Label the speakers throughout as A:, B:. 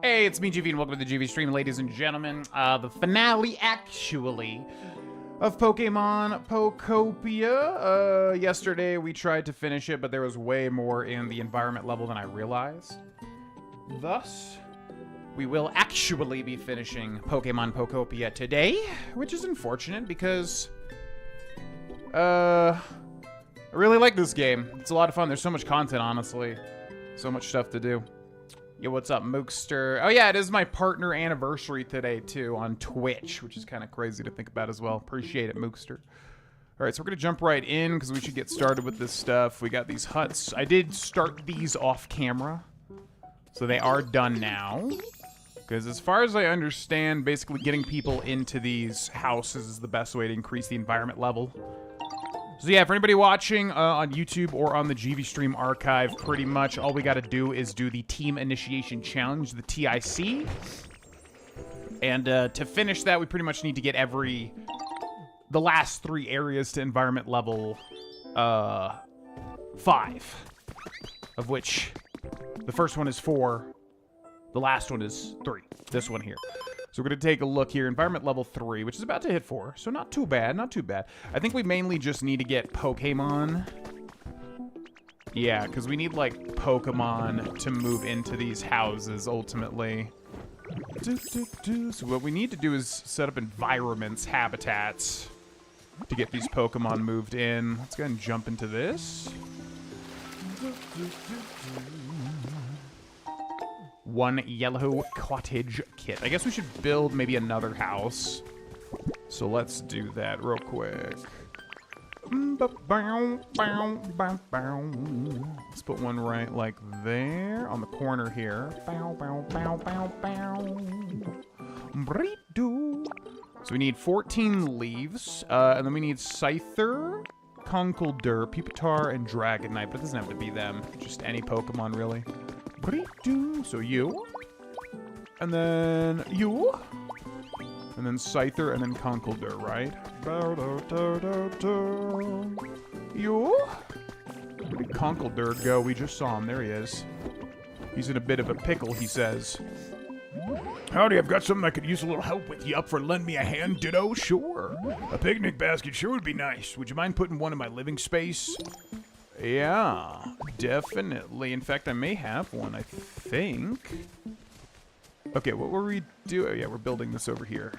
A: Hey, it's me, GV, and welcome to the GV stream, ladies and gentlemen. The finale, actually, of Pokemon Pokopia. Yesterday, we tried to finish it, but there was way more in the environment level than I realized. Thus, we will actually be finishing Pokemon Pokopia today, which is unfortunate because, I really like this game. It's a lot of fun. There's so much content, honestly. So much stuff to do. Yo, what's up, Mookster? Oh yeah, it is my partner anniversary today, too, on Twitch, which is kind of crazy to think about as well. Appreciate it, Mookster. All right, so we're going to jump right in because we should get started with this stuff. We got these huts. I did start these off camera, so they are done now. Because as far as I understand, basically getting people into these houses is the best way to increase the environment level. So yeah, for anybody watching on YouTube or on the GV Stream archive, pretty much all we got to do is do the Team Initiation Challenge, the TIC. And to finish that, we pretty much need to get the last 3 areas to environment level 5. Of which the first one is 4, the last one is 3, this one here. So we're going to take a look here. Environment level 3, which is about to hit 4. So not too bad, not too bad. I think we mainly just need to get Pokemon. Yeah, because we need, like, Pokemon to move into these houses, ultimately. So what we need to do is set up environments, habitats, to get these Pokemon moved in. Let's go ahead and jump into this. 1 yellow cottage kit. I guess we should build maybe another house. So let's do that real quick. Let's put one right like there on the corner here. So we need 14 leaves, and then we need Scyther, Conkeldurr, Pupitar, and Dragonite, but it doesn't have to be them. Just any Pokemon, really. So you, and then you, and then Scyther, and then Conkeldurr, right? You? Where did Conkeldurr go? We just saw him. There he is. He's in a bit of a pickle, he says. Howdy, I've got something I could use a little help with. You up for lend me a hand, Ditto? Sure. A picnic basket sure would be nice. Would you mind putting one in my living space? Yeah, definitely. In fact, I may have one, I think. Okay, what were we doing? Oh, yeah, we're building this over here.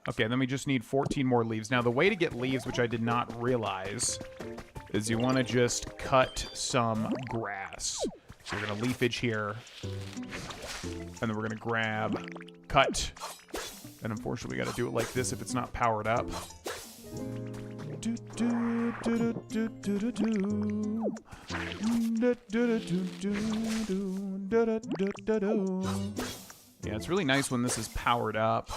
A: Okay, then we just need 14 more leaves. Now, the way to get leaves, which I did not realize, is you want to just cut some grass. So we're going to leafage here. And then we're going to grab, cut. And unfortunately, we got to do it like this if it's not powered up. Yeah, it's really nice when this is powered up,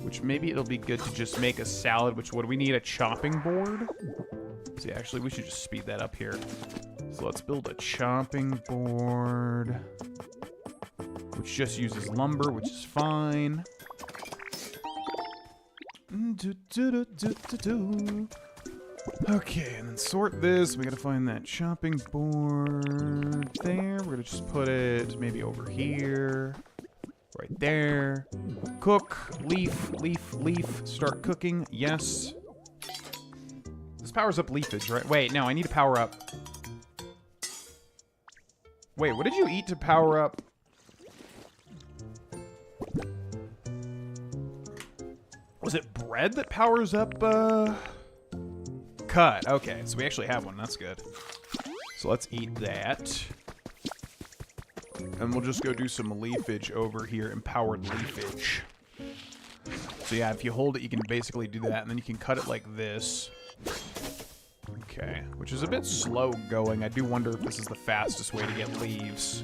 A: which maybe it'll be good to just make a salad, which what do we need? A chopping board? See, actually, we should just speed that up here. So let's build a chopping board, which just uses lumber, which is fine. Okay, and then sort this. We gotta find that chopping board there. We're gonna just put it maybe over here. Right there. Cook. Leaf, leaf, leaf. Start cooking. Yes. This powers up leafage, right? Wait, no, I need to power up. Wait, what did you eat to power up? Was it bread that powers up, cut? Okay, so we actually have one. That's good. So let's eat that. And we'll just go do some leafage over here, empowered leafage. So yeah, if you hold it, you can basically do that, and then you can cut it like this. Okay, which is a bit slow going. I do wonder if this is the fastest way to get leaves.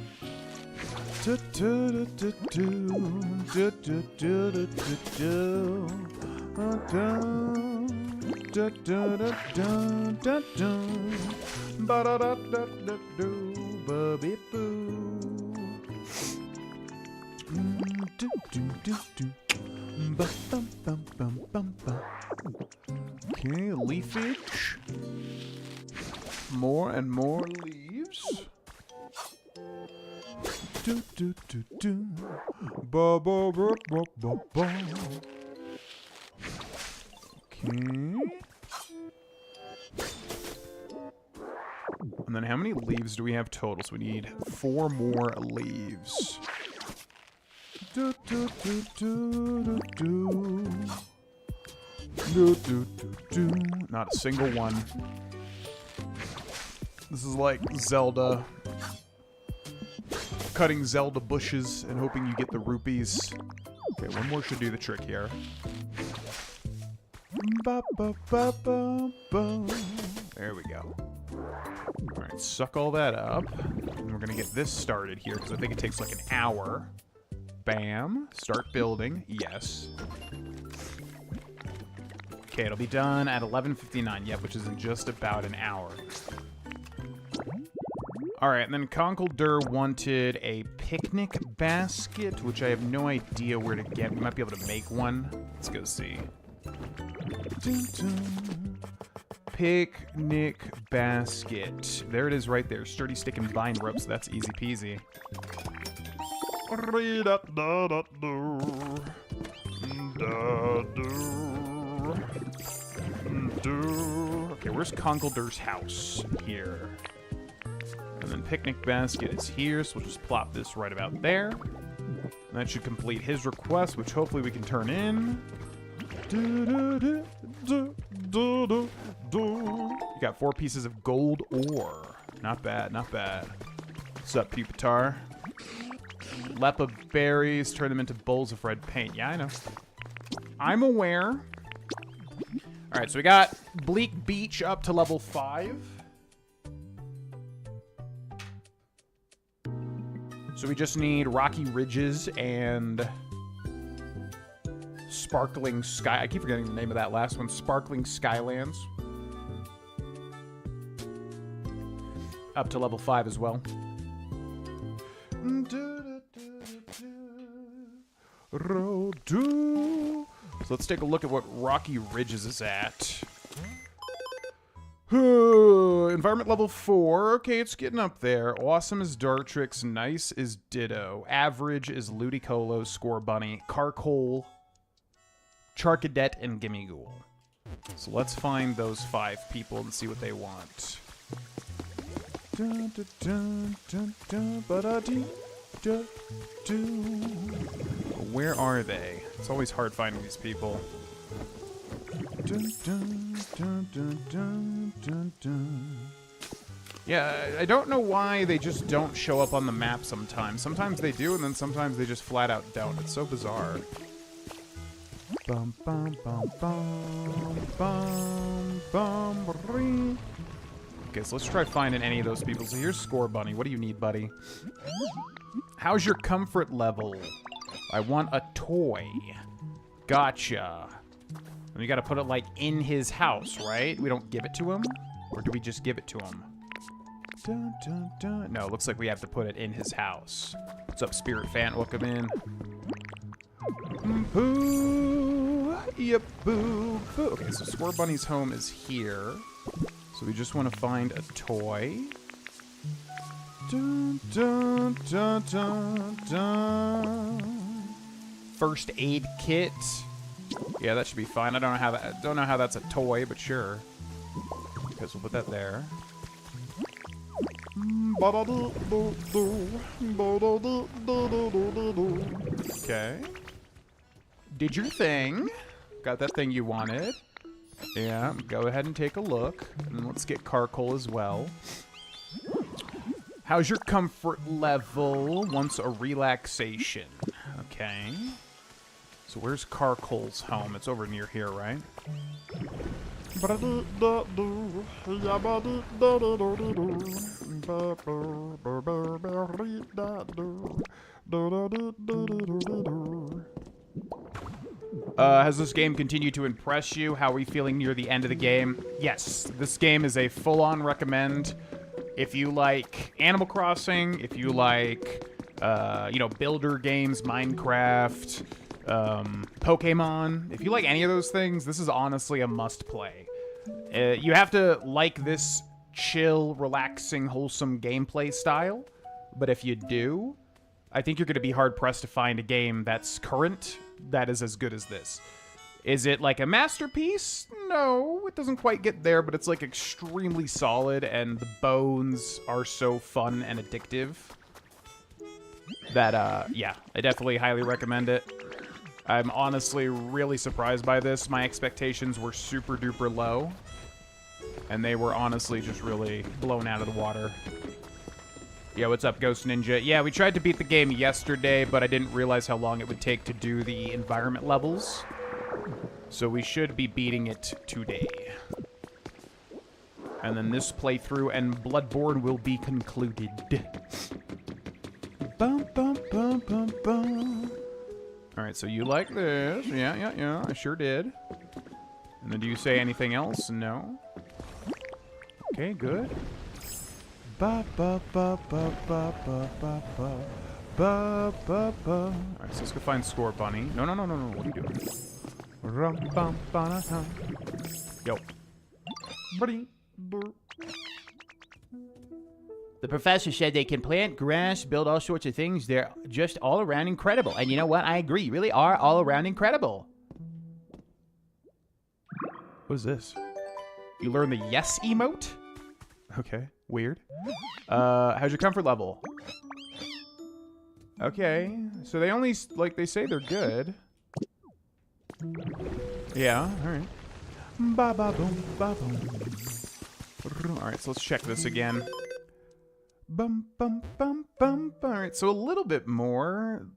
A: Okay, leafage. More and more leaves. Do, do, do, do. Ba, ba, ba, ba, ba, ba. Okay. And then how many leaves do we have total? So we need 4 more leaves. Do, do, do, do, do, do. Do, do, do, do. Not a single one. This is like Zelda. Cutting Zelda bushes and hoping you get the rupees. Okay, one more should do the trick here. Ba, ba, ba, ba, ba. There we go. Alright, suck all that up. And we're gonna get this started here, because I think it takes like an hour. Bam. Start building. Yes. Okay, it'll be done at 11:59. Yep, which is in just about an hour. Alright, and then Conkeldurr wanted a picnic basket, which I have no idea where to get. We might be able to make one. Let's go see. Picnic basket. There it is right there. Sturdy stick and vine rope, so that's easy peasy. Okay, where's Conkeldurr's house? Here. And then picnic basket is here, so we'll just plop this right about there. And that should complete his request, which hopefully we can turn in. You got 4 pieces of gold ore. Not bad, not bad. What's up, Pupitar? Lepa berries, turn them into bowls of red paint. Yeah, I know. I'm aware. Alright, so we got Bleak Beach up to level 5. So we just need Rocky Ridges and Sparkling Sky. I keep forgetting the name of that last one. Sparkling Skylands. Up to level 5 as well. So let's take a look at what Rocky Ridges is at. Environment level 4. Okay, it's getting up there. Awesome is Dartrix. Nice is Ditto. Average is Ludicolo, Scorbunny, Carkol, Charcadet, and Gimmighoul. So let's find those 5 people and see what they want. Where are they? It's always hard finding these people. Yeah, I don't know why they just don't show up on the map sometimes. Sometimes they do, and then sometimes they just flat out don't. It's so bizarre. Bum, bum, bum, bum, bum, bum, okay, so let's try finding any of those people. So here's Scorbunny. What do you need, buddy? How's your comfort level? I want a toy. Gotcha. And we gotta put it, like, in his house, right? We don't give it to him? Or do we just give it to him? Dun, dun, dun. No, it looks like we have to put it in his house. What's up, Spirit Fan? Welcome in. Boo! Yep, boo, boo. Okay, so Scorbunny's home is here. So we just want to find a toy. Dun, dun, dun, dun, dun. First aid kit. Yeah, that should be fine. I don't know how that's a toy, but sure. Okay, so we'll put that there. Okay. Did your thing. Got that thing you wanted. Yeah, go ahead and take a look. And let's get Carkol as well. How's your comfort level? Wants a relaxation. Okay. So where's Carkol's home? It's over near here, right? Has this game continued to impress you? How are we feeling near the end of the game? Yes, this game is a full-on recommend. If you like Animal Crossing, if you like, you know, builder games, Minecraft, Pokemon, if you like any of those things, this is honestly a must-play. You have to like this chill, relaxing, wholesome gameplay style, but if you do, I think you're going to be hard-pressed to find a game that's current that is as good as this. Is it like a masterpiece? No, it doesn't quite get there, but it's like extremely solid, and the bones are so fun and addictive that, yeah, I definitely highly recommend it. I'm honestly really surprised by this. My expectations were super duper low, and they were honestly just really blown out of the water. Yeah, what's up, Ghost Ninja? Yeah, we tried to beat the game yesterday, but I didn't realize how long it would take to do the environment levels. So we should be beating it today. And then this playthrough and Bloodborne will be concluded. Bum, bum, bum, bum, bum. Alright, so you like this. Yeah, I sure did. And then do you say anything else? No. Okay, good. Ba ba ba ba ba ba ba ba ba ba ba. Alright, so let's go find Score Bunny. No. What are you doing? Rum bum ba da. Yo. Buddy.
B: The professor said they can plant grass, build all sorts of things. They're just all around incredible. And you know what? I agree. Really are all around incredible.
A: What is this? You learn the yes emote? Okay, weird. How's your comfort level? Okay, so they only, like, they say they're good. Yeah, alright. Ba-ba-boom, ba-boom. Alright, so let's check this again. Bum, bum, bum, bum. Alright, so a little bit more.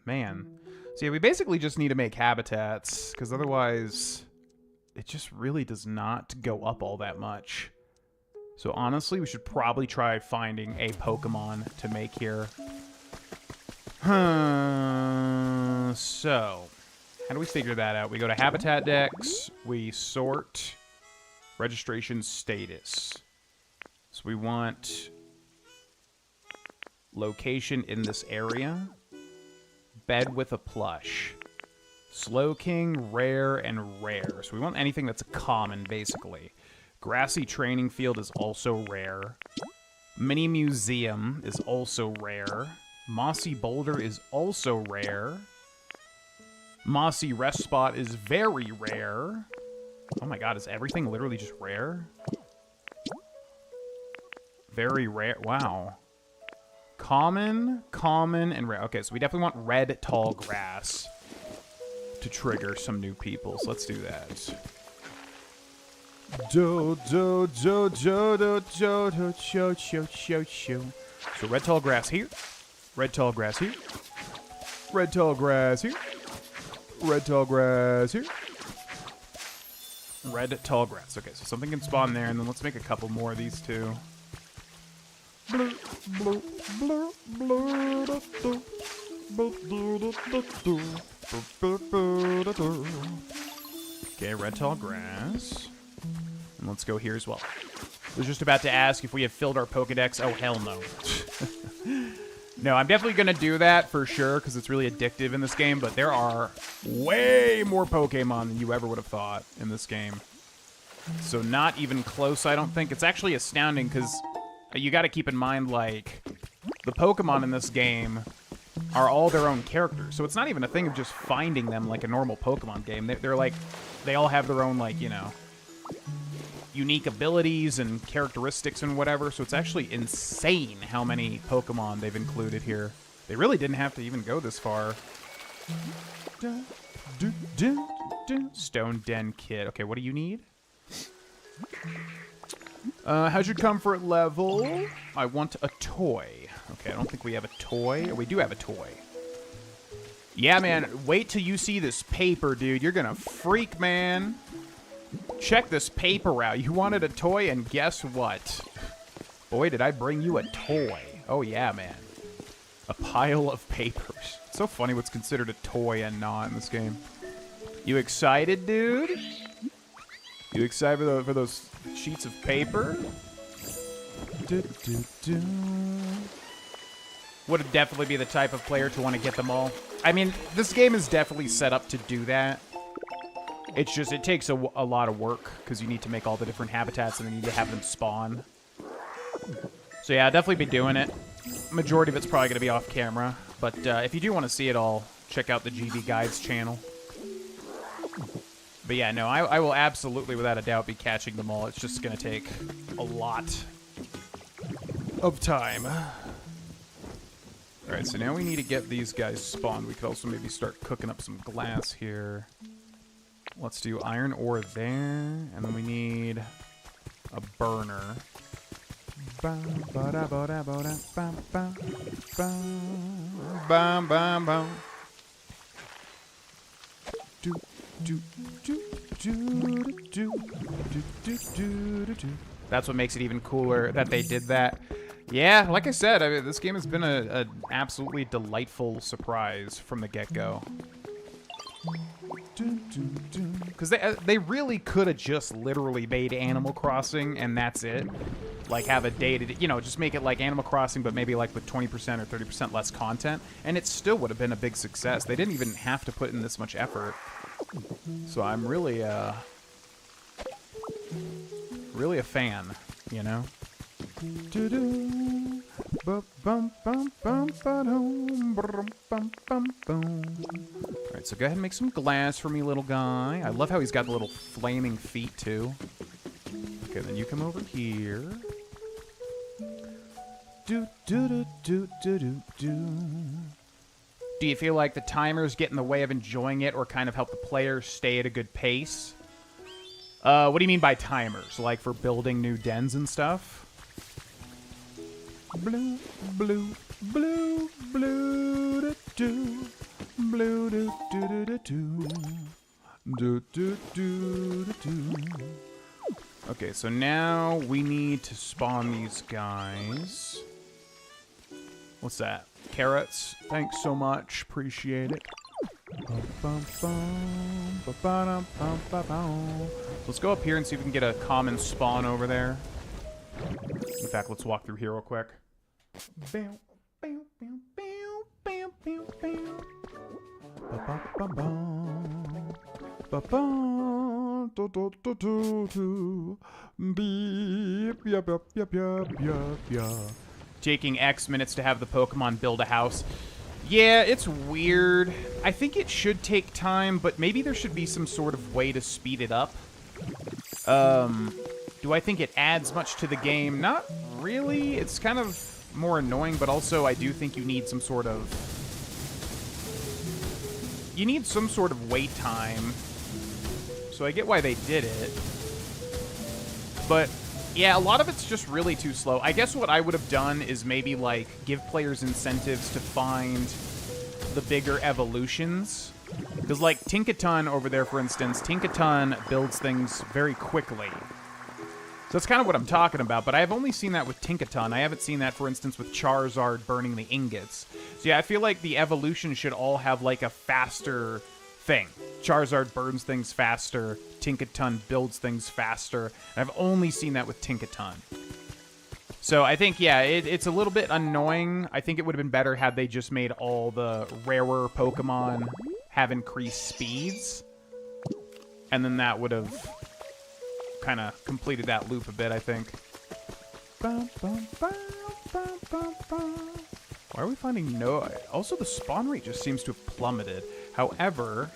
A: Man. So yeah, we basically just need to make habitats, because otherwise it just really does not go up all that much. So honestly, we should probably try finding a Pokemon to make here. So, how do we figure that out? We go to Habitat Dex, we sort registration status. So we want location in this area, bed with a plush, Slowking, rare, and rare. So we want anything that's a common, basically. Grassy training field is also rare. Mini museum is also rare. Mossy boulder is also rare. Mossy rest spot is very rare. Oh my god, is everything literally just rare? Very rare. Wow. Common, and rare. Okay, so we definitely want red tall grass to trigger some new people. So let's do that. So red tall grass here. Red tall grass here. Red tall grass here. Red tall grass here. Red tall grass. Okay, so something can spawn there, and then let's make a couple more of these two. Okay, red tall grass. And let's go here as well. I was just about to ask if we have filled our Pokedex. Oh, hell no. No, I'm definitely going to do that for sure, because it's really addictive in this game, but there are way more Pokemon than you ever would have thought in this game. So not even close, I don't think. It's actually astounding, because you got to keep in mind, like, the Pokemon in this game are all their own characters. So it's not even a thing of just finding them like a normal Pokemon game. They're like, they all have their own, like, you know, unique abilities and characteristics and whatever, so it's actually insane how many Pokemon they've included here. They really didn't have to even go this far. Stone Den Kid. Okay, what do you need? How's your comfort level? I want a toy. Okay, I don't think we have a toy. We do have a toy. Yeah, man, wait till you see this paper, dude. You're gonna freak, man. Check this paper out. You wanted a toy, and guess what? Boy, did I bring you a toy. Oh, yeah, man. A pile of papers. It's so funny what's considered a toy and not in this game. You excited, dude? You excited for those sheets of paper? Would definitely be the type of player to want to get them all. I mean, this game is definitely set up to do that. It's just, it takes a lot of work, because you need to make all the different habitats and then you need to have them spawn. So yeah, I'll definitely be doing it. Majority of it's probably going to be off camera, But if you do want to see it all, check out the GB Guides channel. But yeah, no, I will absolutely, without a doubt, be catching them all. It's just going to take a lot of time. Alright, so now we need to get these guys spawned. We could also maybe start cooking up some glass here. Let's do iron ore there, and then we need a burner. That's what makes it even cooler that they did that. Yeah, like I said, this game has been an absolutely delightful surprise from the get-go. Because they really could have just literally made Animal Crossing and that's it. Like have a day to, you know, just make it like Animal Crossing, but maybe like with 20% or 30% less content, and it still would have been a big success. They didn't even have to put in this much effort. So I'm really, really a fan, you know? Alright, so go ahead and make some glass for me, little guy. I love how he's got the little flaming feet, too. Okay, then you come over here. Do you feel like the timers get in the way of enjoying it or kind of help the player stay at a good pace? What do you mean by timers? Like for building new dens and stuff? Blue, blue, blue, blue, do, do, blue, do, do, do, do, do, do, do, do. Okay, so now we need to spawn these guys. What's that? Carrots. Thanks so much. Appreciate it. Let's go up here and see if we can get a common spawn over there. In fact, let's walk through here real quick. Taking X minutes to have the Pokemon build a house. Yeah, it's weird. I think it should take time, but maybe there should be some sort of way to speed it up. Do I think it adds much to the game? Not really. It's kind of more annoying, but also I do think you need some sort of... You need some sort of wait time. So I get why they did it. But... yeah, a lot of it's just really too slow. I guess what I would have done is maybe, like, give players incentives to find the bigger evolutions. Because, like, Tinkaton over there, for instance, Tinkaton builds things very quickly. So that's kind of what I'm talking about, but I've only seen that with Tinkaton. I haven't seen that, for instance, with Charizard burning the ingots. So yeah, I feel like the evolution should all have, like, a faster thing. Charizard burns things faster, Tinkaton builds things faster, and I've only seen that with Tinkaton. So I think, yeah, it's a little bit annoying. I think it would have been better had they just made all the rarer Pokemon have increased speeds, and then that would have kind of completed that loop a bit, I think. Why are we finding no... Also, the spawn rate just seems to have plummeted. However,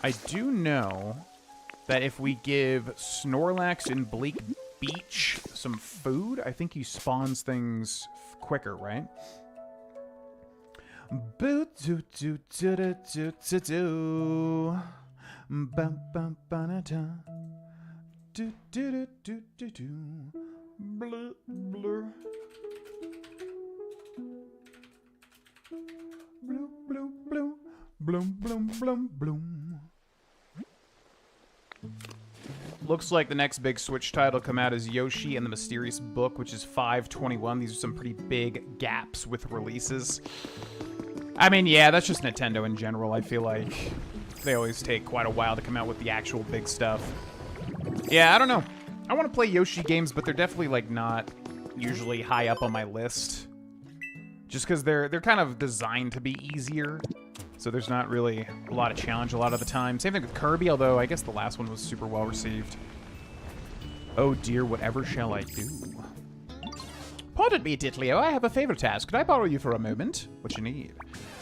A: I do know that if we give Snorlax in Bleak Beach some food, I think he spawns things quicker, right? Blur, blur. Blue, blue, blue. Bloom, bloom, bloom, bloom. Looks like the next big Switch title to come out is Yoshi and the Mysterious Book, which is 5/21. These are some pretty big gaps with releases. I mean, yeah, that's just Nintendo in general. I feel like they always take quite a while to come out with the actual big stuff. Yeah, I don't know. I want to play Yoshi games, but they're definitely, like, not usually high up on my list. Just because they're kind of designed to be easier. So there's not really a lot of challenge a lot of the time. Same thing with Kirby, although I guess the last one was super well received. Oh dear, whatever shall I do? Paw
B: Pardon me, Ditlio, I have a favor to ask. Could I borrow you for a moment?
A: What you need?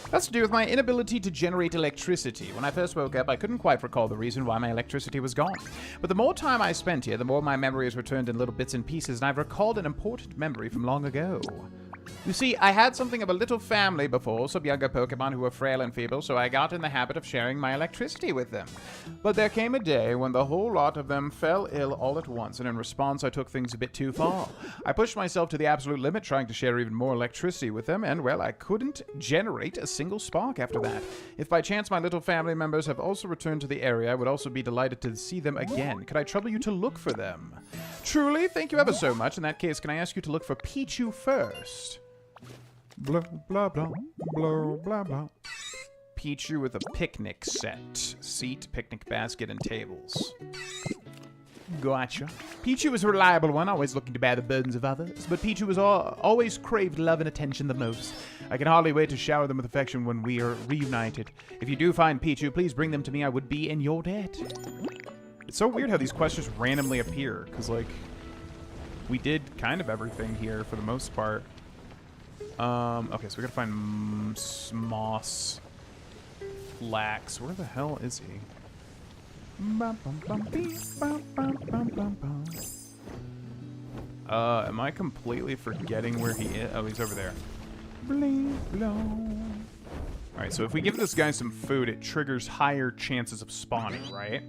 A: That's to do with my inability to generate electricity. When I first woke up, I couldn't quite recall the reason why my electricity was gone. But the more time I spent here, the more my memory has returned in little bits and pieces, and I've recalled an important memory from long ago. You see, I had something of a little family before, some younger Pokemon who were frail and feeble, so I got in the habit of sharing my electricity with them. But there came a day when the whole lot of them fell ill all at once, and in response I took things a bit too far. I pushed myself to the absolute limit, trying to share even more electricity with them, and, well, I couldn't generate a single spark after that. If by chance my little family members have also returned to the area, I would also be delighted to see them again. Could I trouble you to look for them? Truly, thank you ever so much. In that case, can I ask you to look for Pichu first? Blah, blah, blah, blah, blah, blah. Pichu with a picnic set. Seat, picnic basket, and tables. Gotcha. Pichu is a reliable one, always looking to bear the burdens of others. But Pichu has always craved love and attention the most. I can hardly wait to shower them with affection when we are reunited. If you do find Pichu, please bring them to me. I would be in your debt. It's so weird how these quests just randomly appear. Because, like, we did kind of everything here for the most part. Okay, so we gotta find Moss Lax. Where the hell is he? Am I completely forgetting where he is? Oh, he's over there. Alright, so if we give this guy some food, it triggers higher chances of spawning, right?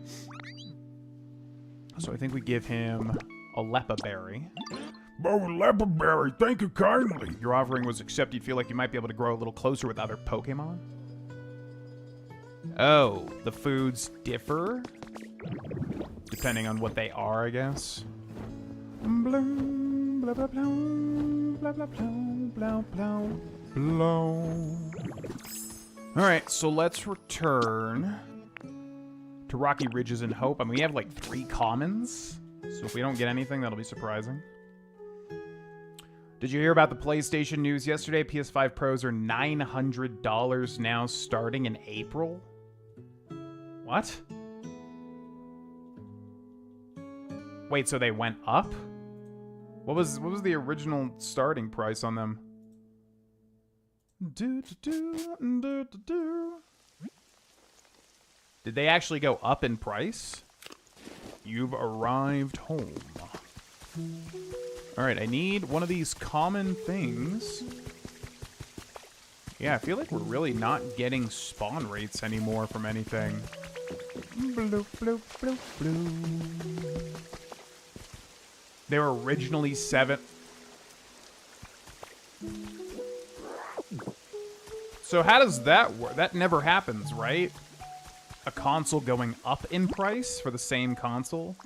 A: So I think we give him a Lepa Berry. Oh, Lepa Berry, thank you kindly. Your offering was accepted. You feel like you might be able to grow a little closer with other Pokemon? Oh, the foods differ? Depending on what they are, I guess. Alright, so let's return to Rocky Ridges and Hope. I mean, we have like 3 commons. So if we don't get anything, that'll be surprising. Did you hear about the PlayStation news yesterday? PS5 Pros are $900 now, starting in April. What? Wait, so they went up? What was the original starting price on them? Did they actually go up in price? You've arrived home. Alright, I need one of these common things. Yeah, I feel like we're really not getting spawn rates anymore from anything. Bloop, bloop, bloop, bloop. They were originally 7. So how does that work? That never happens, right? A console going up in price for the same console?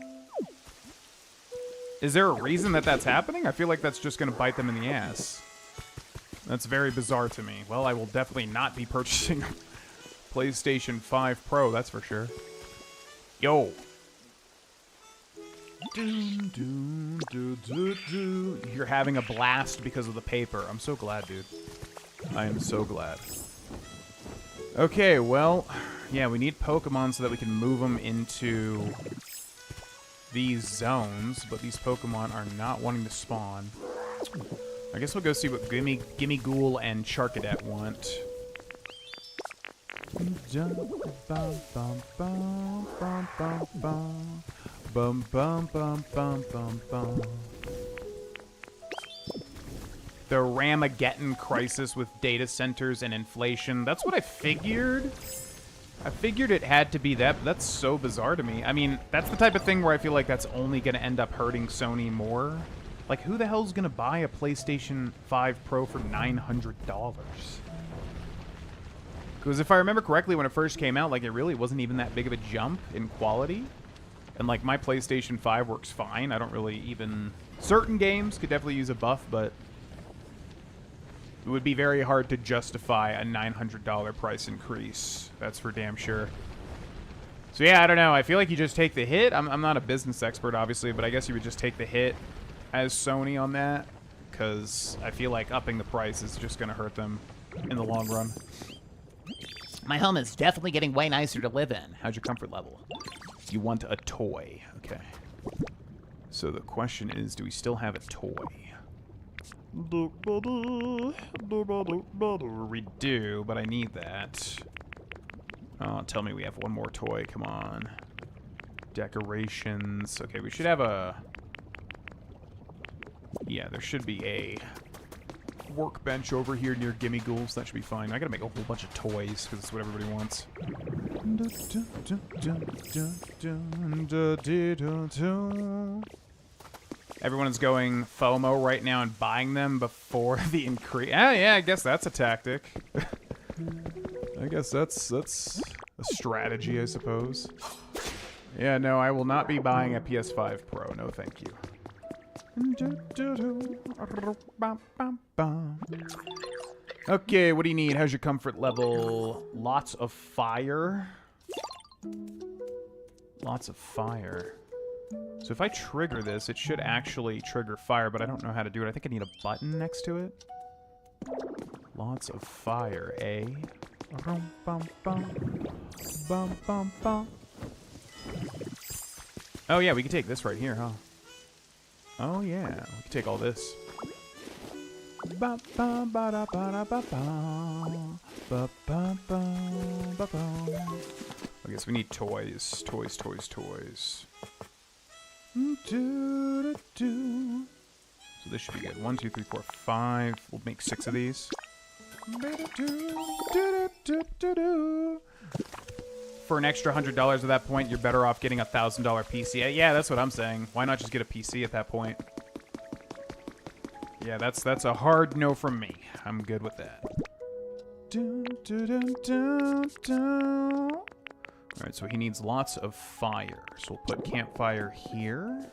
A: Is there a reason that that's happening? I feel like that's just going to bite them in the ass. That's very bizarre to me. Well, I will definitely not be purchasing a PlayStation 5 Pro, that's for sure. Yo. You're having a blast because of the paper. I'm so glad, dude. I am so glad. Okay, well, yeah, we need Pokemon so that we can move them into these zones, but these Pokemon are not wanting to spawn. I guess we'll go see what Gimme Ghoul and Charcadet want. The Ramageddon crisis with data centers and inflation. That's what I figured. I figured it had to be that, but that's so bizarre to me. I mean, that's the type of thing where I feel like that's only going to end up hurting Sony more. Like, who the hell's going to buy a PlayStation 5 Pro for $900? Because if I remember correctly, when it first came out, like, it really wasn't even that big of a jump in quality. And, like, my PlayStation 5 works fine. I don't really even... Certain games could definitely use a buff, but... it would be very hard to justify a $900 price increase. That's for damn sure. So yeah, I don't know. I feel like you just take the hit. I'm not a business expert, obviously, but I guess you would just take the hit as Sony on that, because I feel like upping the price is just going to hurt them in the long run.
B: My home is definitely getting way nicer to live in.
A: How's your comfort level? You want a toy. Okay. So the question is, do we still have a toy? We do, but I need that. Oh, tell me we have one more toy. Come on. Decorations. Okay, we should have a... Yeah, there should be a workbench over here near Gimme Ghouls. That should be fine. I gotta make a whole bunch of toys, because that's what everybody wants. Everyone is going FOMO right now and buying them before the increase. Ah, yeah, I guess that's a tactic. I guess that's a strategy, I suppose. Yeah, no, I will not be buying a PS5 Pro. No, thank you. Okay, what do you need? How's your comfort level? Lots of fire. Lots of fire. So if I trigger this, it should actually trigger fire, but I don't know how to do it. I think I need a button next to it. Lots of fire, eh? Oh yeah, we can take this right here, huh? Oh yeah, we can take all this. I guess we need toys. Toys. So this should be good. 1, 2, 3, 4, 5. We'll make 6 of these. For an extra $100 at that point, you're better off getting a $1,000 PC. Yeah, that's what I'm saying. Why not just get a PC at that point? Yeah, that's a hard no from me. I'm good with that. Alright, so he needs lots of fire. So we'll put campfire here.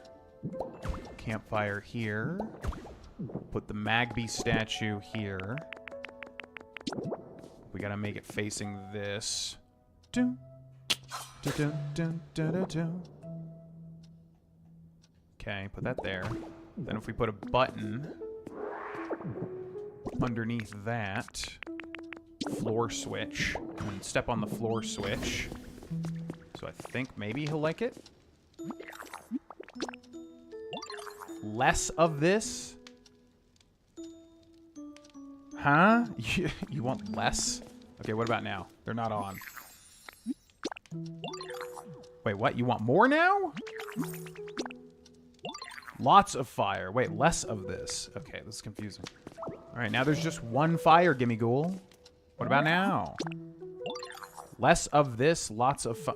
A: Campfire here. Put the Magby statue here. We gotta make it facing this. Okay, put that there. Then if we put a button underneath that, floor switch, and step on the floor switch. So I think maybe he'll like it. Less of this? Huh? You want less? Okay, what about now? They're not on. Wait, what? You want more now? Lots of fire. Wait, less of this. Okay, this is confusing. Alright, now there's just one fire, Gimme Ghoul. What about now? Less of this, lots of fire.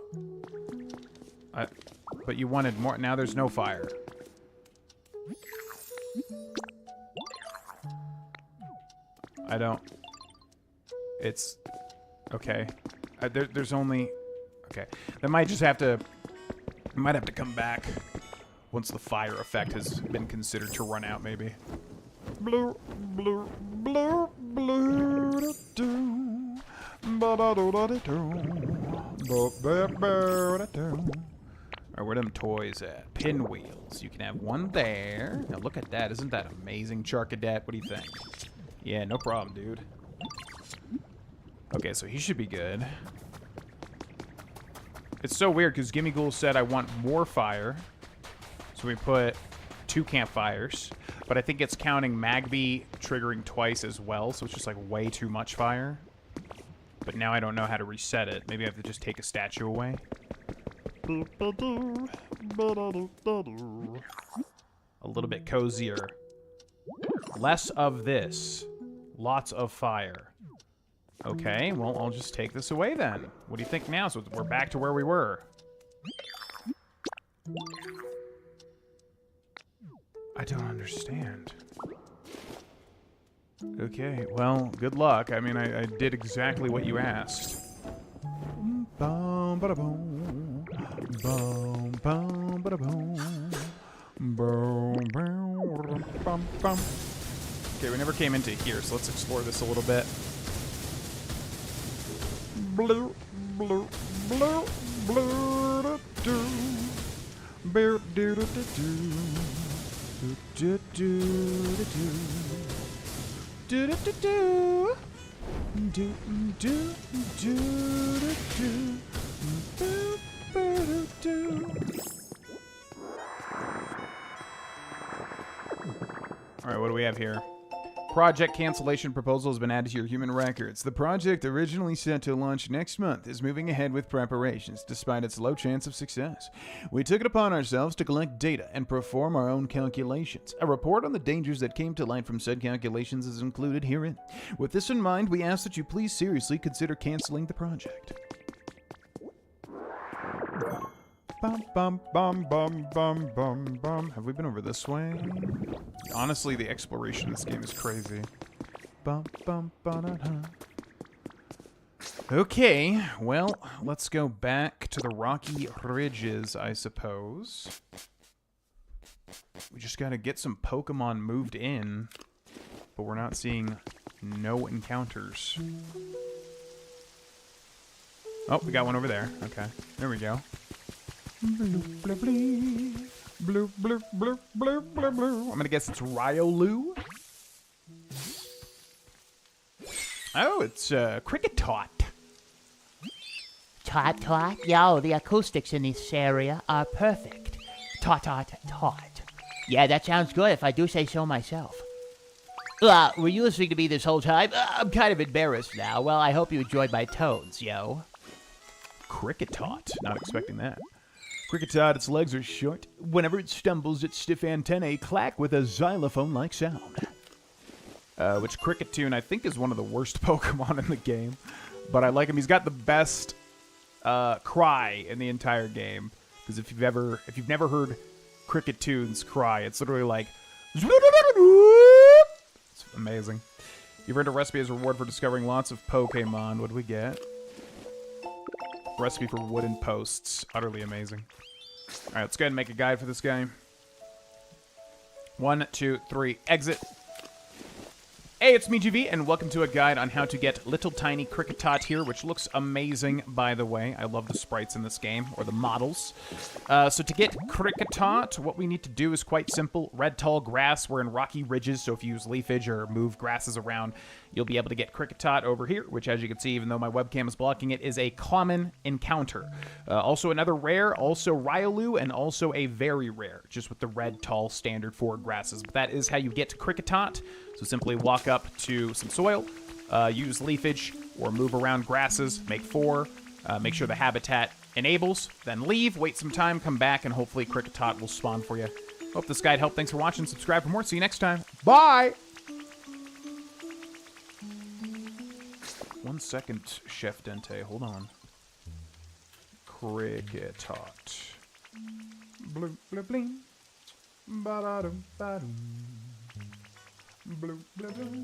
A: But you wanted more. Now there's no fire. I don't... It's... Okay. There's only... Okay. That might just have to... Might have to come back once the fire effect has been considered to run out, maybe. Blur, blur, blur, blur, do, Alright, where are them toys at? Pinwheels. You can have one there. Now look at that. Isn't that amazing, Charcadet? What do you think? Yeah, no problem, dude. Okay, so he should be good. It's so weird because Gimme Ghoul said I want more fire. So we put 2 campfires. But I think it's counting Magby triggering twice as well, so it's just like way too much fire. But now I don't know how to reset it. Maybe I have to just take a statue away. A little bit cozier. Less of this. Lots of fire. Okay, well, I'll just take this away then. What do you think now? So we're back to where we were. I don't understand. Okay, well, good luck. I mean, I did exactly what you asked. Okay, we never came into here, so let's explore this a little bit. Blue, blue, blue, blue, do, do, do, do, do. Do do do do do do do do do do. All right, what do we have here? project cancellation proposal has been added to your human records. The project, originally set to launch next month, is moving ahead with preparations, despite its low chance of success. We took it upon ourselves to collect data and perform our own calculations. A report on the dangers that came to light from said calculations is included herein. With this in mind, we ask that you please seriously consider canceling the project. Bum, bum, bum, bum, bum, bum, bum. Have we been over this way? Honestly, the exploration in this game is crazy. Bum, bum, ba-da-da. Okay, well, let's go back to the Rocky Ridges, I suppose. We just gotta get some Pokemon moved in, but we're not seeing no encounters. Oh, we got one over there. Okay, there we go. Blue, blue, blue. Blue, blue, blue, blue, blue, blue. I'm gonna guess it's Riolu. Oh, it's Kricketot.
B: Tot, tot. Yo, the acoustics in this area are perfect. Tot, tot, tot. Yeah, that sounds good if I do say so myself. Were you listening to me this whole time? I'm kind of embarrassed now. Well, I hope you enjoyed my tones, yo.
A: Kricketot. Not expecting that. Kricketot, its legs are short. Whenever it stumbles, its stiff antennae clack with a xylophone-like sound. Which Cricketune, I think, is one of the worst Pokemon in the game. But I like him. He's got the best cry in the entire game. Because if you've never heard Cricketune's cry, it's literally like... It's amazing. You've earned a recipe as a reward for discovering lots of Pokemon. What do we get? Recipe for wooden posts. Utterly amazing. Alright, let's go ahead and make a guide for this guy. 1, 2, 3, exit. Hey, it's me, GV, and welcome to a guide on how to get little tiny Kricketot here, which looks amazing, by the way. I love the sprites in this game, or the models. So to get Kricketot, what we need to do is quite simple. Red tall grass. We're in Rocky Ridges, so if you use leafage or move grasses around, you'll be able to get Kricketot over here, which, as you can see, even though my webcam is blocking it, is a common encounter. Also another rare, also Riolu, and also a very rare, just with the red tall standard 4 grasses. But that is how you get Kricketot. So simply walk up to some soil, use leafage, or move around grasses, make 4, make sure the habitat enables, then leave, wait some time, come back, and hopefully Kricketot will spawn for you. Hope this guide helped. Thanks for watching. Subscribe for more. See you next time. Bye! 1 second, Chef Dente. Hold on. Kricketot. Bloop, bloop, bling. Ba-da-dum, ba-dum. Blue, blue, blue.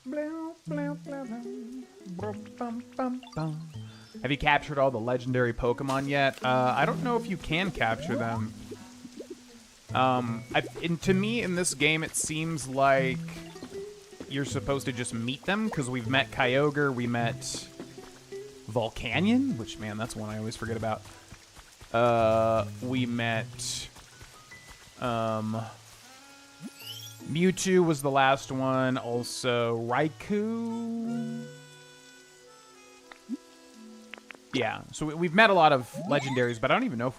A: Blue, blue, blue, blue. Bum, bum, bum. Have you captured all the legendary Pokemon yet? I don't know if you can capture them. To me, in this game, it seems like you're supposed to just meet them, because we've met Kyogre, we met Volcanion, which, man, that's one I always forget about. We met... Mewtwo was the last one. Also, Raikou. Yeah, so we've met a lot of legendaries, but I don't even know if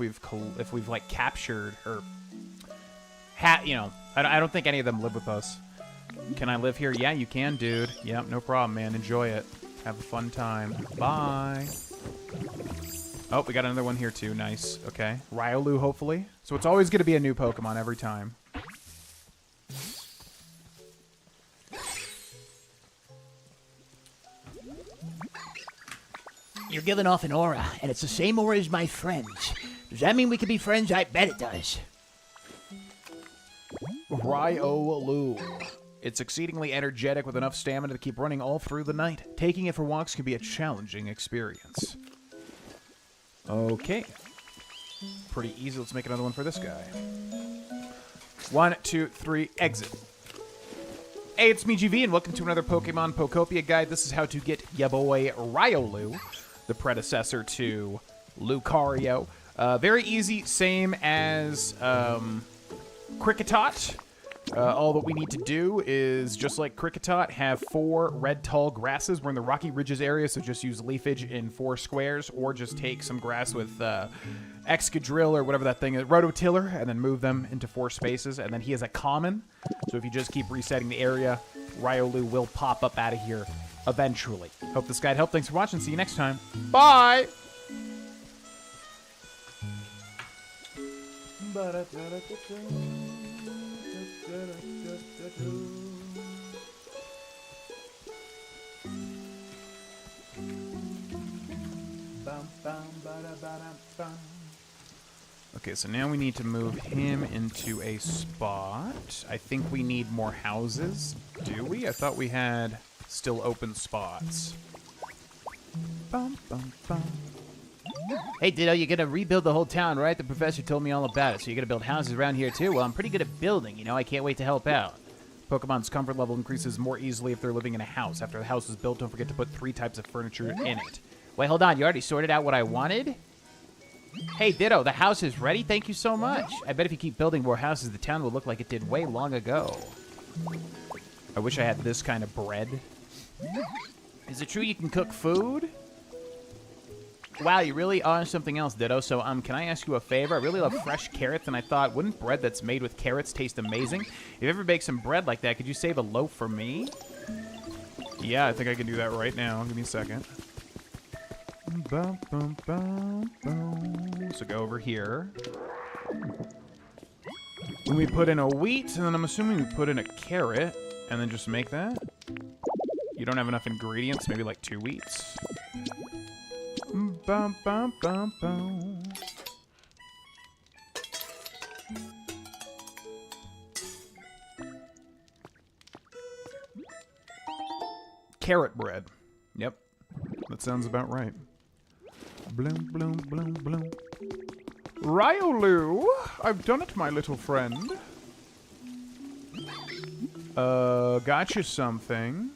A: we've like captured or I don't think any of them live with us. Can I live here? Yeah, you can, dude. Yep, no problem, man. Enjoy it. Have a fun time. Bye. Oh, we got another one here too. Nice. Okay, Riolu, hopefully. So it's always going to be a new Pokemon every time.
B: You're giving off an aura, and it's the same aura as my friends. Does that mean we can be friends? I bet it does.
A: Riolu. It's exceedingly energetic with enough stamina to keep running all through the night. Taking it for walks can be a challenging experience. Okay. Pretty easy. Let's make another one for this guy. 1, 2, 3, exit. Hey, it's me, GV, and welcome to another Pokemon Pokopia guide. This is how to get ya boy Riolu, the predecessor to Lucario. Very easy, same as Kricketot. All that we need to do is, just like Cricketot, have 4 red tall grasses. We're in the Rocky Ridges area, so just use leafage in 4 squares, or just take some grass with Excadrill or whatever that thing is, Rototiller, and then move them into 4 spaces. And then he has a common, so if you just keep resetting the area, Riolu will pop up out of here eventually. Hope this guide helped. Thanks for watching. See you next time. Bye! Okay, so now we need to move him into a spot. I think we need more houses. Do we? I thought we had still open spots.
B: Hey, Ditto, you're gonna rebuild the whole town, right? The professor told me all about it, so you're gonna build houses around here too? Well, I'm pretty good at building, you know? I can't wait to help out. Pokemon's comfort level increases more easily if they're living in a house. After the house is built, don't forget to put 3 types of furniture in it. Wait, hold on. You already sorted out what I wanted? Hey, Ditto, the house is ready? Thank you so much. I bet if you keep building more houses, the town will look like it did way long ago. I wish I had this kind of bread. Is it true you can cook food? Wow, you really are something else, Ditto. So, can I ask you a favor? I really love fresh carrots, and I thought, wouldn't bread that's made with carrots taste amazing? If you ever bake some bread like that, could you save a loaf for me? Yeah, I think I can do that right now. Give me a second. So go over here. When we put in a wheat, and then I'm assuming we put in a carrot, and then just make that. You don't have enough ingredients, maybe like 2 wheats. Carrot bread. Yep. That sounds about right. Bloom, bloom, bloom, bloom. Riolu! I've done it, my little friend. Got you something.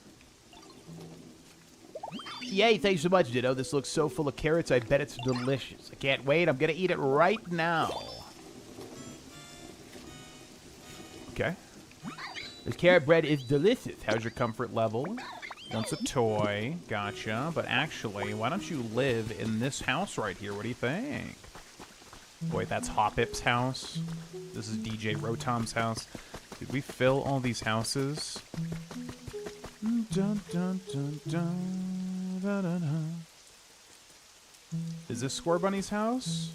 B: Yay, thanks so much, Ditto. This looks so full of carrots, I bet it's delicious. I can't wait. I'm gonna eat it right now.
A: Okay.
B: This carrot bread is delicious.
A: How's your comfort level? Wants a toy. Gotcha. But actually, why don't you live in this house right here? What do you think? Wait, that's Hoppip's house. This is DJ Rotom's house. Did we fill all these houses? Dun, dun, dun, dun, dun, dun, dun. Is this Score Bunny's house?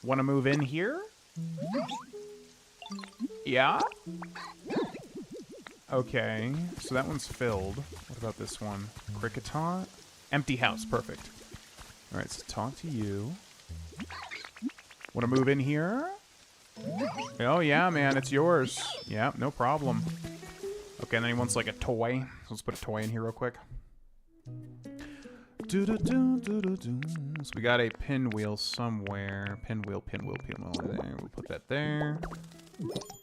A: Want to move in here? Yeah? Okay, so that one's filled. What about this one? Cricketot? Empty house, perfect. Alright, so talk to you. Want to move in here? Oh yeah, man, it's yours. Yeah, no problem. Okay, and then he wants like a toy. So let's put a toy in here real quick. So we got a pinwheel somewhere. Pinwheel there. We'll put that there.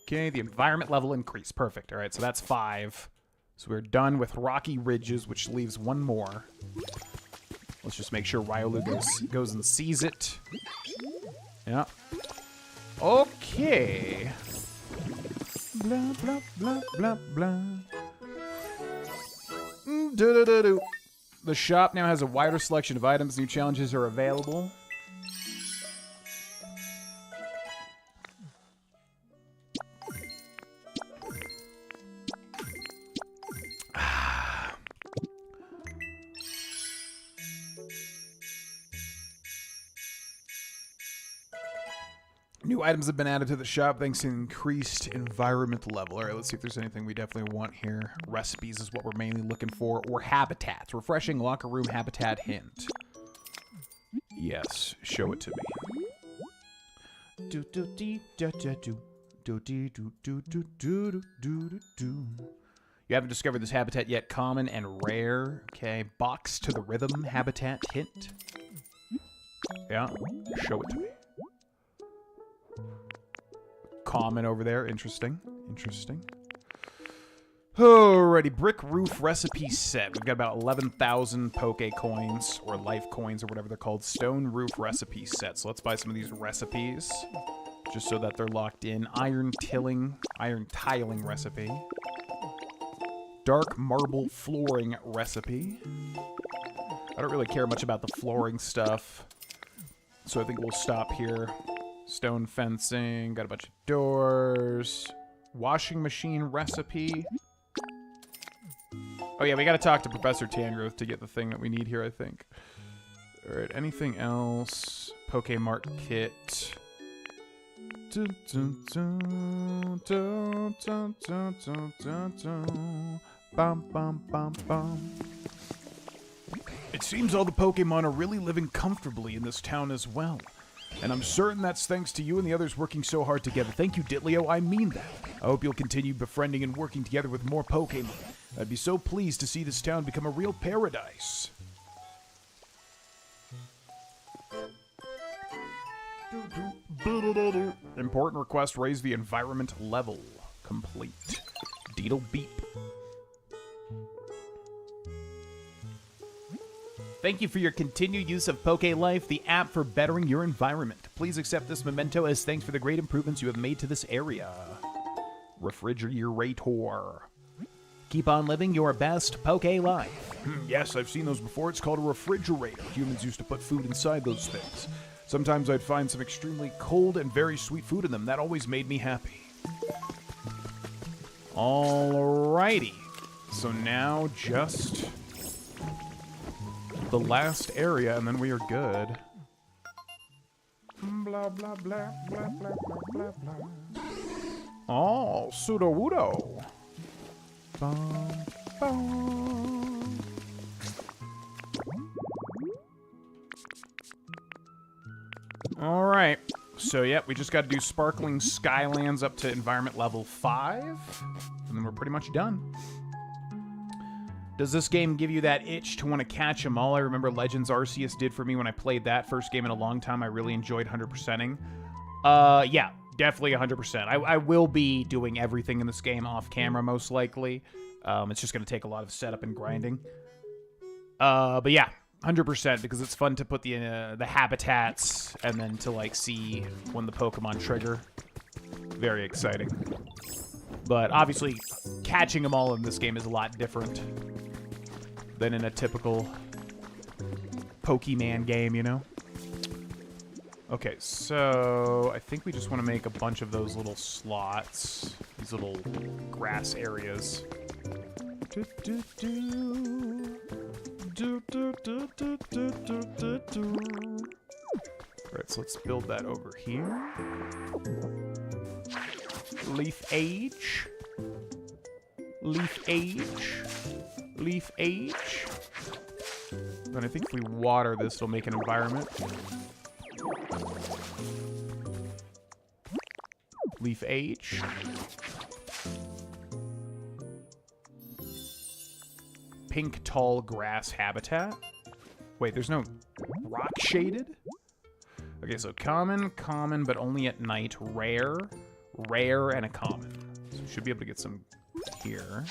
A: Okay, the environment level increase. Perfect. All right, so that's 5. So we're done with Rocky Ridges, which leaves 1 more. Let's just make sure Riolu goes and sees it. Yeah. Okay. Blah, blah, blah, blah, blah. Do-do-do-do. The shop now has a wider selection of items. New challenges are available. New items have been added to the shop thanks to increased environment level. All right, let's see if there's anything we definitely want here. Recipes is what we're mainly looking for, or habitats. Refreshing locker room habitat hint. Yes, show it to me. You haven't discovered this habitat yet. Common and rare. Okay, box to the rhythm habitat hint. Yeah, show it to me. Common over there. Interesting. Interesting. Alrighty, brick roof recipe set. We've got about 11,000 Poke coins, or life coins, or whatever they're called. Stone roof recipe set. So let's buy some of these recipes. just so that they're locked in. Iron tiling recipe. Dark marble flooring recipe. I don't really care much about the flooring stuff, so I think we'll stop here. Stone fencing, got a bunch of doors. Washing machine recipe. Oh yeah, we gotta talk to Professor Tangrowth to get the thing that we need here, I think. Alright, anything else? Pokemart kit. Dun, dun, dun, dun, dun, dun, dun, dun, dun. Bum, bum, bum, bum. It seems all the Pokemon are really living comfortably in this town as well. And I'm certain that's thanks to you and the others working so hard together. Thank you, Ditlio, I mean that. I hope you'll continue befriending and working together with more Pokemon. I'd be so pleased to see this town become a real paradise. Important request, raise the environment level. Complete. Deedle beep. Thank you for your continued use of Poke Life, the app for bettering your environment. Please accept this memento as thanks for the great improvements you have made to this area. Refrigerator. Keep on living your best Poke Life. Yes, I've seen those before. It's called a refrigerator. Humans used to put food inside those things. Sometimes I'd find some extremely cold and very sweet food in them. That always made me happy. Alrighty. So now just the last area, and then we are good. Blah, blah, blah, blah, blah, blah, blah, blah. Oh, Sudowoodo. Bum, bum. All right. So, yep, we just got to do Sparkling Skylands up to environment level 5, and then we're pretty much done. Does this game give you that itch to want to catch them all? I remember Legends Arceus did for me when I played that first game in a long time. I really enjoyed 100%ing. Yeah, definitely 100%. I will be doing everything in this game off camera, most likely. It's just going to take a lot of setup and grinding. But yeah, 100%, because it's fun to put the habitats and then to like see when the Pokemon trigger. Very exciting. But obviously, catching them all in this game is a lot different than in a typical Pokemon game, you know? Okay, so I think we just want to make a bunch of those little slots, these little grass areas. Alright, so let's build that over here. Leaf age. Leaf age. Leaf age. Then I think if we water this, it'll make an environment. Leaf age. Pink tall grass habitat. Wait, there's no rock shaded? Okay, so common, common, but only at night. Rare, rare, and a common. So we should be able to get some here.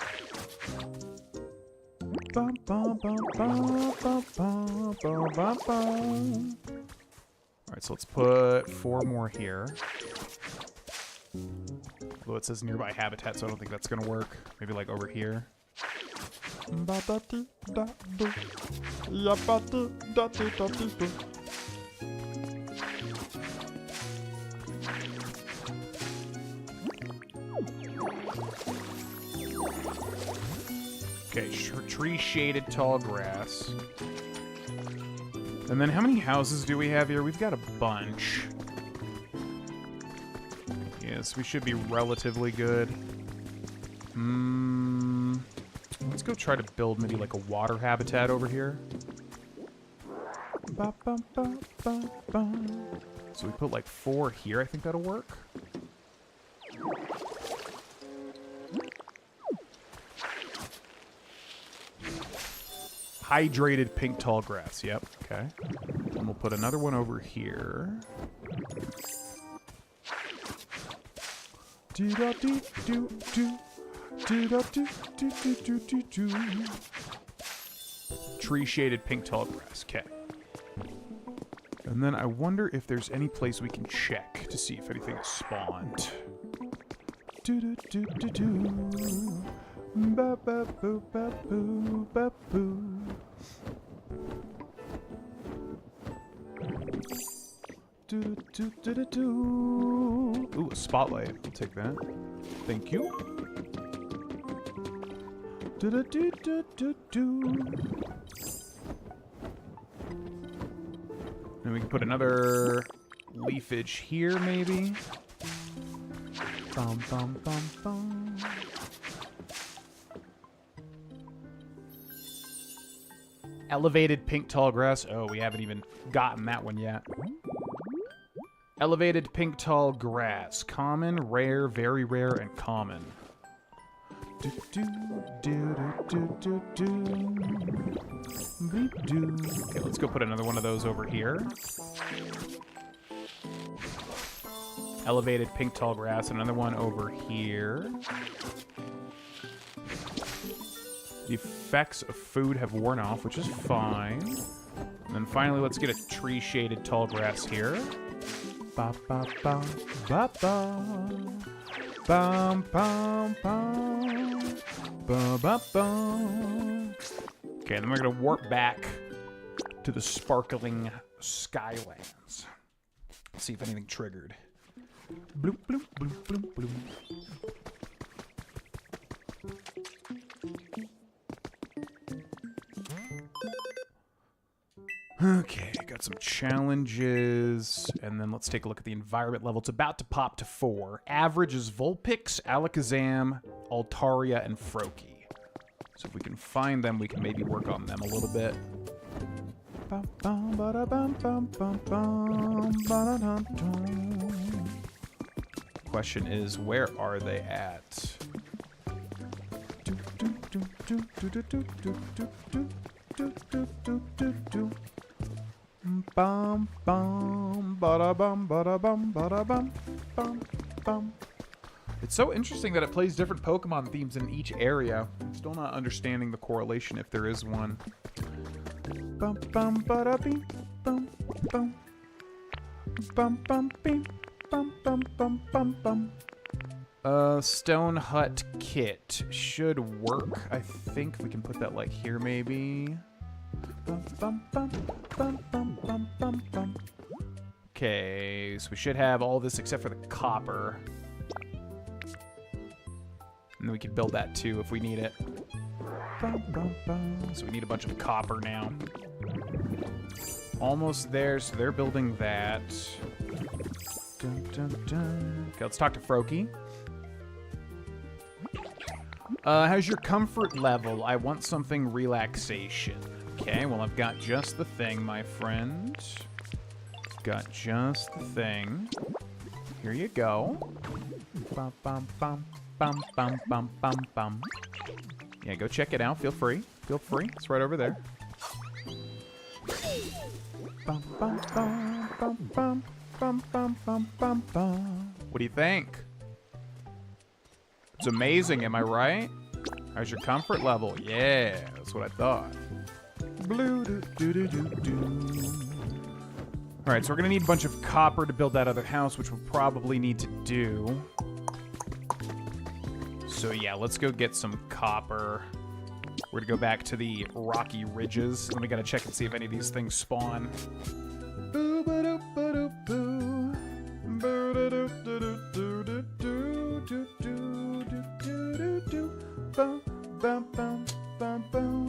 A: Bum, bum, bum, bum, bum, bum, bum, bum, bum. Alright, so let's put 4 more here. Although it says nearby habitat, so I don't think that's gonna work. Maybe like over here. Okay, tree-shaded tall grass. And then how many houses do we have here? We've got a bunch. Yes, we should be relatively good. Let's go try to build maybe like a water habitat over here. So we put like 4 here. I think that'll work. Hydrated pink tall grass. Yep. Okay. And we'll put another one over here. Tree shaded pink tall grass. Okay. And then I wonder if there's any place we can check to see if anything has spawned. Do-do-do-do-do. Ba-ba-boo, ba-boo, ba-boo. Do-do-do-do-do. Ooh, a spotlight. I'll take that. Thank you. Do-do-do-do-do-do. And we can put another leafage here, maybe. Bum, bum, bum, bum. Elevated pink tall grass. Oh, we haven't even gotten that one yet. Elevated pink tall grass. Common, rare, very rare, and common. Do, do, do, do, do, do, do, do. Okay, let's go put another one of those over here. Elevated pink tall grass. Another one over here. The effects of food have worn off, which is fine. And then finally, let's get a tree-shaded tall grass here. Ba ba ba ba ba. Bum bum bum. Ba ba bum. Okay, then we're gonna warp back to the sparkling Skylands. Let's see if anything triggered. Bloop bloop bloop bloop bloop. Okay, got some challenges, and then let's take a look at the environment level. It's about to pop to 4. Average is Vulpix, Alakazam, Altaria, and Froakie. So if we can find them, we can maybe work on them a little bit. Question is, where are they at? Bum bum bada bum bada bum bada bum bum bum. It's so interesting that it plays different Pokemon themes in each area. I'm still not understanding the correlation if there is one. Bum bum bada bing bum bum bum bum bing bum bum bum bum bum. Stone Hut Kit should work. I think we can put that like here maybe. Bum, bum, bum, bum, bum, bum, bum, bum. Okay, so we should have all this except for the copper. And then we can build that too if we need it. Bum, bum, bum. So we need a bunch of copper now. Almost there, so they're building that. Dun, dun, dun. Okay, let's talk to Froakie. How's your comfort level? I want something relaxation. Okay, well, I've got just the thing, my friend. Got just the thing. Here you go. Bum, bum, bum, bum, bum, bum, bum, bum. Yeah, go check it out. Feel free. Feel free. It's right over there. Bum, bum, bum, bum, bum, bum, bum, bum, bum, bum. What do you think? It's amazing, am I right? How's your comfort level? Yeah, that's what I thought. Blue doo doo doo doo doo. All right, so we're gonna need a bunch of copper to build that other house, which we'll probably need to do. So yeah, let's go get some copper. We're gonna go back to the rocky ridges, and we gotta check and see if any of these things spawn. Boo ba doo ba doo boo. Boo doo doo doo doo doo doo doo doo doo doo doo. Bum bum bum bum bum.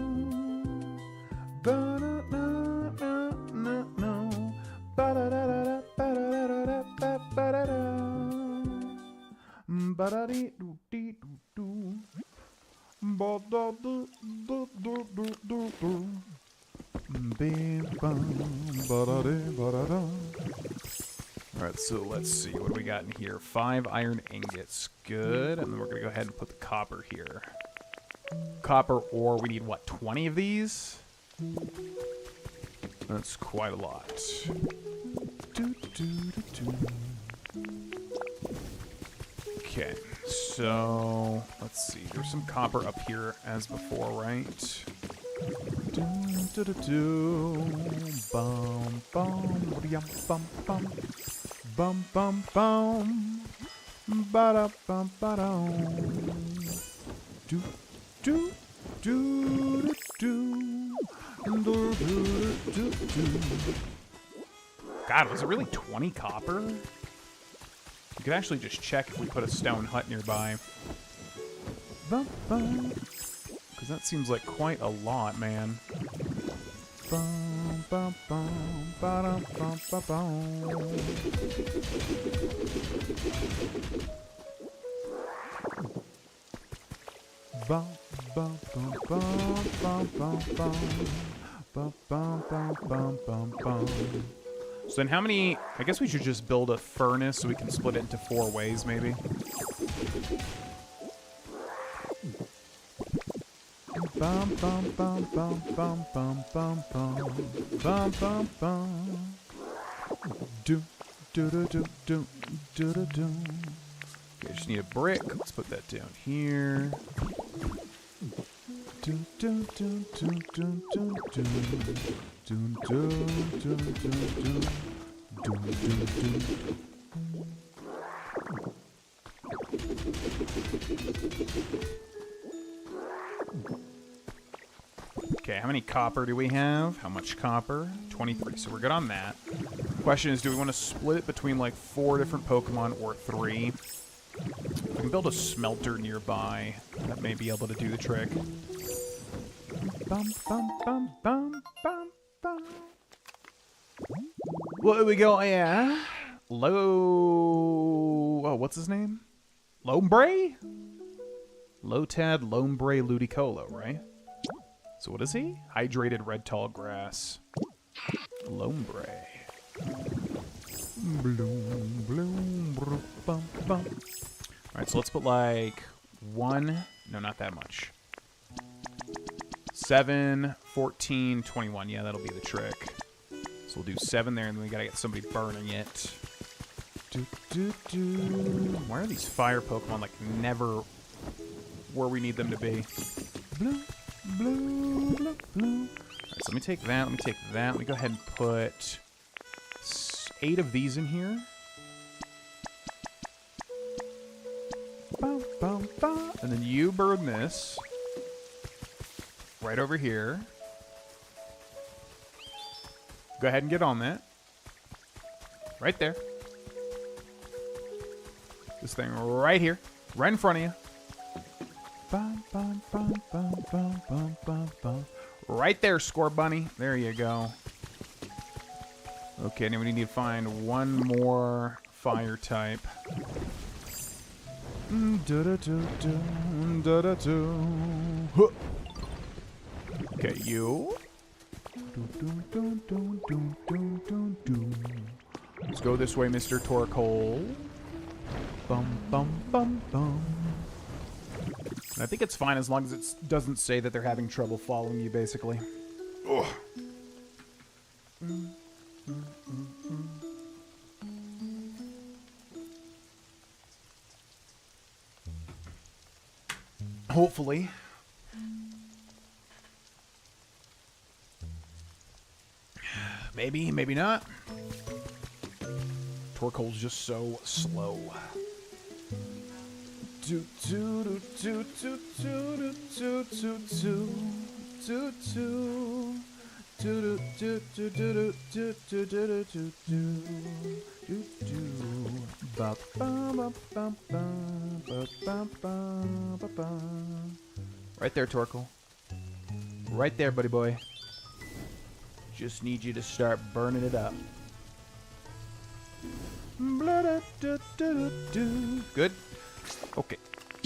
A: Alright, so let's see. What do we got in here? 5 iron ingots. Good. And then we're going to go ahead and put the copper here. Copper ore. We need, what, 20 of these? That's quite a lot. Okay, so let's see. There's some copper up here as before, right? Do, do, do. Bum, bum, yum, bum, bum. Bum, bum, bum. Ba-da, bum, ba-dum. Do, do, do, do, do, do, do, do. God, was it really 20 copper? You could actually just check if we put a stone hut nearby. Because that seems like quite a lot, man. Bum, bum, bum, ba-dum, bum, ba, bum. Bum, bum, bum, bum, bum, bum, bum. Bum, bum, bum, bum, bum, bum. So then how many... I guess we should just build a furnace so we can split it into 4 ways, maybe. Bum, bum, bum, bum, bum, bum, bum, bum. Bum, bum, bum. Do, do, do, do, do, do, do, do. Okay, just need a brick. Let's put that down here. Do, do, do, do, do, do, do. Do, do, do, do, do. Do, do, do. Okay, how many copper do we have? How much copper? 23, so we're good on that. Question is, do we want to split it between like 4 different Pokemon or 3? We can build a smelter nearby. That may be able to do the trick. Bum, bum, bum, bum, bum, bum. What do we got here? Oh, what's his name? Lombre? Lotad Lombre Ludicolo, right? So what is he? Hydrated red tall grass. Lombre. Bloom, bloom, brum, bum, bum. Alright, so let's put like 1. No, not that much. 7, 14, 21. Yeah, that'll be the trick. So we'll do 7 there, and then we gotta get somebody burning it. Do, do, do. Why are these fire Pokemon like never where we need them to be? Blue, blue, blue, blue. Alright, so let me take that, let me take that. Let me go ahead and put 8 of these in here. Bum, bum, bum. And then you burn this. Right over here. Go ahead and get on that. Right there. This thing right here. Right in front of you. Bum, bum, bum, bum, bum, bum, bum, bum. Right there, Score Bunny. There you go. Okay, now we need to find one more fire type. Okay, you. Let's go this way, Mr. Torkoal. Bum, bum, bum, bum. And I think it's fine as long as it doesn't say that they're having trouble following you, basically. Ugh. Hopefully. Maybe, maybe not. Torkoal's just so slow. Do do do do do do do do do do do. Do do do do do do do do do do do. Ba ba ba ba ba ba ba ba. Right there, Torkoal. Right there, buddy boy. Just need you to start burning it up. Good. Okay.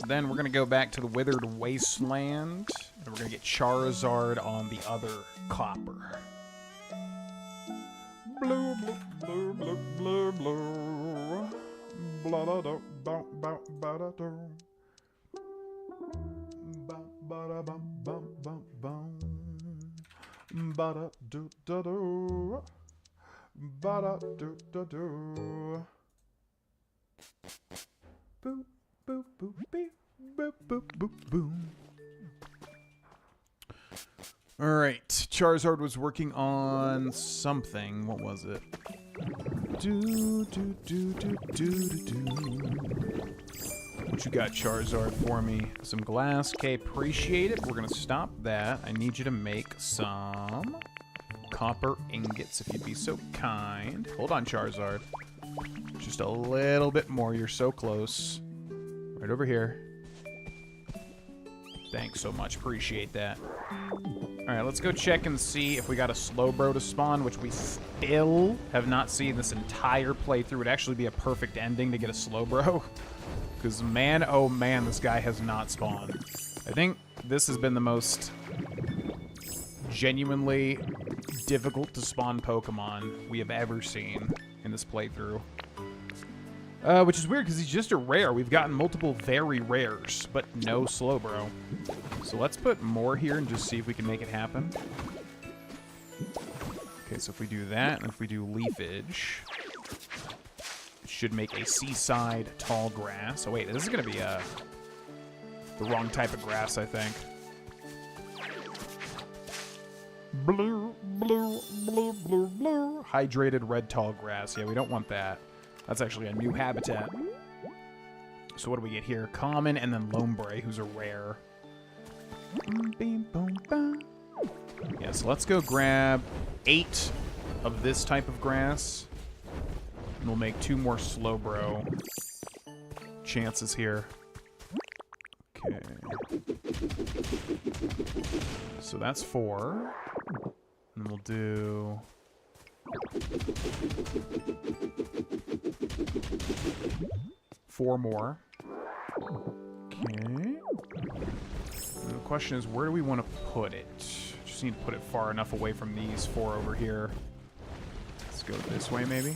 A: Then we're gonna go back to the Withered Wasteland, and we're gonna get Charizard on the other copper. Blue, blue, blue, blue, blue, blue. Blah da da ba ba ba da da. Ba ba da bum bum bum bum. Ba da do da do. Ba da do da do. Boop. Boop, boop, beep, boop, boop, boop, boom. Alright, Charizard was working on something. What was it? What you got, Charizard, for me? Some glass. Okay, appreciate it. We're gonna stop that. I need you to make some copper ingots, if you'd be so kind. Hold on, Charizard. Just a little bit more. You're so close. Right over here. Thanks so much. Appreciate that. Alright, let's go check and see if we got a Slowbro to spawn, which we still have not seen this entire playthrough. Would actually be a perfect ending to get a Slowbro. Because man, oh man, this guy has not spawned. I think this has been the most genuinely difficult to spawn Pokemon we have ever seen in this playthrough. Which is weird because he's just a rare. We've gotten multiple very rares, but no Slowbro. So let's put more here and just see if we can make it happen. Okay, so if we do that, and if we do leafage, it should make a seaside tall grass. Oh wait, this is going to be the wrong type of grass, I think. Blue, blue, blue, blue, blue. Hydrated red tall grass. Yeah, we don't want that. That's actually a new habitat. So what do we get here? Common and then Lombre, who's a rare. Yeah, so let's go grab 8 of this type of grass. And we'll make 2 more Slowbro chances here. Okay. So that's 4. And we'll do... 4 more. Okay. And the question is, where do we want to put it? Just need to put it far enough away from these 4 over here. Let's go this way, maybe.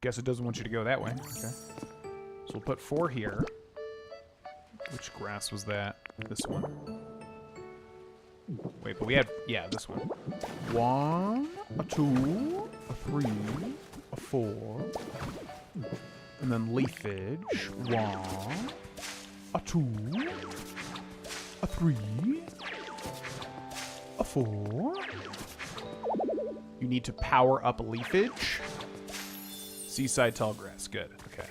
A: Guess it doesn't want you to go that way. Okay. So we'll put 4 here. Which grass was that? This one. Wait, but we had... Yeah, this one. 1, a 2, a 3, a 4. And then leafage. 1, a 2, a 3, a 4. You need to power up leafage. Seaside tall grass. Good. Okay.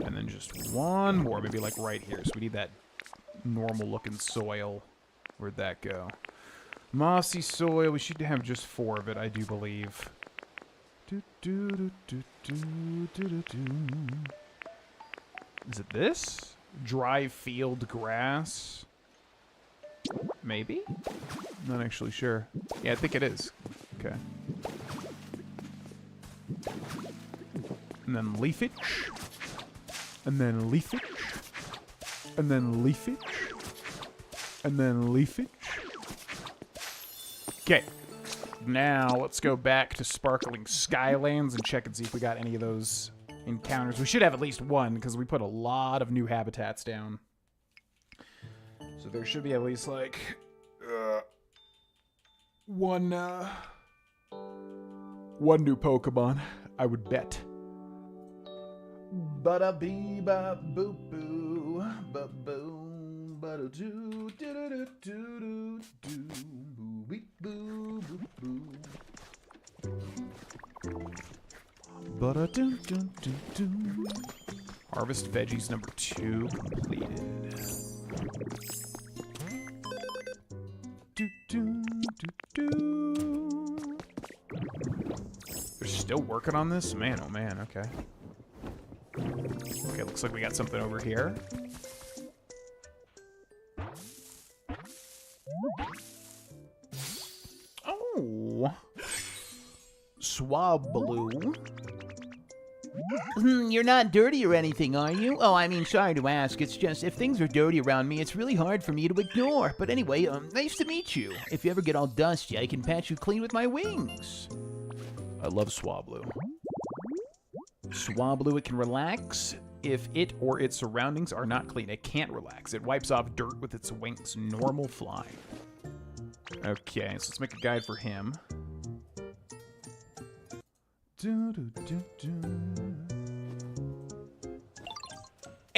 A: And then just 1 more, maybe like right here. So we need that normal looking soil. Where'd that go? Mossy soil. We should have just 4 of it, I do believe. Is it this? Dry field grass? Maybe? Not actually sure. Yeah, I think it is. Okay. And then leafage. And then leafage. And then leafage. And then leafage. Okay. Now, let's go back to Sparkling Skylands and check and see if we got any of those encounters. We should have at least 1, because we put a lot of new habitats down. So there should be at least, like, one new Pokemon, I would bet. Ba-da-bee-ba-boop-boo, ba-boom, ba-da-doo, do-do-do-do-do-do, boo-bee-boo-boo-boo. Ba-da-doo-doo-doo-doo. Harvest veggies number 2 completed. Do-do-do-do. They're still working on this? Man, oh man, okay. Okay, looks like we got something over here. Oh. Swablu.
B: You're not dirty or anything, are you? Oh, I mean, sorry to ask. It's just, if things are dirty around me, it's really hard for me to ignore. But anyway, nice to meet you. If you ever get all dusty, I can patch you clean with my wings.
A: I love Swablu. Swablu, it can relax if it or its surroundings are not clean. It can't relax. It wipes off dirt with its wings. Normal fly. Okay, so let's make a guide for him.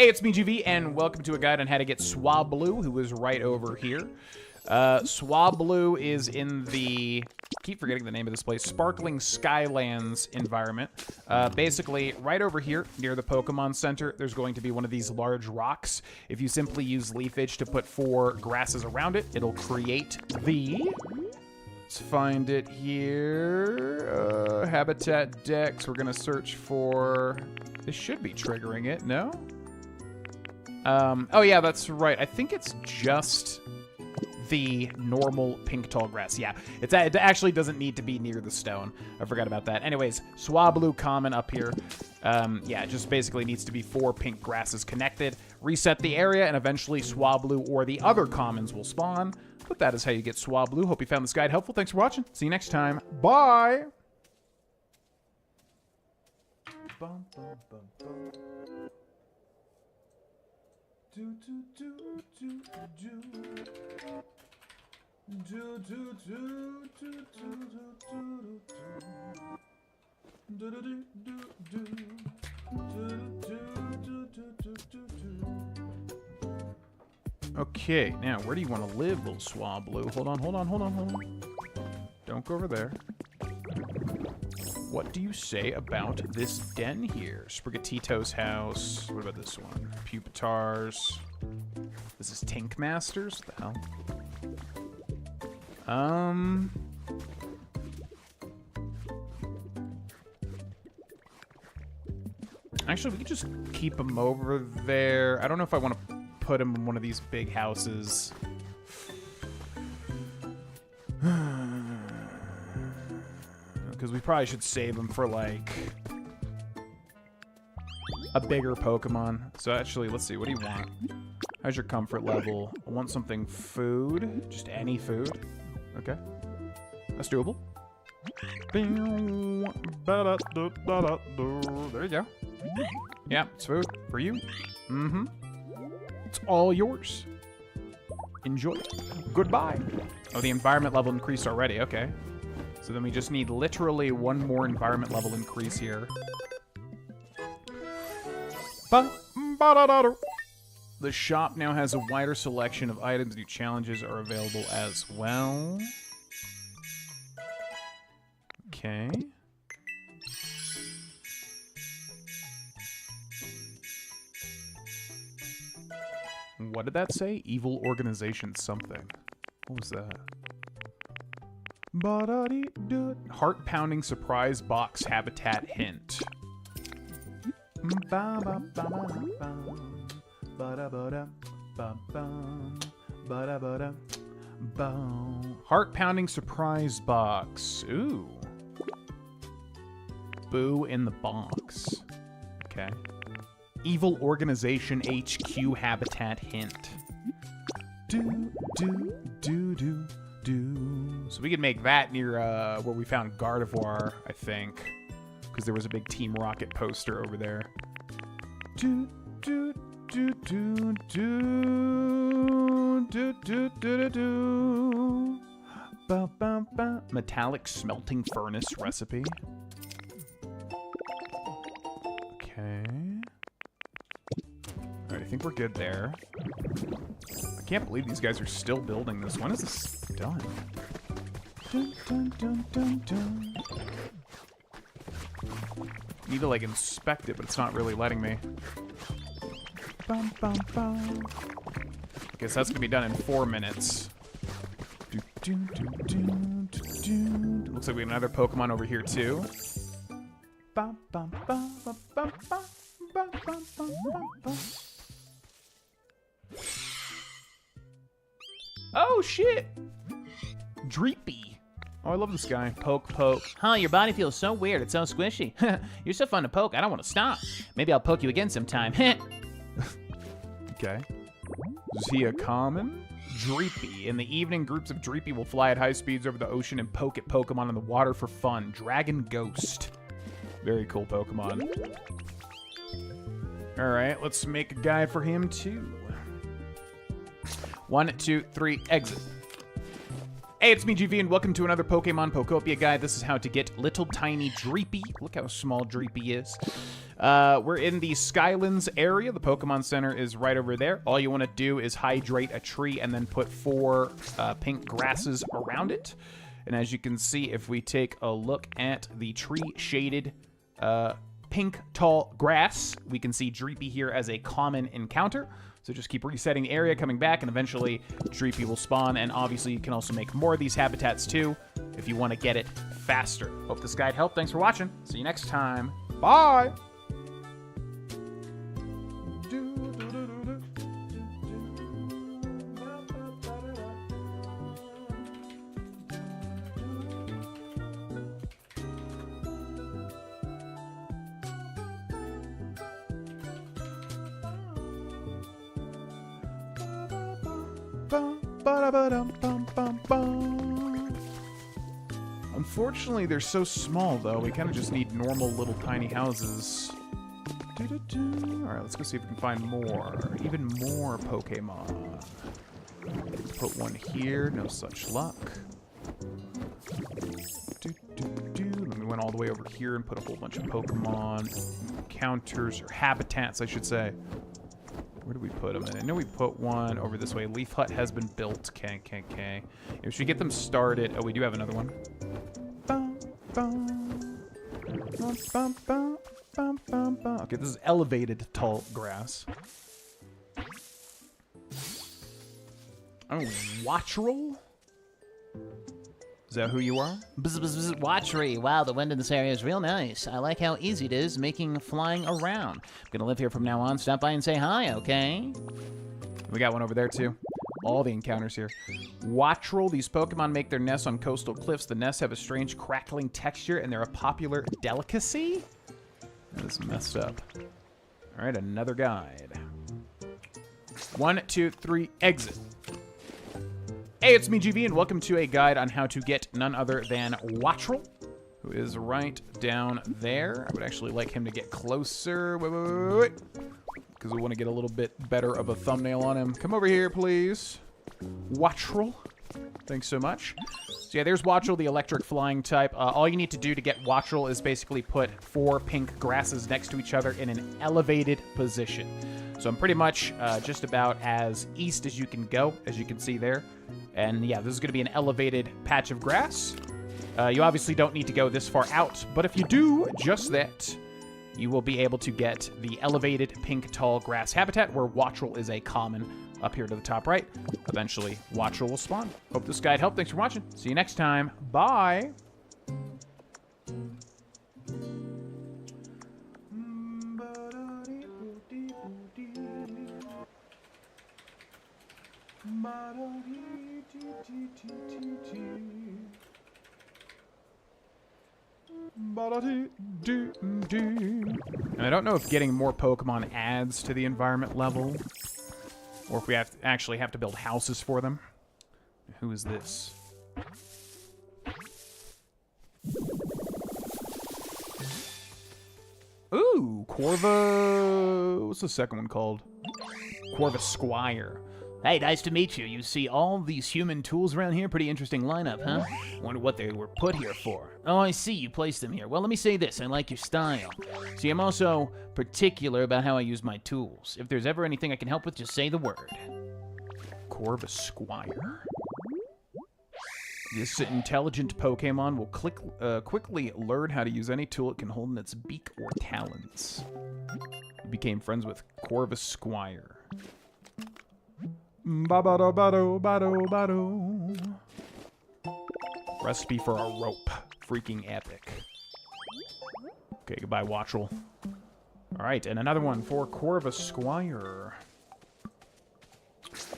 A: Hey, it's me, GV, and welcome to a guide on how to get Swablu, who is right over here. Swablu is in the, keep forgetting the name of this place, Sparkling Skylands environment. Basically, right over here, near the Pokemon Center, there's going to be one of these large rocks. If you simply use leafage to put 4 grasses around it, it'll create the... Let's find it here. Habitat Dex. We're gonna search for... This should be triggering it, no? Oh yeah, that's right. I think it's just the normal pink tall grass. Yeah, it actually doesn't need to be near the stone. I forgot about that. Anyways, Swablu common up here. Yeah, it just basically needs to be 4 pink grasses connected. Reset the area, and eventually Swablu or the other commons will spawn. But that is how you get Swablu. Hope you found this guide helpful. Thanks for watching. See you next time. Bye! Bum, bum, bum, bum. Do, do, do, do, do. Do, do, do, do, do, do, do, do, do, do, do. Okay, now where do you want to live, little Swablu? Hold on. Don't go over there. What do you say about this den here? Sprigatito's house. What about this one? Pupitar's. This is Tinkmaster's? What the hell? Actually, we could just keep him over there. I don't know if I want to put him in one of these big houses. Because we probably should save him for, like, a bigger Pokemon. So actually, let's see. What do you want? How's your comfort level? I want something food. Just any food. Okay. That's doable. There you go. Yeah, it's food for you. Mm-hmm. It's all yours. Enjoy. Goodbye. Oh, the environment level increased already. Okay. So then we just need literally 1 more environment level increase here. The shop now has a wider selection of items. New challenges are available as well. Okay. What did that say? Evil organization something. What was that? Heart-pounding surprise box habitat hint. Heart-pounding surprise box. Ooh. Boo in the box. Okay. Evil organization HQ habitat hint. So we could make that near where we found Gardevoir, I think, because there was a big Team Rocket poster over there. Metallic smelting furnace recipe. Okay. All right, I think we're good there. I can't believe these guys are still building this. When is this done? Need to, like, inspect it, but it's not really letting me. Guess that's gonna be done in 4 minutes. Looks like we have another Pokemon over here, too. Oh, shit! Dreepy. Oh, I love this guy. Poke, poke.
B: Huh, your body feels so weird. It's so squishy. You're so fun to poke. I don't want to stop. Maybe I'll poke you again sometime.
A: Okay. Is he a common? Dreepy. In the evening, groups of Dreepy will fly at high speeds over the ocean and poke at Pokemon in the water for fun. Dragon Ghost. Very cool Pokemon. Alright, let's make a guide for him, too. 1, 2, 3, exit. Hey, it's me, GV, and welcome to another Pokemon Pokopia guide. This is how to get little tiny Dreepy. Look how small Dreepy is. We're in the Skylands area. The Pokemon Center is right over there. All you want to do is hydrate a tree and then put 4 pink grasses around it. And as you can see, if we take a look at the tree-shaded pink tall grass, we can see Dreepy here as a common encounter. So just keep resetting the area, coming back, and eventually Dreepy will spawn. And obviously, you can also make more of these habitats too if you want to get it faster. Hope this guide helped. Thanks for watching. See you next time. Bye! Unfortunately, they're so small, though. We kind of just need normal little tiny houses. Alright, let's go see if we can find more. Even more Pokemon. Put one here. No such luck. Then we went all the way over here and put a whole bunch of Pokemon encounters, or habitats, I should say. Where do we put them? And I know we put one over this way. Leaf Hut has been built. Okay. If we get them started... Oh, we do have another one. Okay, this is elevated tall grass. Oh, Watchroll? Is that who you are?
B: Watchery. Wow, the wind in this area is real nice. I like how easy it is making flying around. I'm gonna live here from now on. Stop by and say hi, okay?
A: We got one over there, too. All the encounters here. Watchroll. These Pokemon make their nests on coastal cliffs. The nests have a strange crackling texture, and they're a popular delicacy? That is messed up. All right, another guide. 1, 2, 3, exit. Hey, it's me, GV, and welcome to a guide on how to get none other than Watchroll, who is right down there. I would actually like him to get closer. Wait. Because we want to get a little bit better of a thumbnail on him. Come over here, please. Watchroll. Thanks so much. So yeah, there's Watchroll, the electric flying type. All you need to do to get Watchroll is basically put 4 pink grasses next to each other in an elevated position. So I'm pretty much just about as east as you can go, as you can see there. And yeah, this is going to be an elevated patch of grass. You obviously don't need to go this far out, but if you do just that, you will be able to get the elevated pink tall grass habitat where Watchroll is a common up here to the top right. Eventually, Watchroll will spawn. Hope this guide helped. Thanks for watching. See you next time. Bye. And I don't know if getting more Pokemon adds to the environment level, or if we actually have to build houses for them. Who is this? Ooh, Corva... What's the second one called? Corva Squire.
B: Hey, nice to meet you. You see all these human tools around here? Pretty interesting lineup, huh? Wonder what they were put here for. Oh, I see. You placed them here. Well, let me say this. I like your style. See, I'm also particular about how I use my tools. If there's ever anything I can help with, just say the word.
A: Corva Squire. This intelligent Pokemon will quickly learn how to use any tool it can hold in its beak or talons. We became friends with Corva Squire. Recipe for a rope. Freaking epic. Okay, goodbye, Watchroll. Alright, and another one for Corva Squire.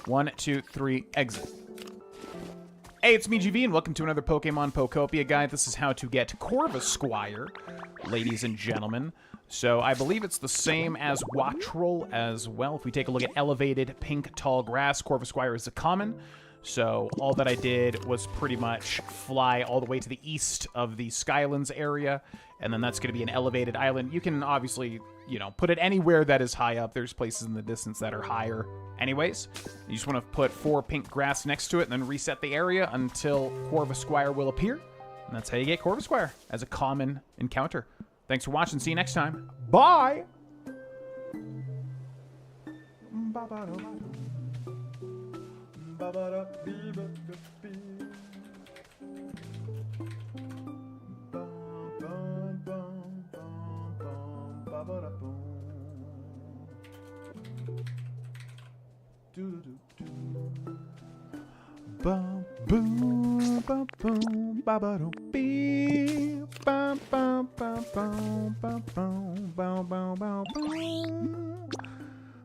A: 1, 2, 3, exit. Hey, it's me, GV, and welcome to another Pokemon Pokopia guide. This is how to get Corva Squire, ladies and gentlemen. So I believe it's the same as Watchroll as well. If we take a look at elevated pink tall grass, Corva Squire is a common. So all that I did was pretty much fly all the way to the east of the Skylands area, and then that's going to be an elevated island. You can obviously, you know, put it anywhere that is high up. There's places in the distance that are higher anyways. You just want to put 4 pink grass next to it and then reset the area until Corva Squire will appear. And that's how you get Corva Squire as a common encounter. Thanks. Thanks for watching. See you next time. Bye! Bum boom bum boom ba ba dum beep bum bum bum bum bum bum bum bum bum bum.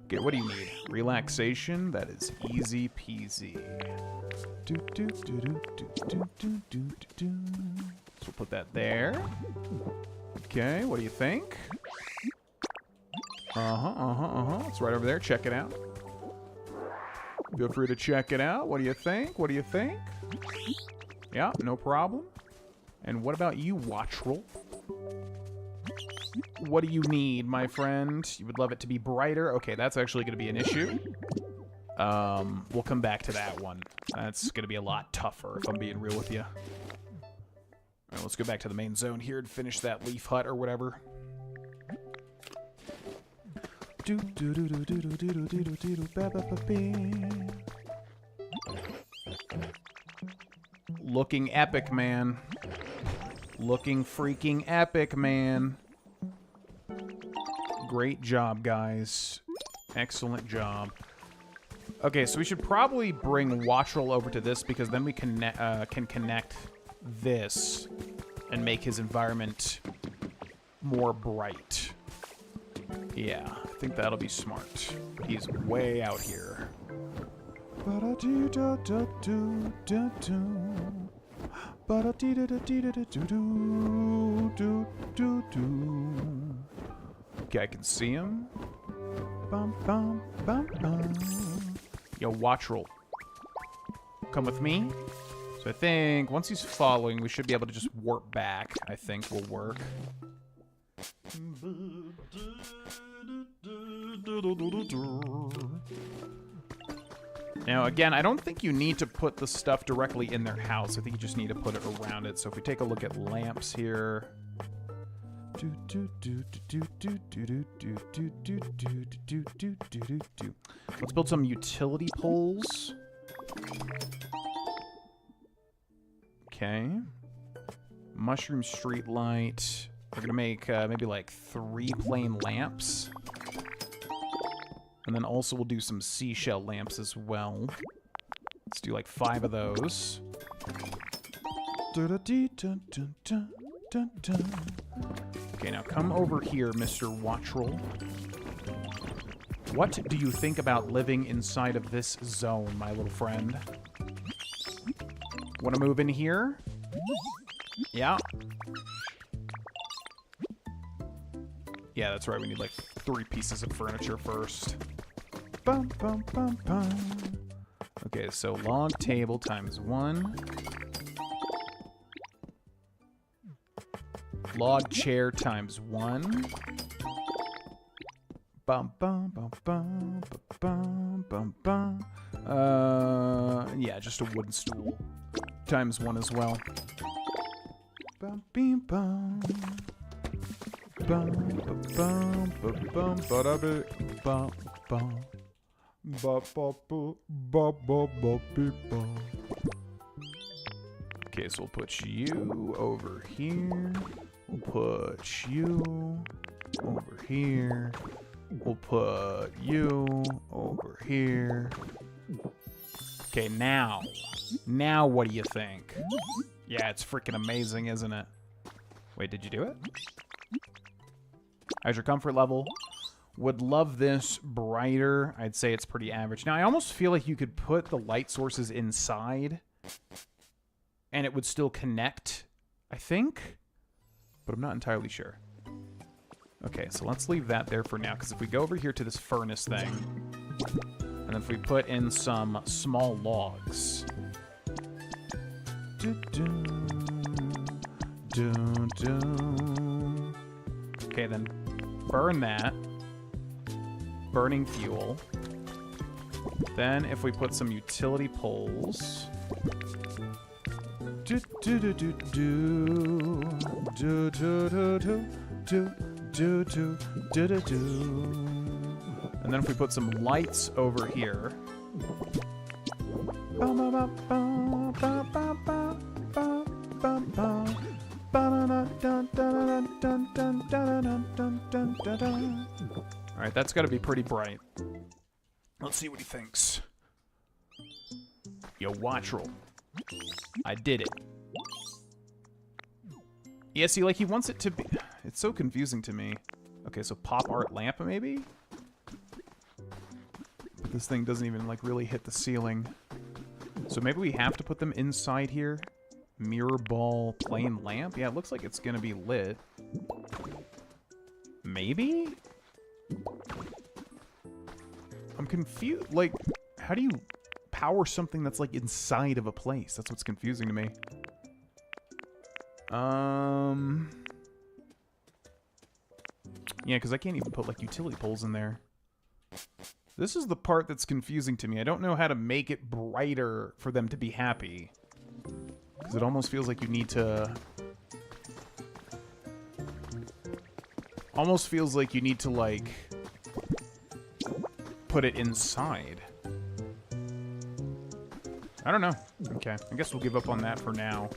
A: Okay, what do you need? Relaxation? That is easy peasy. Do do do do do do do do do. So we'll put that there. Okay, what do you think? It's right over there. Check it out. Feel free to check it out. What do you think? What do you think? Yeah, no problem. And what about you, Watchroll? What do you need, my friend? You would love it to be brighter. Okay, that's actually going to be an issue. We'll come back to that one. That's going to be a lot tougher, if I'm being real with you. All right, let's go back to the main zone here and finish that leaf hut or whatever. Looking epic, man. Looking freaking epic, man. Great job, guys. Excellent job. Okay, so we should probably bring Watchroll over to this because then we can connect this and make his environment more bright. Yeah, I think that'll be smart. He's way out here. Okay, I can see him. Yo, Watchroll. Come with me. So I think once he's following, we should be able to just warp back. I think will work. Now, again, I don't think you need to put the stuff directly in their house. I think you just need to put it around it. So if we take a look at lamps here. Let's build some utility poles. Okay. Mushroom street light. We're gonna make maybe like 3 plain lamps. And then also we'll do some seashell lamps as well. Let's do like 5 of those. Okay, now come over here, Mr. Watchroll. What do you think about living inside of this zone, my little friend? Want to move in here? Yeah. Yeah, that's right. We need like 3 pieces of furniture first. Bum, bum, bum, bum. Okay, so log table times 1. Log chair times 1. Bum, bum, bum, bum, bum, bum, bum. Yeah, just a wooden stool. Times 1 as well. Bum, bim, bum. Bum, bum, bum, bum, bum, bum, bum. Okay, so we'll put you over here. We'll put you over here. We'll put you over here. Okay, now what do you think? Yeah, it's freaking amazing, isn't it? Wait, did you do it? How's your comfort level? Would love this brighter. I'd say it's pretty average. Now, I almost feel like you could put the light sources inside and it would still connect, I think. But I'm not entirely sure. Okay, so let's leave that there for now, because if we go over here to this furnace thing, and then if we put in some small logs. Okay, then burn that. Burning fuel. Then if we put some utility poles. do, do, do, do, do, do. And then if we put some lights over here. Alright, that's got to be pretty bright. Let's see what he thinks. Yo, watch roll. I did it. Yeah, see, like, he wants it to be... It's so confusing to me. Okay, so pop art lamp, maybe? But this thing doesn't even, like, really hit the ceiling. So maybe we have to put them inside here? Mirror ball plain lamp? Yeah, it looks like it's gonna be lit. Maybe? I'm confused. Like, how do you power something that's, like, inside of a place? That's what's confusing to me. Yeah, because I can't even put, like, utility poles in there. This is the part that's confusing to me. I don't know how to make it brighter for them to be happy. Because it almost feels like you need to... Almost feels like you need to, like... put it inside. I don't know. Okay, I guess we'll give up on that for now.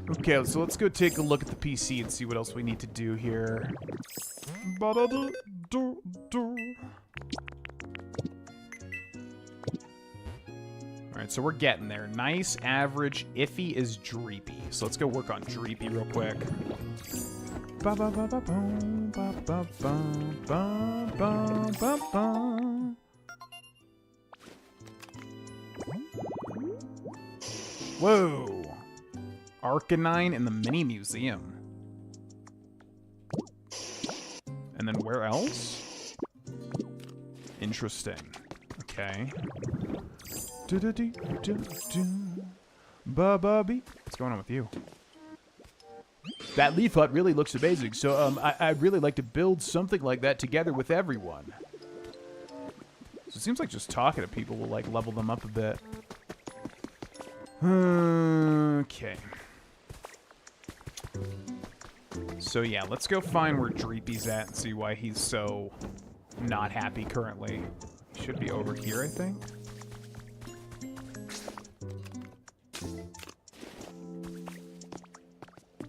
A: Okay, so let's go take a look at the PC and see what else we need to do here. Alright, so we're getting there. Nice, average, iffy is dreepy. So let's go work on dreepy real quick. Whoa! Arcanine in the mini museum. And then where else? Interesting. Okay. Ba-ba-bee. What's going on with you? That leaf hut really looks amazing, so I'd really like to build something like that together with everyone. So it seems like just talking to people will, like, level them up a bit. Okay. So yeah, let's go find where Dreepy's at and see why he's so not happy currently. He should be over here, I think.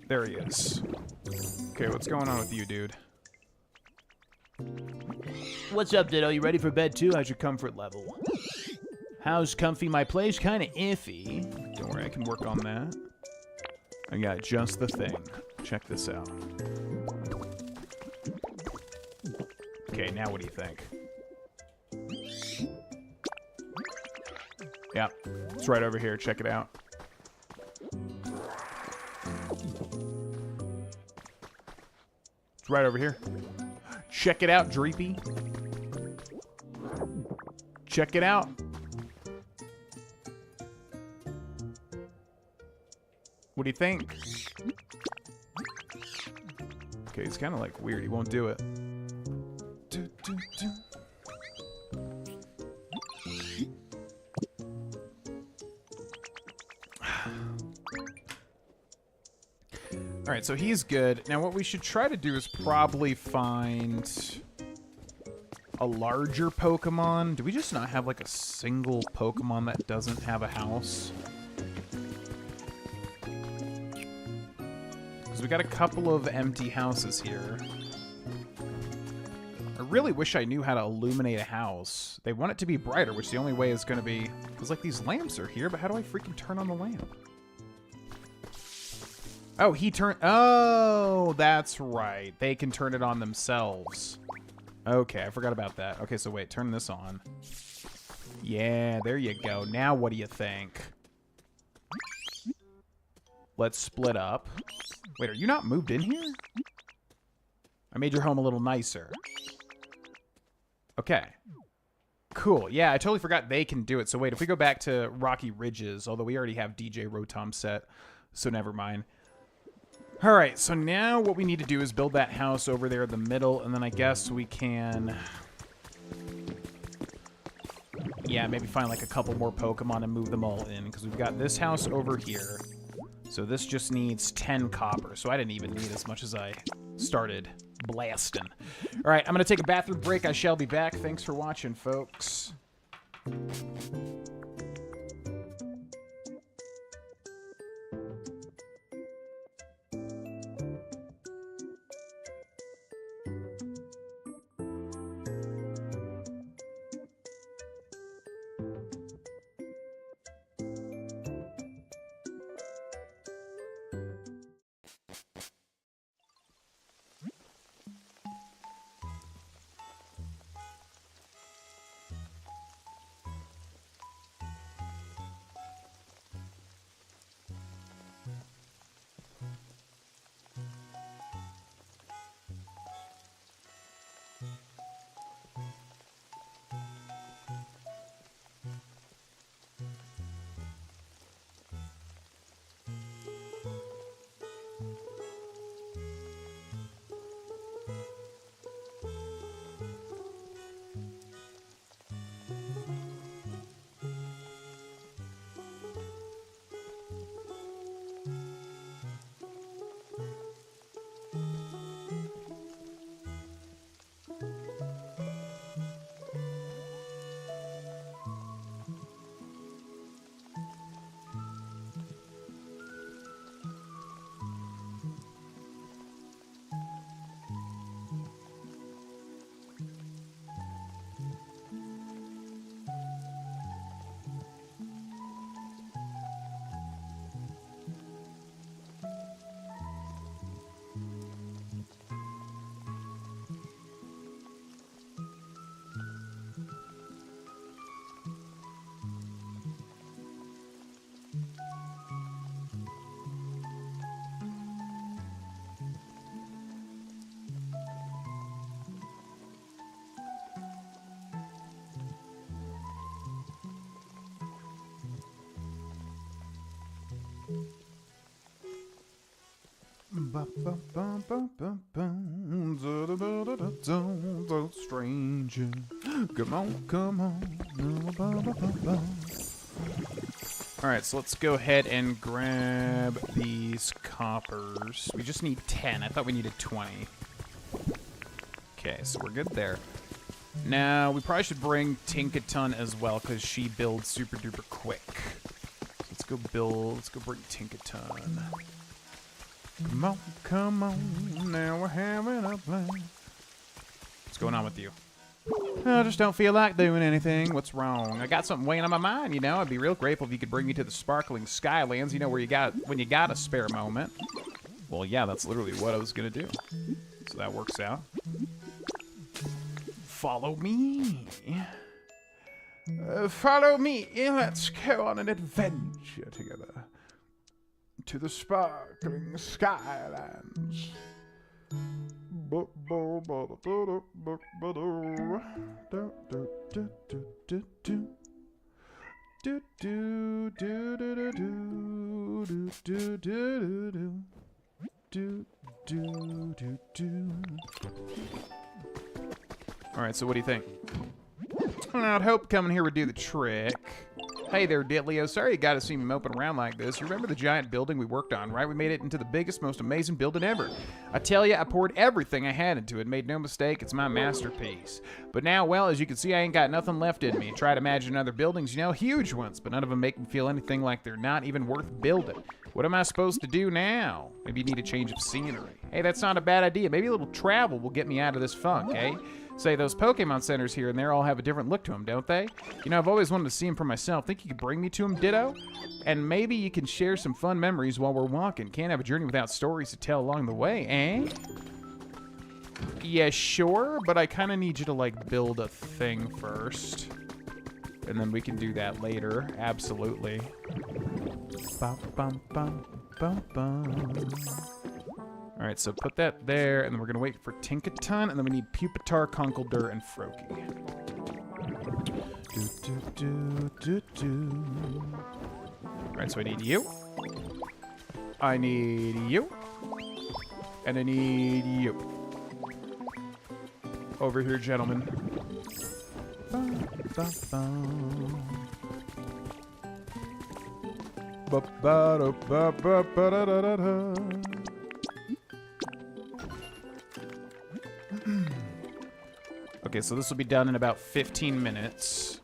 A: There he is. Okay, what's going on with you, dude?
B: What's up, Ditto? You ready for bed too?
A: How's your comfort level?
B: How's comfy? My play's kind of iffy.
A: Don't worry, I can work on that. I got just the thing. Check this out. Okay, now what do you think? Yeah, it's right over here. Check it out. It's right over here. Check it out, Dreepy. Check it out. What do you think? Okay, he's kind of like weird. He won't do it. All right, so he's good. Now what we should try to do is probably find a larger Pokemon. Do we just not have like a single Pokemon that doesn't have a house? Because we got a couple of empty houses here. I really wish I knew how to illuminate a house. They want it to be brighter, which the only way is going to be... Because, like, these lamps are here, but how do I freaking turn on the lamp? Oh, he turned... Oh, that's right. They can turn it on themselves. Okay, I forgot about that. Okay, so wait, turn this on. Yeah, there you go. Now what do you think? Let's split up. Wait, are you not moved in here? I made your home a little nicer. Okay. Cool. Yeah, I totally forgot they can do it. So wait, if we go back to Rocky Ridges, although we already have DJ Rotom set, so never mind. All right, so now what we need to do is build that house over there in the middle, and then I guess we can... Yeah, maybe find like a couple more Pokemon and move them all in, because we've got this house over here. So this just needs 10 copper, so I didn't even need as much as I started blasting. All right, I'm going to take a bathroom break. I shall be back. Thanks for watching, folks. Stranger, come on, come on. Alright, so let's go ahead and grab these coppers. We just need 10. I thought we needed 20. Okay, so we're good there. Now, we probably should bring Tinkaton as well, because she builds super duper quick. Let's go bring Tinkaton. Come on, now we're having a plan. What's going on with you? I just don't feel like doing anything. What's wrong? I got something weighing on my mind, you know. I'd be real grateful if you could bring me to the sparkling Skylands, you know, when you got a spare moment. Well, yeah, that's literally what I was gonna do. So that works out. Follow me. Follow me. Let's go on an adventure together. To the sparkling Skylands. Alright, so what do you think? I'd hope coming here would do the trick. Hey there, Ditlio. Sorry you gotta see me moping around like this. You remember the giant building we worked on, right? We made it into the biggest, most amazing building ever. I tell you, I poured everything I had into it. Made no mistake, it's my masterpiece. But now, well, as you can see, I ain't got nothing left in me. Try to imagine other buildings, you know, huge ones, but none of them make me feel anything like they're not even worth building. What am I supposed to do now? Maybe you need a change of scenery. Hey, that's not a bad idea. Maybe a little travel will get me out of this funk, eh? Say, those Pokemon centers here and there all have a different look to them, don't they? You know, I've always wanted to see them for myself. Think you could bring me to them, Ditto? And maybe you can share some fun memories while we're walking. Can't have a journey without stories to tell along the way, eh? Yeah, sure, but I kind of need you to, like, build a thing first. And then we can do that later. Absolutely. Bum, bum, bum, bum, bum. Alright, so put that there, and then we're going to wait for Tinkaton, and then we need Pupitar, Conkeldurr, and Froakie. Alright, so I need you. I need you. And I need you. Over here, gentlemen. Okay, so this will be done in about 15 minutes.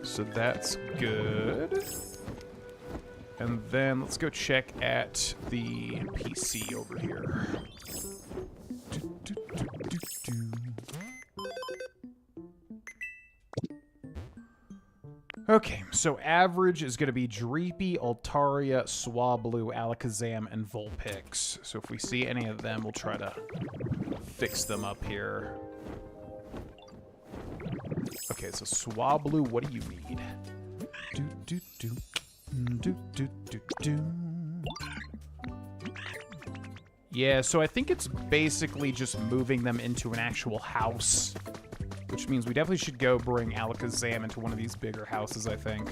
A: So that's good. And then let's go check at the NPC over here. Okay, so average is going to be Dreepy, Altaria, Swablu, Alakazam, and Vulpix. So if we see any of them, we'll try to fix them up here. Okay, so Swablu, what do you need? Yeah, so I think it's basically just moving them into an actual house, which means we definitely should go bring Alakazam into one of these bigger houses, I think.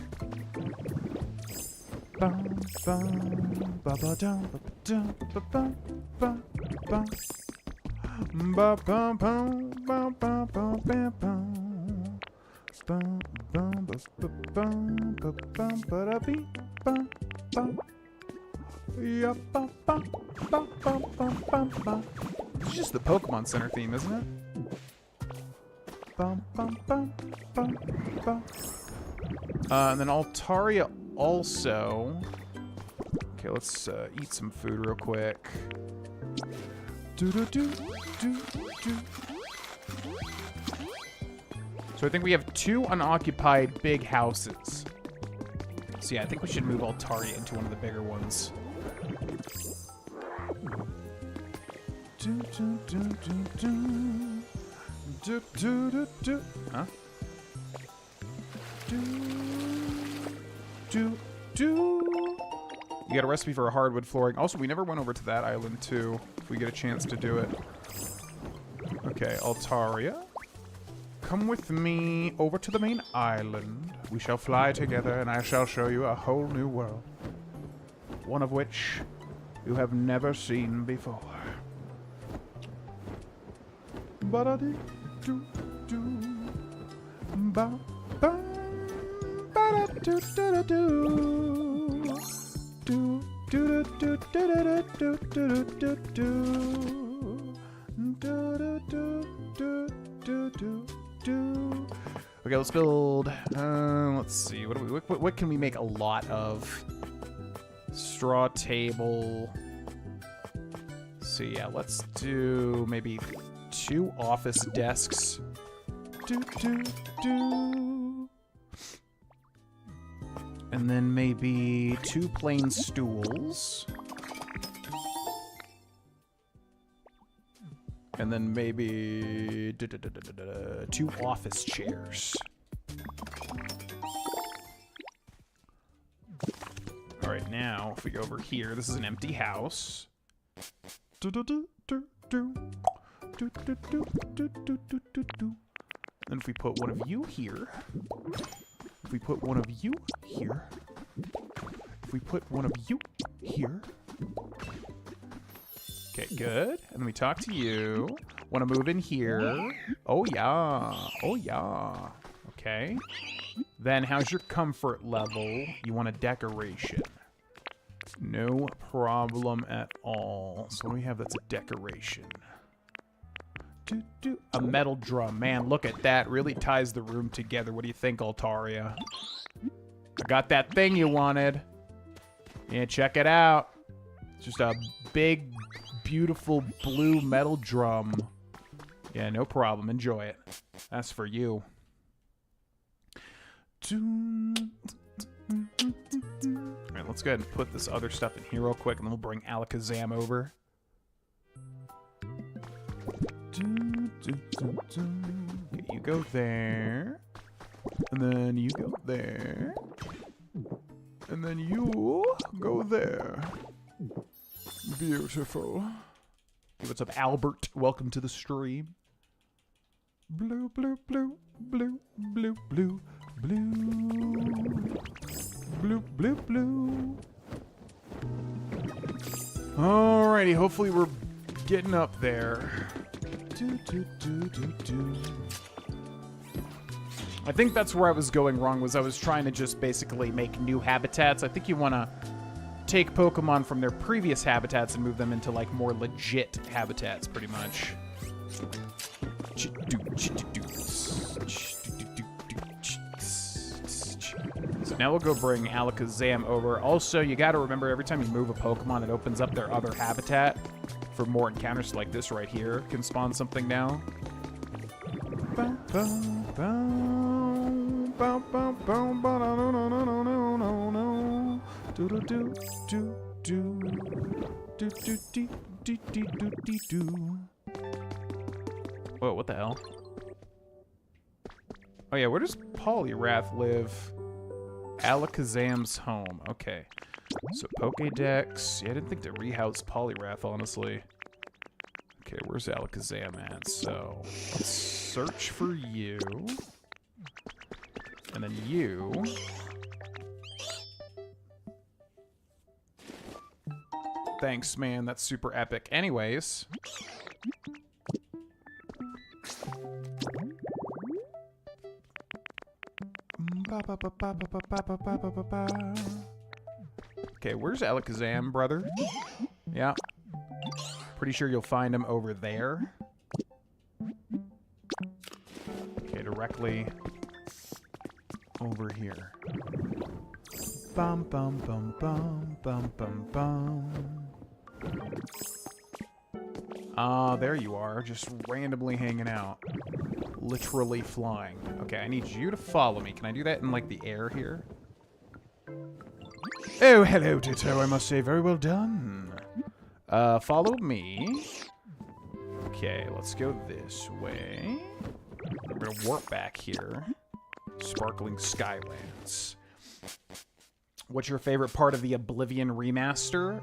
A: It's just the Pokemon Center theme, isn't it? And then Altaria also. Okay, let's eat some food real quick. So I think we have 2 unoccupied big houses. So yeah, I think we should move Altaria into one of the bigger ones. Huh? You got a recipe for a hardwood flooring. Also, we never went over to that island, too, if we get a chance to do it. Okay, Altaria. Come with me over to the main island. We shall fly together, and I shall show you a whole new world. One of which you have never seen before. Okay, let's build. Let's see. What can we make a lot of? Straw table. So yeah, let's do maybe 2 office desks. And then maybe 2 plain stools. And then maybe 2 office chairs. All right, now if we go over here, this is an empty house. And if we put one of you here, if we put one of you here, if we put one of you here. Okay, good. And then we talk to you. Want to move in here? Oh, yeah. Oh, yeah. Okay. Then how's your comfort level? You want a decoration. No problem at all. So what do we have that's a decoration? A metal drum. Man, look at that. Really ties the room together. What do you think, Altaria? I got that thing you wanted. Yeah, check it out. It's just a big, beautiful blue metal drum. Yeah, no problem. Enjoy it. That's for you. Alright, let's go ahead and put this other stuff in here real quick, and then we'll bring Alakazam over. Okay, you go there. And then you go there. And then you go there. Beautiful. Hey, what's up, Albert? Welcome to the stream. Blue, blue, blue, blue, blue, blue, blue. Blue, blue, blue. Alrighty, hopefully we're getting up there. I think that's where I was going wrong, was I was trying to just basically make new habitats. I think you want to take Pokemon from their previous habitats and move them into, like, more legit habitats, pretty much. So now we'll go bring Alakazam over. Also, you got to remember, every time you move a Pokemon, it opens up their other habitat for more encounters, like this right here can spawn something now. Whoa, what the hell? Oh yeah, where does Poliwrath live? Alakazam's home. Okay. So Pokédex. Yeah, I didn't think to rehouse Poliwrath, honestly. Okay, where's Alakazam at? So let's search for you. And then you. Thanks, man. That's super epic. Anyways. Okay, where's Alakazam, brother? Yeah. Pretty sure you'll find him over there. Okay, directly over here. Bum bum bum bum bum bum bum. Ah, there you are, just randomly hanging out. Literally flying. Okay, I need you to follow me. Can I do that in, like, the air here? Oh, hello, Ditto. I must say, very well done. Follow me. Okay, let's go this way. I'm gonna warp back here. Sparkling Skylands. What's your favorite part of the Oblivion remaster?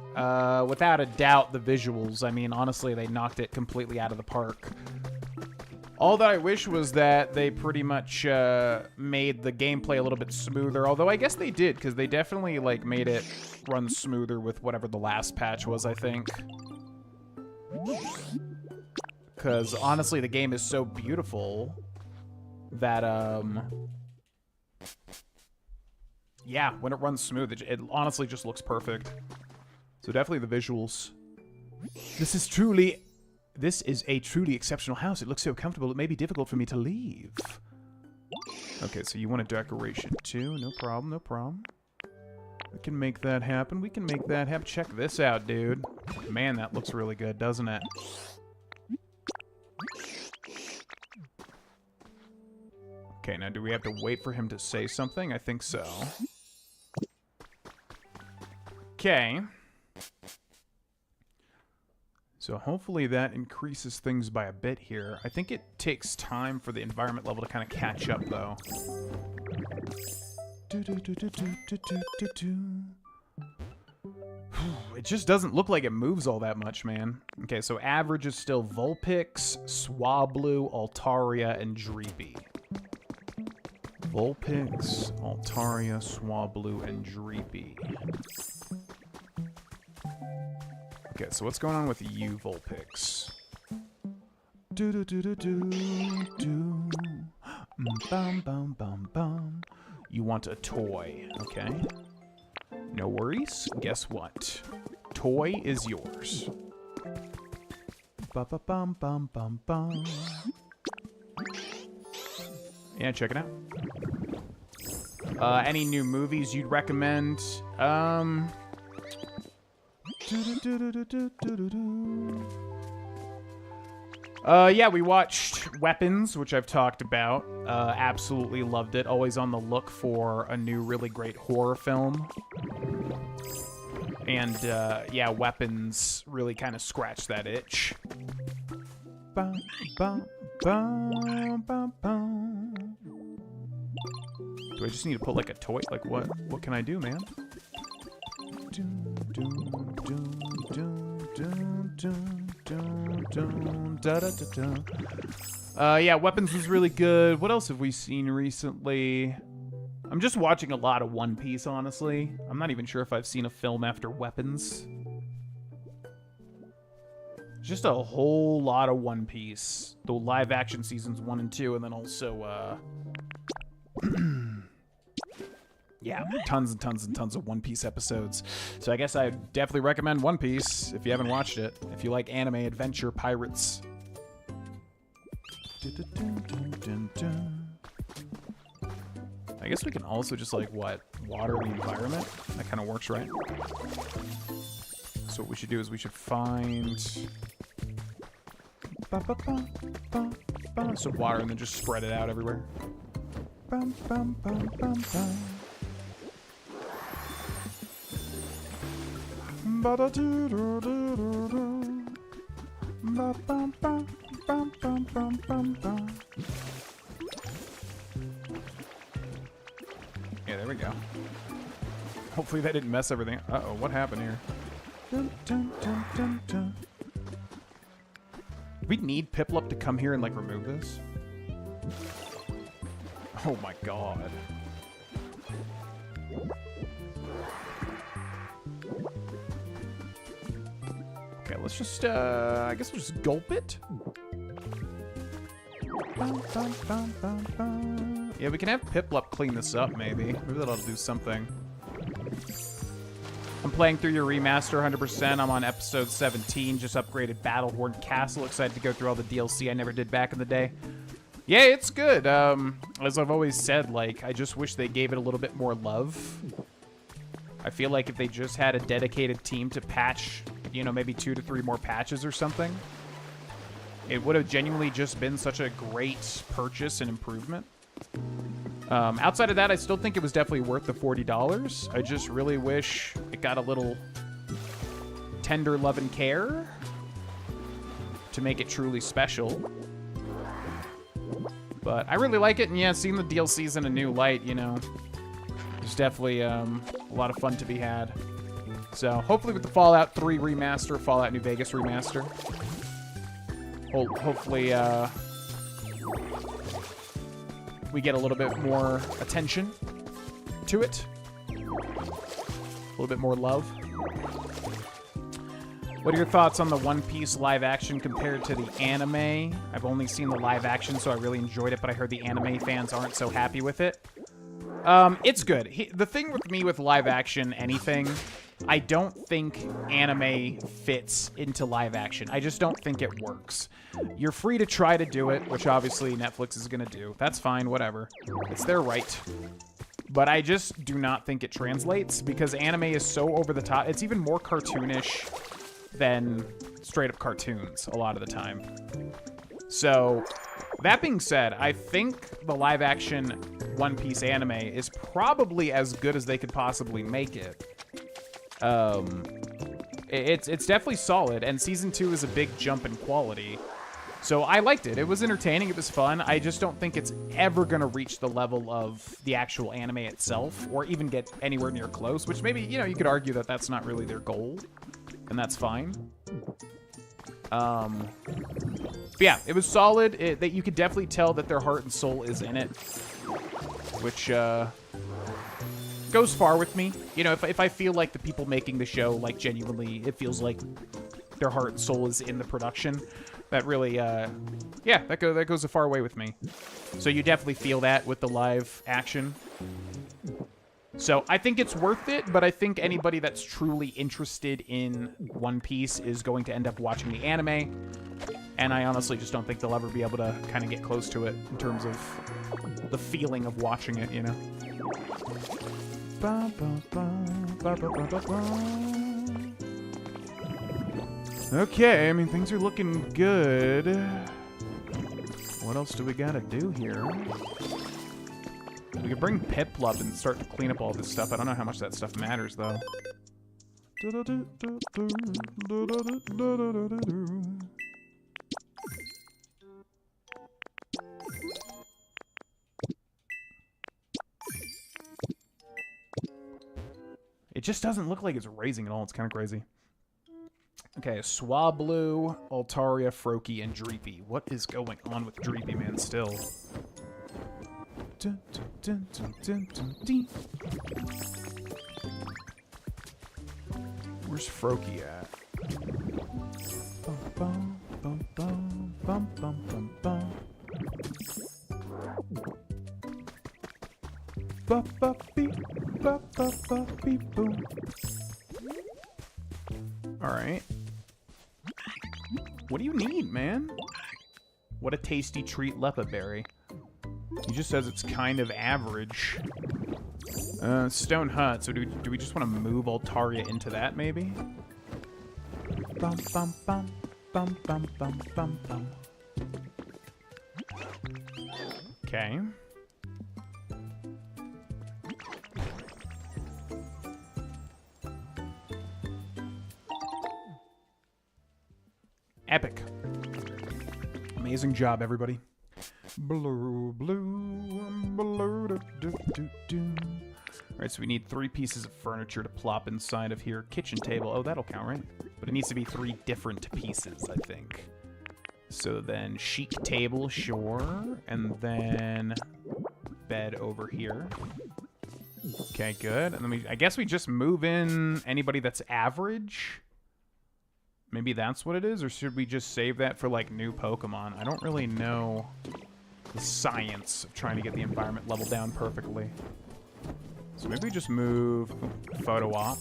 A: Without a doubt, the visuals. I mean, honestly, they knocked it completely out of the park. All that I wish was that they pretty much made the gameplay a little bit smoother, although I guess they did, because they definitely like made it run smoother with whatever the last patch was, I think. Because honestly, the game is so beautiful that, yeah, when it runs smooth, it honestly just looks perfect. So definitely the visuals. This is a truly exceptional house. It looks so comfortable, it may be difficult for me to leave. Okay, so you want a decoration too? No problem, no problem. We can make that happen. We can make that happen. Check this out, dude. Man, that looks really good, doesn't it? Okay, now do we have to wait for him to say something? I think so. Okay. So hopefully that increases things by a bit here. I think it takes time for the environment level to kind of catch up, though. It just doesn't look like it moves all that much, man. Okay, so average is still Vulpix, Swablu, Altaria, and Dreepy. Vulpix, Altaria, Swablu, and Dreepy. Okay, so what's going on with you, Vulpix? Bum bum bum bum. You want a toy, okay? No worries. Guess what? Toy is yours. Ba ba bum bum bum bum. Yeah, check it out. Any new movies you'd recommend? Yeah, we watched Weapons, which I've talked about. Absolutely loved it. Always on the look for a new really great horror film. And, yeah, Weapons really kind of scratched that itch. Bum, bum, bum, bum, bum. Do I just need to put, like, a toy? Like, what can I do, man? Yeah, Weapons was really good. What else have we seen recently? I'm just watching a lot of One Piece, honestly. I'm not even sure if I've seen a film after Weapons. Just a whole lot of One Piece. The live action seasons 1 and 2, and then also, yeah, tons and tons and tons of One Piece episodes. So I guess I'd definitely recommend One Piece if you haven't watched it. If you like anime, adventure, pirates. I guess we can also just, like, what? Water the environment? That kind of works, right? So what we should do is we should find some water and then just spread it out everywhere. Yeah, there we go. Hopefully that didn't mess everything. Uh-oh, what happened here? We need Piplup to come here and, like, remove this. Oh my god. Okay, let's just, I guess we'll just gulp it. Yeah, we can have Piplup clean this up, maybe. Maybe that'll do something. I'm playing through your remaster 100%. I'm on episode 17. Just upgraded Battlehorn Castle. Excited to go through all the DLC I never did back in the day. Yeah, it's good. As I've always said, like, I just wish they gave it a little bit more love. I feel like if they just had a dedicated team to patch, you know, maybe 2 to 3 more patches or something, it would have genuinely just been such a great purchase and improvement. Outside of that, I still think it was definitely worth the $40. I just really wish it got a little tender love and care to make it truly special. But I really like it, and yeah, seeing the DLCs in a new light, you know, there's definitely a lot of fun to be had. So hopefully with the Fallout 3 remaster, Fallout New Vegas remaster, hopefully we get a little bit more attention to it. A little bit more love. What are your thoughts on the One Piece live action compared to the anime? I've only seen the live action, so I really enjoyed it, but I heard the anime fans aren't so happy with it. It's good. The thing with me with live action anything, I don't think anime fits into live action. I just don't think it works. You're free to try to do it, which obviously Netflix is going to do. That's fine, whatever. It's their right. But I just do not think it translates because anime is so over the top. It's even more cartoonish than straight up cartoons a lot of the time. So, that being said, I think the live action One Piece anime is probably as good as they could possibly make it. It's definitely solid, and Season 2 is a big jump in quality. So I liked it. It was entertaining. It was fun. I just don't think it's ever going to reach the level of the actual anime itself, or even get anywhere near close, which maybe, you know, you could argue that that's not really their goal, and that's fine. But yeah, it was solid. That you could definitely tell that their heart and soul is in it, which goes far with me. You know, if I feel like the people making the show, like, genuinely, it feels like their heart and soul is in the production, that really, yeah, that goes a far way with me. So you definitely feel that with the live action. So I think it's worth it, but I think anybody that's truly interested in One Piece is going to end up watching the anime. And I honestly just don't think they'll ever be able to kind of get close to it in terms of the feeling of watching it, you know? Okay, I mean, things are looking good. What else do we gotta do here? We could bring Piplup and start to clean up all this stuff. I don't know how much that stuff matters, though. It just doesn't look like it's raising at all. It's kind of crazy. Okay, Swablu, Altaria, Froakie, and Dreepy. What is going on with Dreepy, man, still? Where's Froakie at? Boom. All right. What do you need, man? What a tasty treat, Lepa Berry. He just says it's kind of average. Stone Hut. So do we just want to move Altaria into that, maybe? Bum, bum, bum. Bum, bum, bum, bum, bum. Okay. Epic. Amazing job, everybody. Blue, do. Alright, so we need 3 pieces of furniture to plop inside of here. Kitchen table. Oh, that'll count, right? But it needs to be 3 different pieces, I think. So then chic table, sure. And then bed over here. Okay, good. And then I guess we just move in anybody that's average. Maybe that's what it is, or should we just save that for, like, new Pokemon? I don't really know the science of trying to get the environment level down perfectly. So maybe we just move photo op.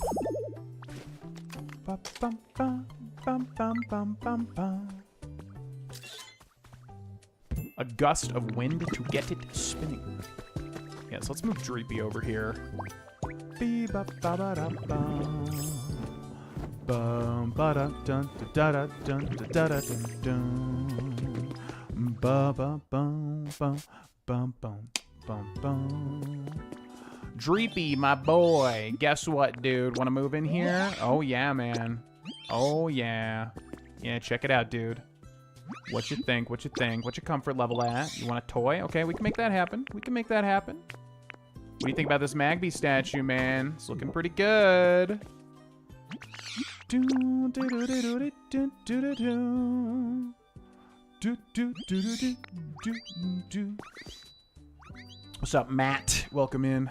A: A gust of wind to get it spinning. Yeah, so let's move Dreepy over here. Bum ba da dun da da dun da da dun dun. Ba ba bum bum bum bum bum bum. Dreepy, my boy. Guess what, dude? Want to move in here? Oh yeah, man. Oh yeah. Yeah, check it out, dude. What you think? What you think? What's your comfort level at? You want a toy? Okay, we can make that happen. We can make that happen. What do you think about this Magby statue, man? It's looking pretty good. What's up, Matt? Welcome in.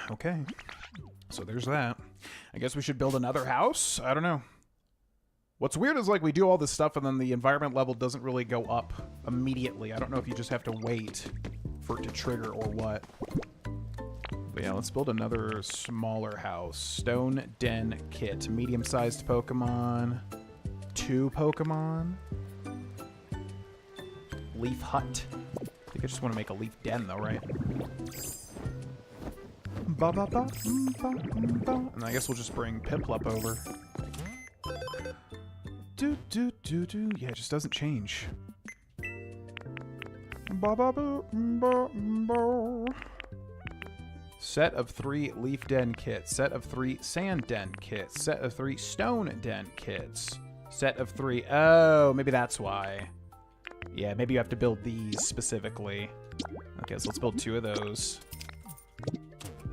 A: Okay, so there's that. I guess we should build another house? I don't know. What's weird is, like, we do all this stuff and then the environment level doesn't really go up immediately. I don't know if you just have to wait for it to trigger or what. But yeah, let's build another smaller house. Stone Den Kit. Medium-sized Pokemon. 2 Pokemon. Leaf Hut. I think I just want to make a Leaf Den, though, right? And I guess we'll just bring Piplup over. Yeah, it just doesn't change. Set of 3 Leaf Den kits. Set of 3 Sand Den kits. Set of 3 Stone Den kits. Set of 3... Oh, maybe that's why. Yeah, maybe you have to build these specifically. Okay, so let's build 2 of those.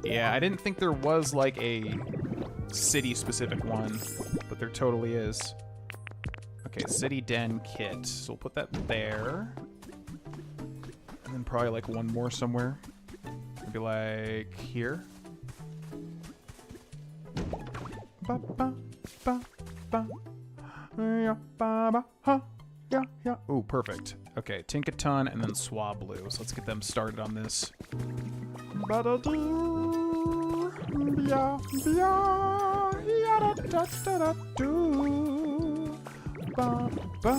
A: Yeah, I didn't think there was, like, a city-specific one, but there totally is. Okay, City Den kit. So we'll put that there. And then probably, like, one more somewhere. Maybe, like, here. Ba, ba, ba, ba. Yeah, ba, ba, ha. Yeah, yeah. Ooh, perfect. Okay, Tinkaton and then Swablu. So let's get them started on this. Ba-da-doo. Bia, bia. Ya-da-da-da-da-doo. Ba, ba.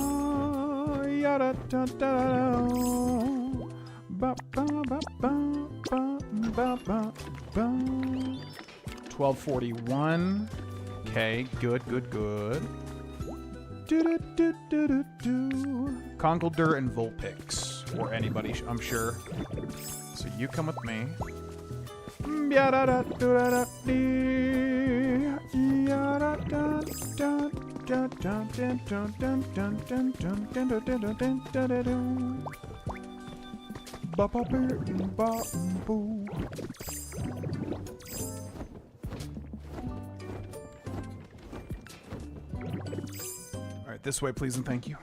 A: Ya-da-da-da-da. Ba, ba, ba, ba, ba, ba, ba, ba. 1241. Okay, good, good, good. Conkeldurr and Vulpix, or anybody, I'm sure. So you come with me. Alright, this way, please and thank you.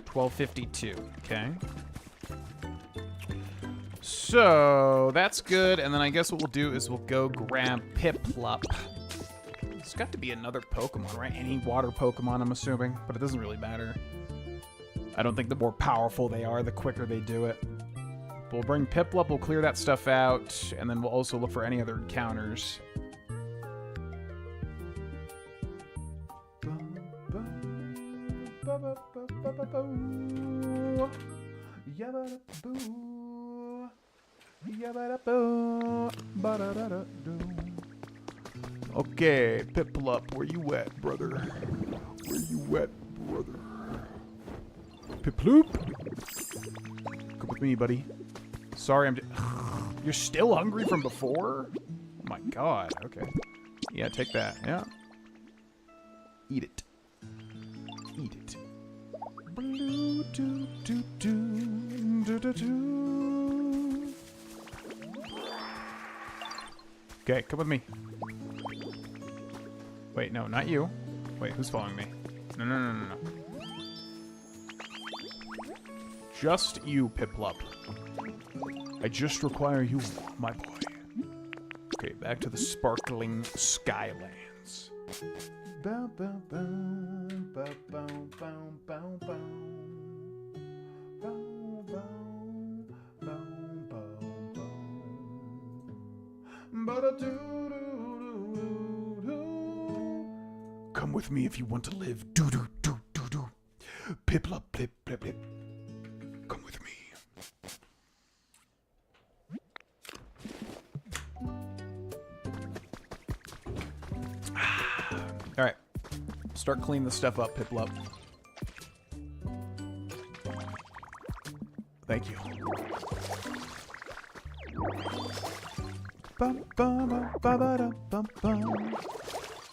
A: $12.52. Okay. So that's good, and then I guess what we'll do is we'll go grab Piplup. It's got to be another Pokemon, right? Any water Pokemon, I'm assuming, but it doesn't really matter. I don't think the more powerful they are, the quicker they do it. We'll bring Piplup, we'll clear that stuff out, and then we'll also look for any other encounters. Okay, Piplup, where you at, brother? Where you at, brother? Piplup? Come with me, buddy. Sorry, You're still hungry from before? Oh my god, okay. Yeah, take that, yeah. Eat it. Eat it. Okay, come with me. Wait, no, not you. Wait, who's following me? No. Just you, Piplup. I just require you, my boy. Okay, back to the sparkling Skylands. Come with me if you want to live. Do. Piplup, plip, plip, plip. Come with me. All right. Start cleaning this stuff up, Piplup. Thank you.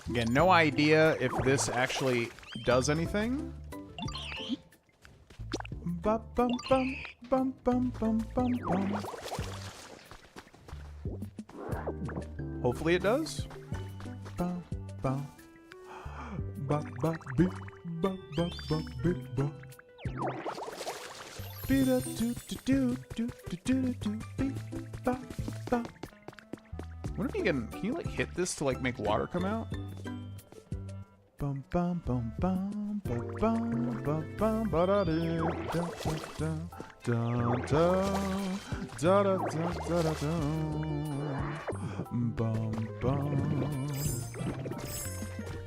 A: Again, no idea if this actually does anything. Hopefully it does. What if you can you like hit this to like make water come out?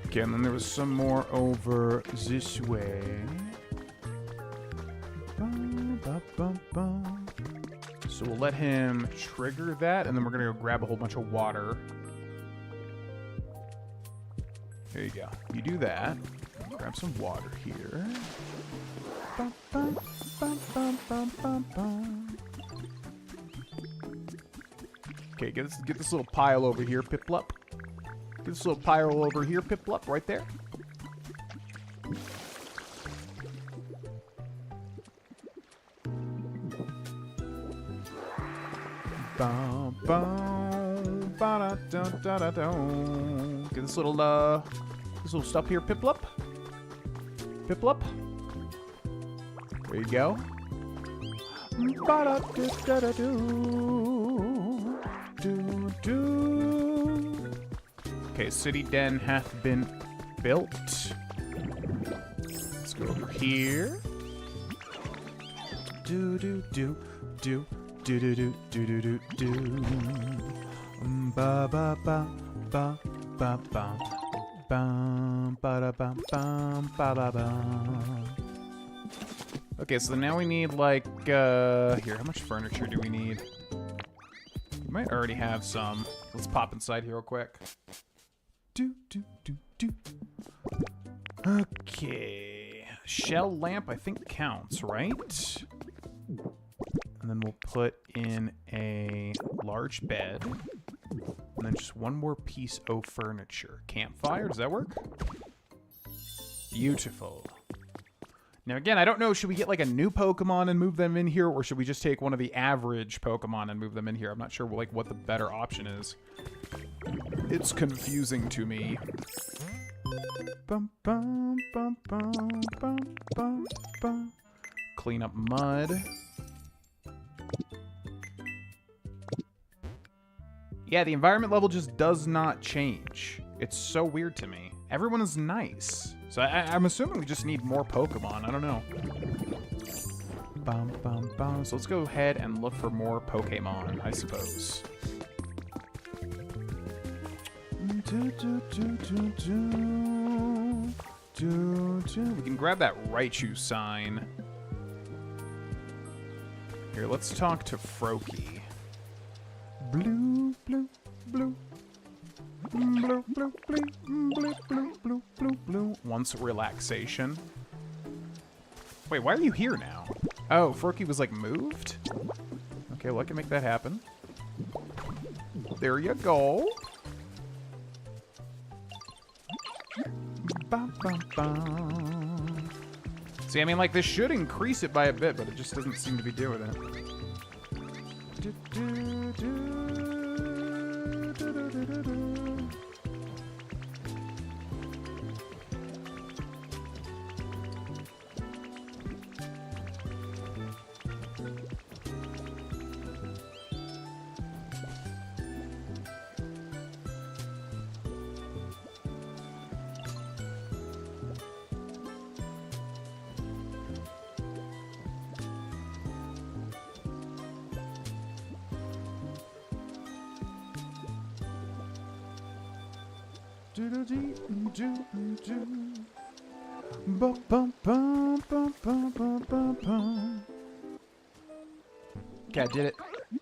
A: Okay, and then there was some more over this way. So we'll let him trigger that, and then we're gonna go grab a whole bunch of water. There you go. You do that. Grab some water here. Okay, get this little pile over here, Piplup. Get this little pile over here, Piplup, right there. Get this little stuff here, Piplup. Piplup. There you go. Okay, city den hath been built. Let's go over here. Do. Ba ba ba ba ba ba. Bum ba da bum bum ba ba bum. Okay, so now we need like here, how much furniture do we need? We might already have some. Let's pop inside here real quick. Do. Okay. Shell lamp I think counts, right? And then we'll put in a large bed. And then just one more piece of furniture. Campfire, does that work? Beautiful. Now, again, I don't know, should we get like a new Pokemon and move them in here, or should we just take one of the average Pokemon and move them in here? I'm not sure like what the better option is. It's confusing to me. Bum, bum, bum, bum, bum, bum, bum. Clean up mud. Yeah, the environment level just does not change. It's so weird to me. Everyone is nice. So I'm assuming we just need more Pokemon. I don't know. Bum, bum, bum. So let's go ahead and look for more Pokemon, I suppose. We can grab that Raichu sign. Here, let's talk to Froakie. Blue, blue, blue. Blue, blue, blue, blue, blue, blue, blue, blue. Wants relaxation. Wait, why are you here now? Oh, Froakie was like moved? Okay, well I can make that happen. There you go. Bum, bum, bum. See, I mean, like, this should increase it by a bit, but it just doesn't seem to be doing it. Do, do, do, do, do, do, do, do. Okay, I did it.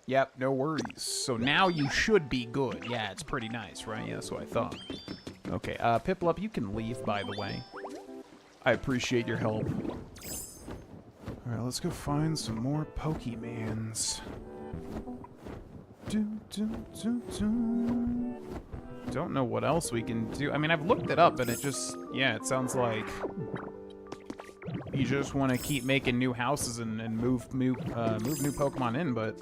A: Yep, no worries. So now you should be good. Yeah, it's pretty nice, right? Yeah, that's what I thought. Okay, Piplup, you can leave, by the way. I appreciate your help. Alright, let's go find some more Pokemans. Don't know what else we can do. I mean, I've looked it up, and it just... Yeah, it sounds like... You just want to keep making new houses and move new Pokemon in, but...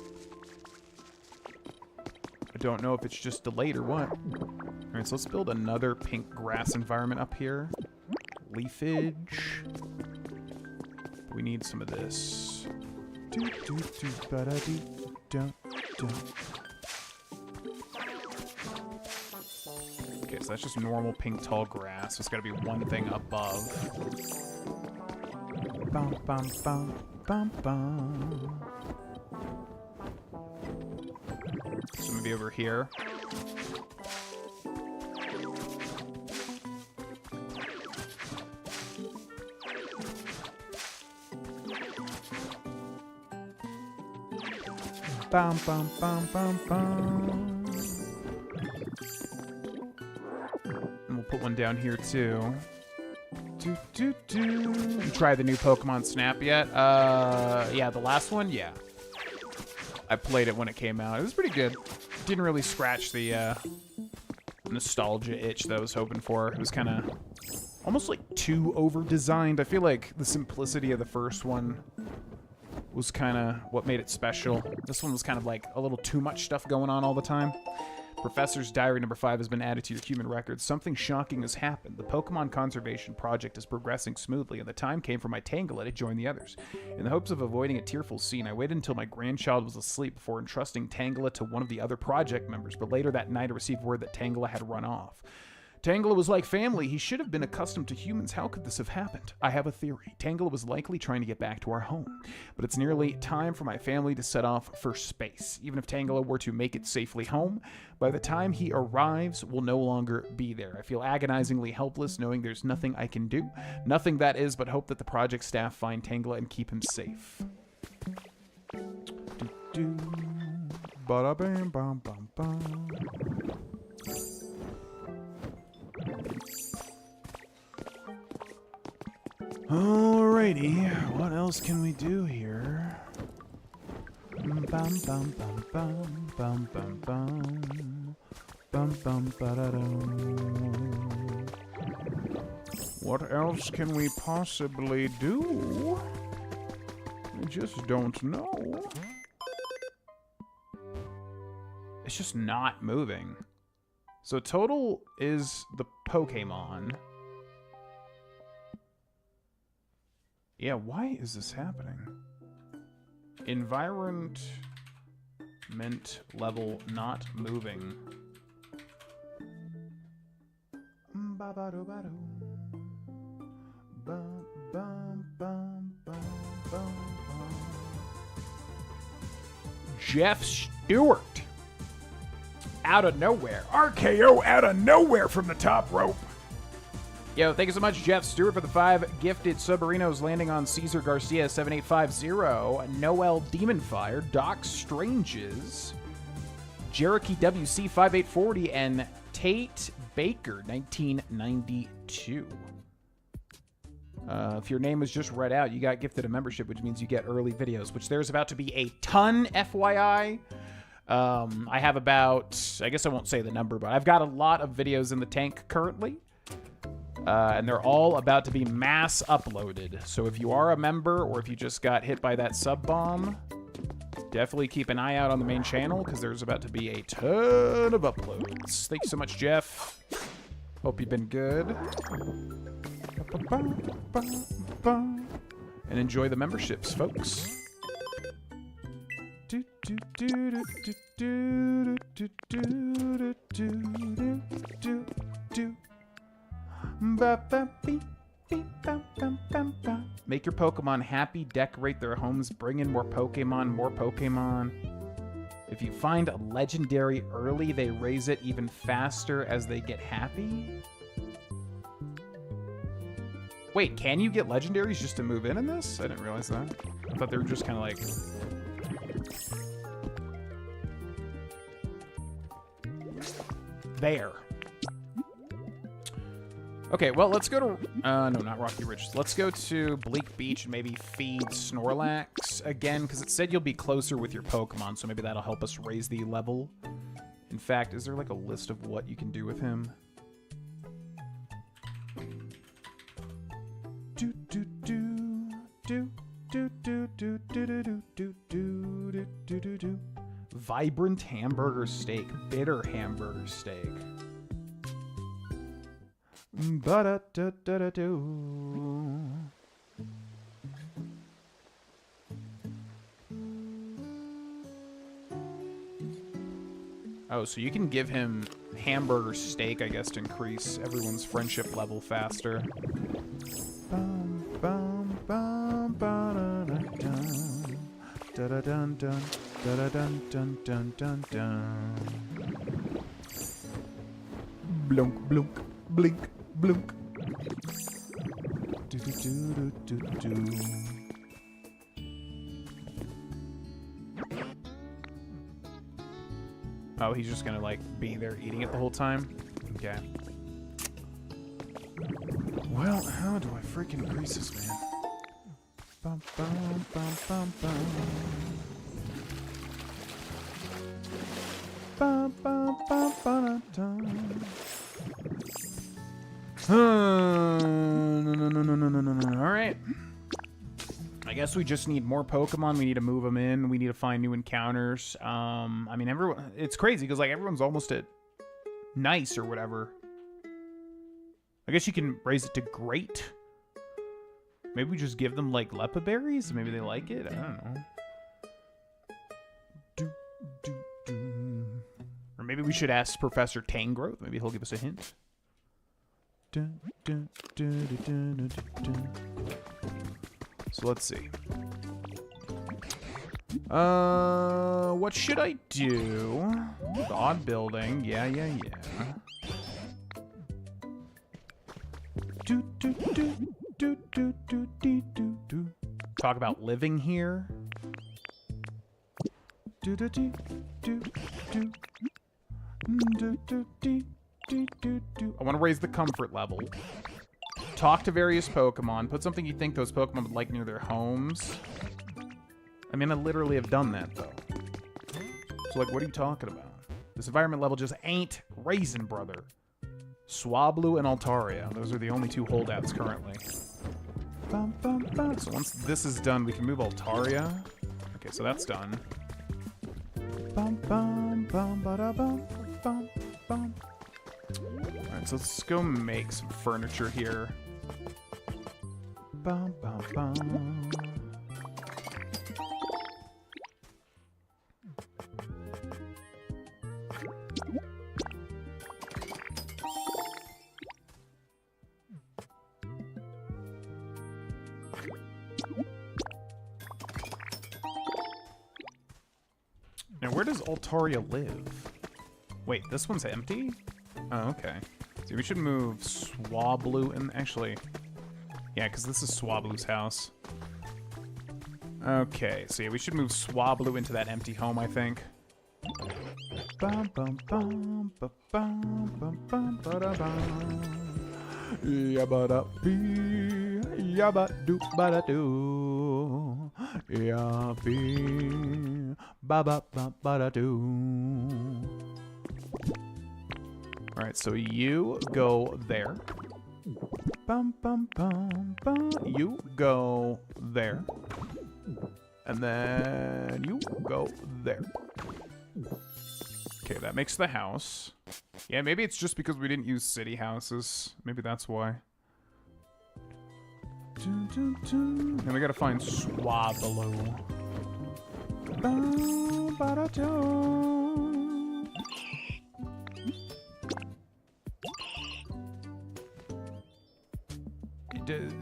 A: I don't know if it's just delayed or what. Alright, so let's build another pink grass environment up here. Leafage. We need some of this. Okay, so that's just normal pink tall grass. So it's gotta be one thing above. Bum, bum, bum, bum, bum. So maybe over here. Bum, bum, bum, bum, bum. And we'll put one down here too. Try the new Pokemon Snap yet? Yeah, the last one, yeah. I played it when it came out. It was pretty good. Didn't really scratch the nostalgia itch that I was hoping for. It was kind of almost like too over-designed. I feel like the simplicity of the first one was kind of what made it special. This one was kind of like a little too much stuff going on all the time. Professor's Diary number 5 has been added to your human records. Something shocking has happened. The Pokemon Conservation Project is progressing smoothly, and the time came for my Tangela to join the others. In the hopes of avoiding a tearful scene, I waited until my grandchild was asleep before entrusting Tangela to one of the other project members, but later that night I received word that Tangela had run off. Tangela was like family. He should have been accustomed to humans. How could this have happened? I have a theory. Tangela was likely trying to get back to our home, but it's nearly time for my family to set off for space. Even if Tangela were to make it safely home, by the time he arrives, we'll no longer be there. I feel agonizingly helpless, knowing there's nothing I can do. Nothing, that is, but hope that the project staff find Tangela and keep him safe. Ba-da-bam, bam, bam, bam. Alrighty, what else can we do here? Bum bum bum bum bum bum bum bum bum ba-da-dum. What else can we possibly do? I just don't know. It's just not moving. So total is the Pokemon. Yeah, why is this happening? Environment level not moving. Jeff Stewart. Out of nowhere. RKO out of nowhere from the top rope. Yo, thank you so much, Jeff Stewart, for the 5 gifted submarinos landing on Caesar Garcia 7850, Noel Demonfire, Doc Stranges, Cherokee WC 5840, and Tate Baker 1992. If your name was just read out, you got gifted a membership, which means you get early videos, which there's about to be a ton, FYI. I have about, I guess I won't say the number, but I've got a lot of videos in the tank currently. And they're all about to be mass uploaded. So if you are a member or if you just got hit by that sub bomb, definitely keep an eye out on the main channel because there's about to be a ton of uploads. Thank you so much, Jeff. Hope you've been good. And enjoy the memberships, folks. Make your Pokemon happy, decorate their homes, bring in more Pokemon, more Pokemon. If you find a legendary early, they raise it even faster as they get happy. Wait, can you get legendaries just to move in this? I didn't realize that. I thought they were just kind of like... there. Okay, well, let's go to... no, not Rocky Ridge. Let's go to Bleak Beach and maybe feed Snorlax again, because it said you'll be closer with your Pokemon, so maybe that'll help us raise the level. In fact, is there like a list of what you can do with him? Vibrant hamburger steak, bitter hamburger steak. Ba-da-da-da-da-do. Oh, so you can give him hamburger steak, I guess, to increase everyone's friendship level faster. Bum, bum, bum, ba-da-da-dun. Da-da-dun-dun, da-da-dun-dun-dun-dun-dun. Blunk, blunk, blink, blunk. Do-do-do-do-do-do. Oh, he's just gonna, like, be there eating it the whole time? Okay. Well, how do I freaking increase this, man? Bum, bum, bum, bum, bum. Bum, bum, bum, bum, dum. No. All right. I guess we just need more Pokemon. We need to move them in. We need to find new encounters. I mean, everyone. It's crazy because like everyone's almost at nice or whatever. I guess you can raise it to great. Maybe we just give them like Lepa berries. Maybe they like it. I don't know. Or maybe we should ask Professor Tangrowth. Maybe he'll give us a hint. So let's see. What should I do? God building. Yeah. Talk about living here. I want to raise the comfort level. Talk to various Pokemon. Put something you think those Pokemon would like near their homes. I mean, I literally have done that, though. So, like, what are you talking about? This environment level just ain't raising, brother. Swablu and Altaria. Those are the only 2 holdouts currently. Bum, bum, bum. So once this is done, we can move Altaria. Okay, so that's done. Bum, bum, bum, ba-da, bum, bum, bum. Alright, so let's go make some furniture here. Bum, bum, bum. Now, where does Altaria live? Wait, this one's empty? Oh, okay. So we should move Swablu and actually... Yeah, because this is Swablu's house. Okay, so yeah, we should move Swablu into that empty home, I think. Bum, bum, bum, ba, bum, bum, bum, ba, da, bum. Yabba da bee, yabba doo ba da doo, yabba ba ba ba ba da doo. All right, so you go there. Bum bum bum bum. You go there, and then you go there. Okay, that makes the house. Yeah, maybe it's just because we didn't use city houses. Maybe that's why. And we gotta find Swablu.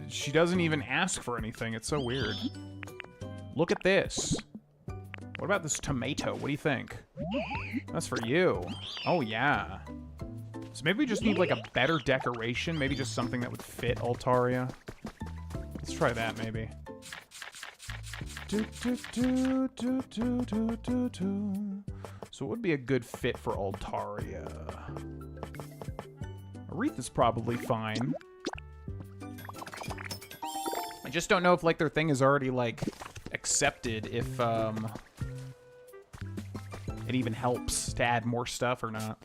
A: She doesn't even ask for anything. It's so weird. Look at this. What about this tomato? What do you think? That's for you. Oh, yeah. So maybe we just need, like, a better decoration. Maybe just something that would fit Altaria. Let's try that, maybe. So what would be a good fit for Altaria? A wreath is probably fine. I just don't know if, like, their thing is already, like, accepted if, it even helps to add more stuff or not.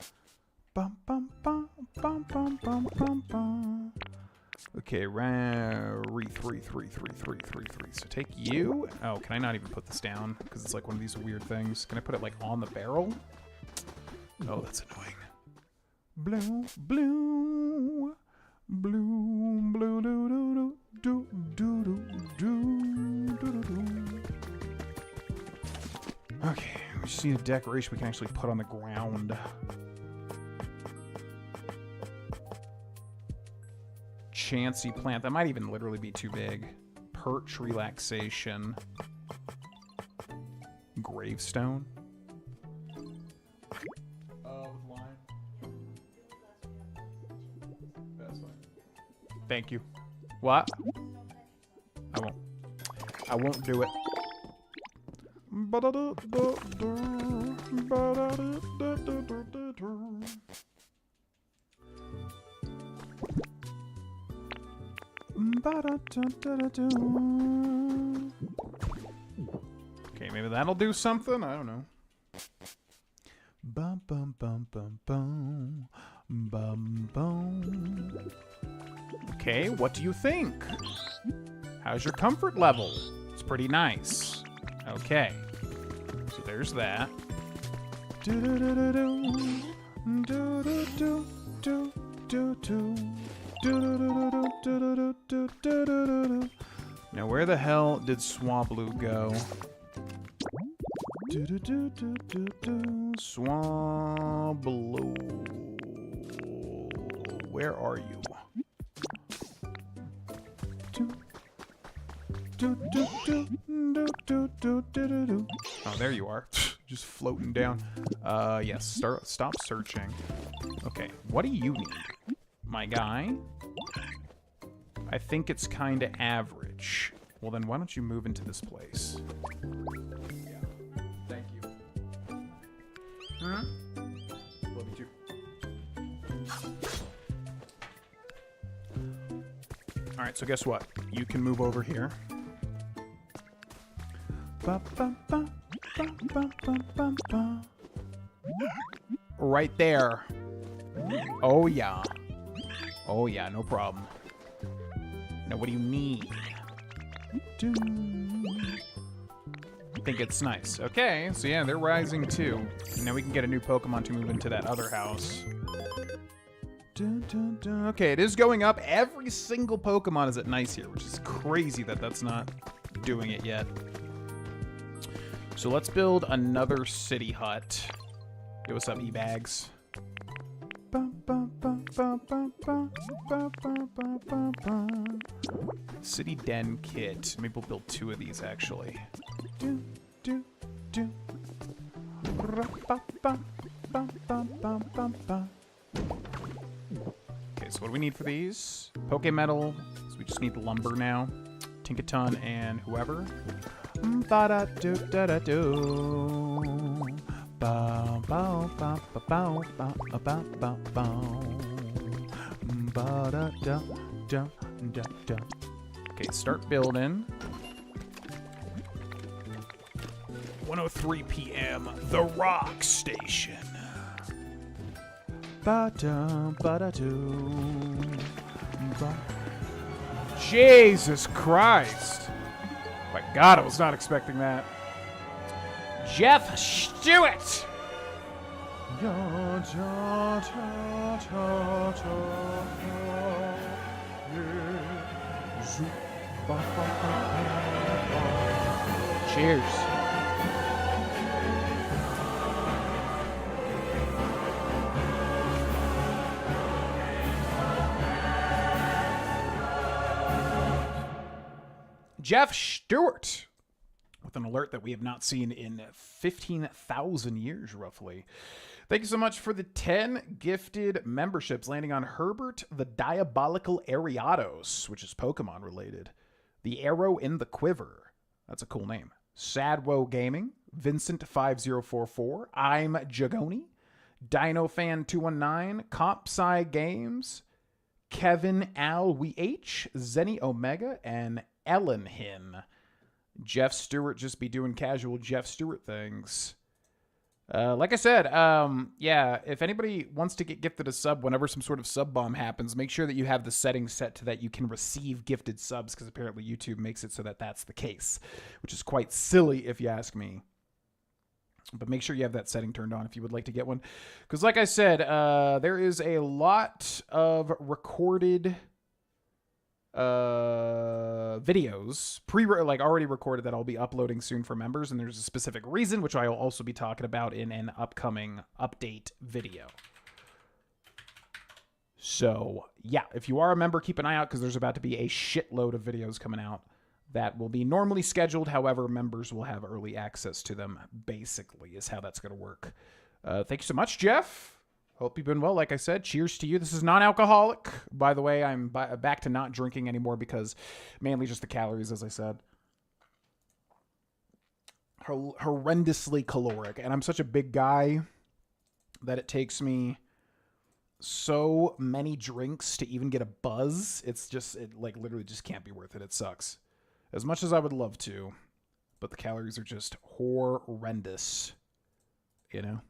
A: Bum, bum, bum, bum, bum, bum, bum, bum. Okay, wreath. So take you. Oh, can I not even put this down? Because it's like one of these weird things. Can I put it, like, on the barrel? Oh, that's annoying. Blue, blue, blue, blue, do, do, do, do, do, do, do, do. Okay, we just need a decoration we can actually put on the ground. Chancy plant. That might even literally be too big. Perch relaxation. Gravestone. Line. That's fine. Thank you. What? I won't do it. Okay, maybe that'll do something. I don't know. Bum bum bum bum bum bum bum. Okay, what do you think? How's your comfort level? It's pretty nice. Okay, so there's that. Now, where the hell did Swablu go? Swablu, where are you? Oh, there you are. Just floating down. Yes, stop searching. Okay, what do you need? My guy? I think it's kind of average. Well, then why don't you move into this place? Yeah. Thank you. Huh? Love you too. Alright, so guess what? You can move over here. Right there. Oh, yeah. Oh, yeah, no problem. Now, what do you need? I think it's nice. Okay, so yeah, they're rising too. And now we can get a new Pokemon to move into that other house. Okay, it is going up. Every single Pokemon is at nice here, which is crazy that that's not doing it yet. So let's build another city hut. Yo, what's up, E-Bags? City Den Kit. Maybe we'll build 2 of these, actually. Okay, so what do we need for these? Pokemetal. So we just need lumber now. Tinkaton and whoever. Okay, start building. 1:03 p.m. The Rock Station. Jesus Christ. My God, I was not expecting that. Jeff Stewart. Cheers. Jeff Stewart with an alert that we have not seen in 15,000 years, roughly. Thank you so much for the 10 gifted memberships, landing on Herbert the Diabolical Ariados, which is Pokemon related. The Arrow in the Quiver. That's a cool name. Sadwo Gaming, Vincent5044, I'm Jagoni, DinoFan219, Compsci Games, Kevin Al WH, Zenny Omega, and Ellen Hin. Jeff Stewart just be doing casual Jeff Stewart things. Like I said, yeah, if anybody wants to get gifted a sub whenever some sort of sub bomb happens, make sure that you have the settings set to that you can receive gifted subs, because apparently YouTube makes it so that that's the case, which is quite silly if you ask me. But make sure you have that setting turned on if you would like to get one. Because like I said, there is a lot of recorded videos already recorded that I'll be uploading soon for members, and there's a specific reason which I'll also be talking about in an upcoming update video. So yeah, if you are a member, keep an eye out, because there's about to be a shitload of videos coming out that will be normally scheduled. However, members will have early access to them, basically, is how that's going to work. Thank you so much, Jeff. Hope you've been well. Like I said, cheers to you. This is non-alcoholic. By the way, I'm back to not drinking anymore because mainly just the calories, as I said. Horrendously caloric. And I'm such a big guy that it takes me so many drinks to even get a buzz. It's just, it like literally just can't be worth it. It sucks. As much as I would love to, but the calories are just horrendous, you know?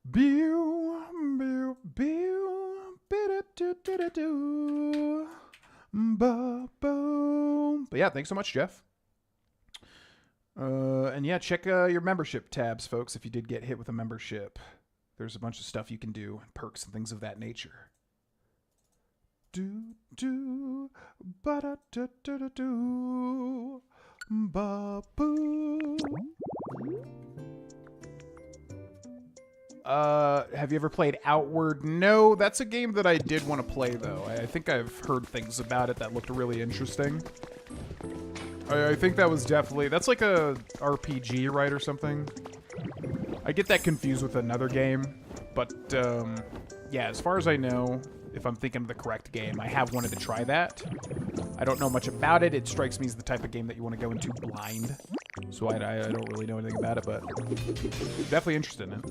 A: But yeah, thanks so much, Jeff. And yeah, check your membership tabs, folks, if you did get hit with a membership. There's a bunch of stuff you can do, perks and things of that nature. Have you ever played Outward? No, that's a game that I did want to play, though. I think I've heard things about it that looked really interesting. I think that was definitely... That's like a RPG, right, or something? I get that confused with another game. But, yeah, as far as I know, if I'm thinking of the correct game, I have wanted to try that. I don't know much about it. It strikes me as the type of game that you want to go into blind. So I don't really know anything about it, but definitely interested in it.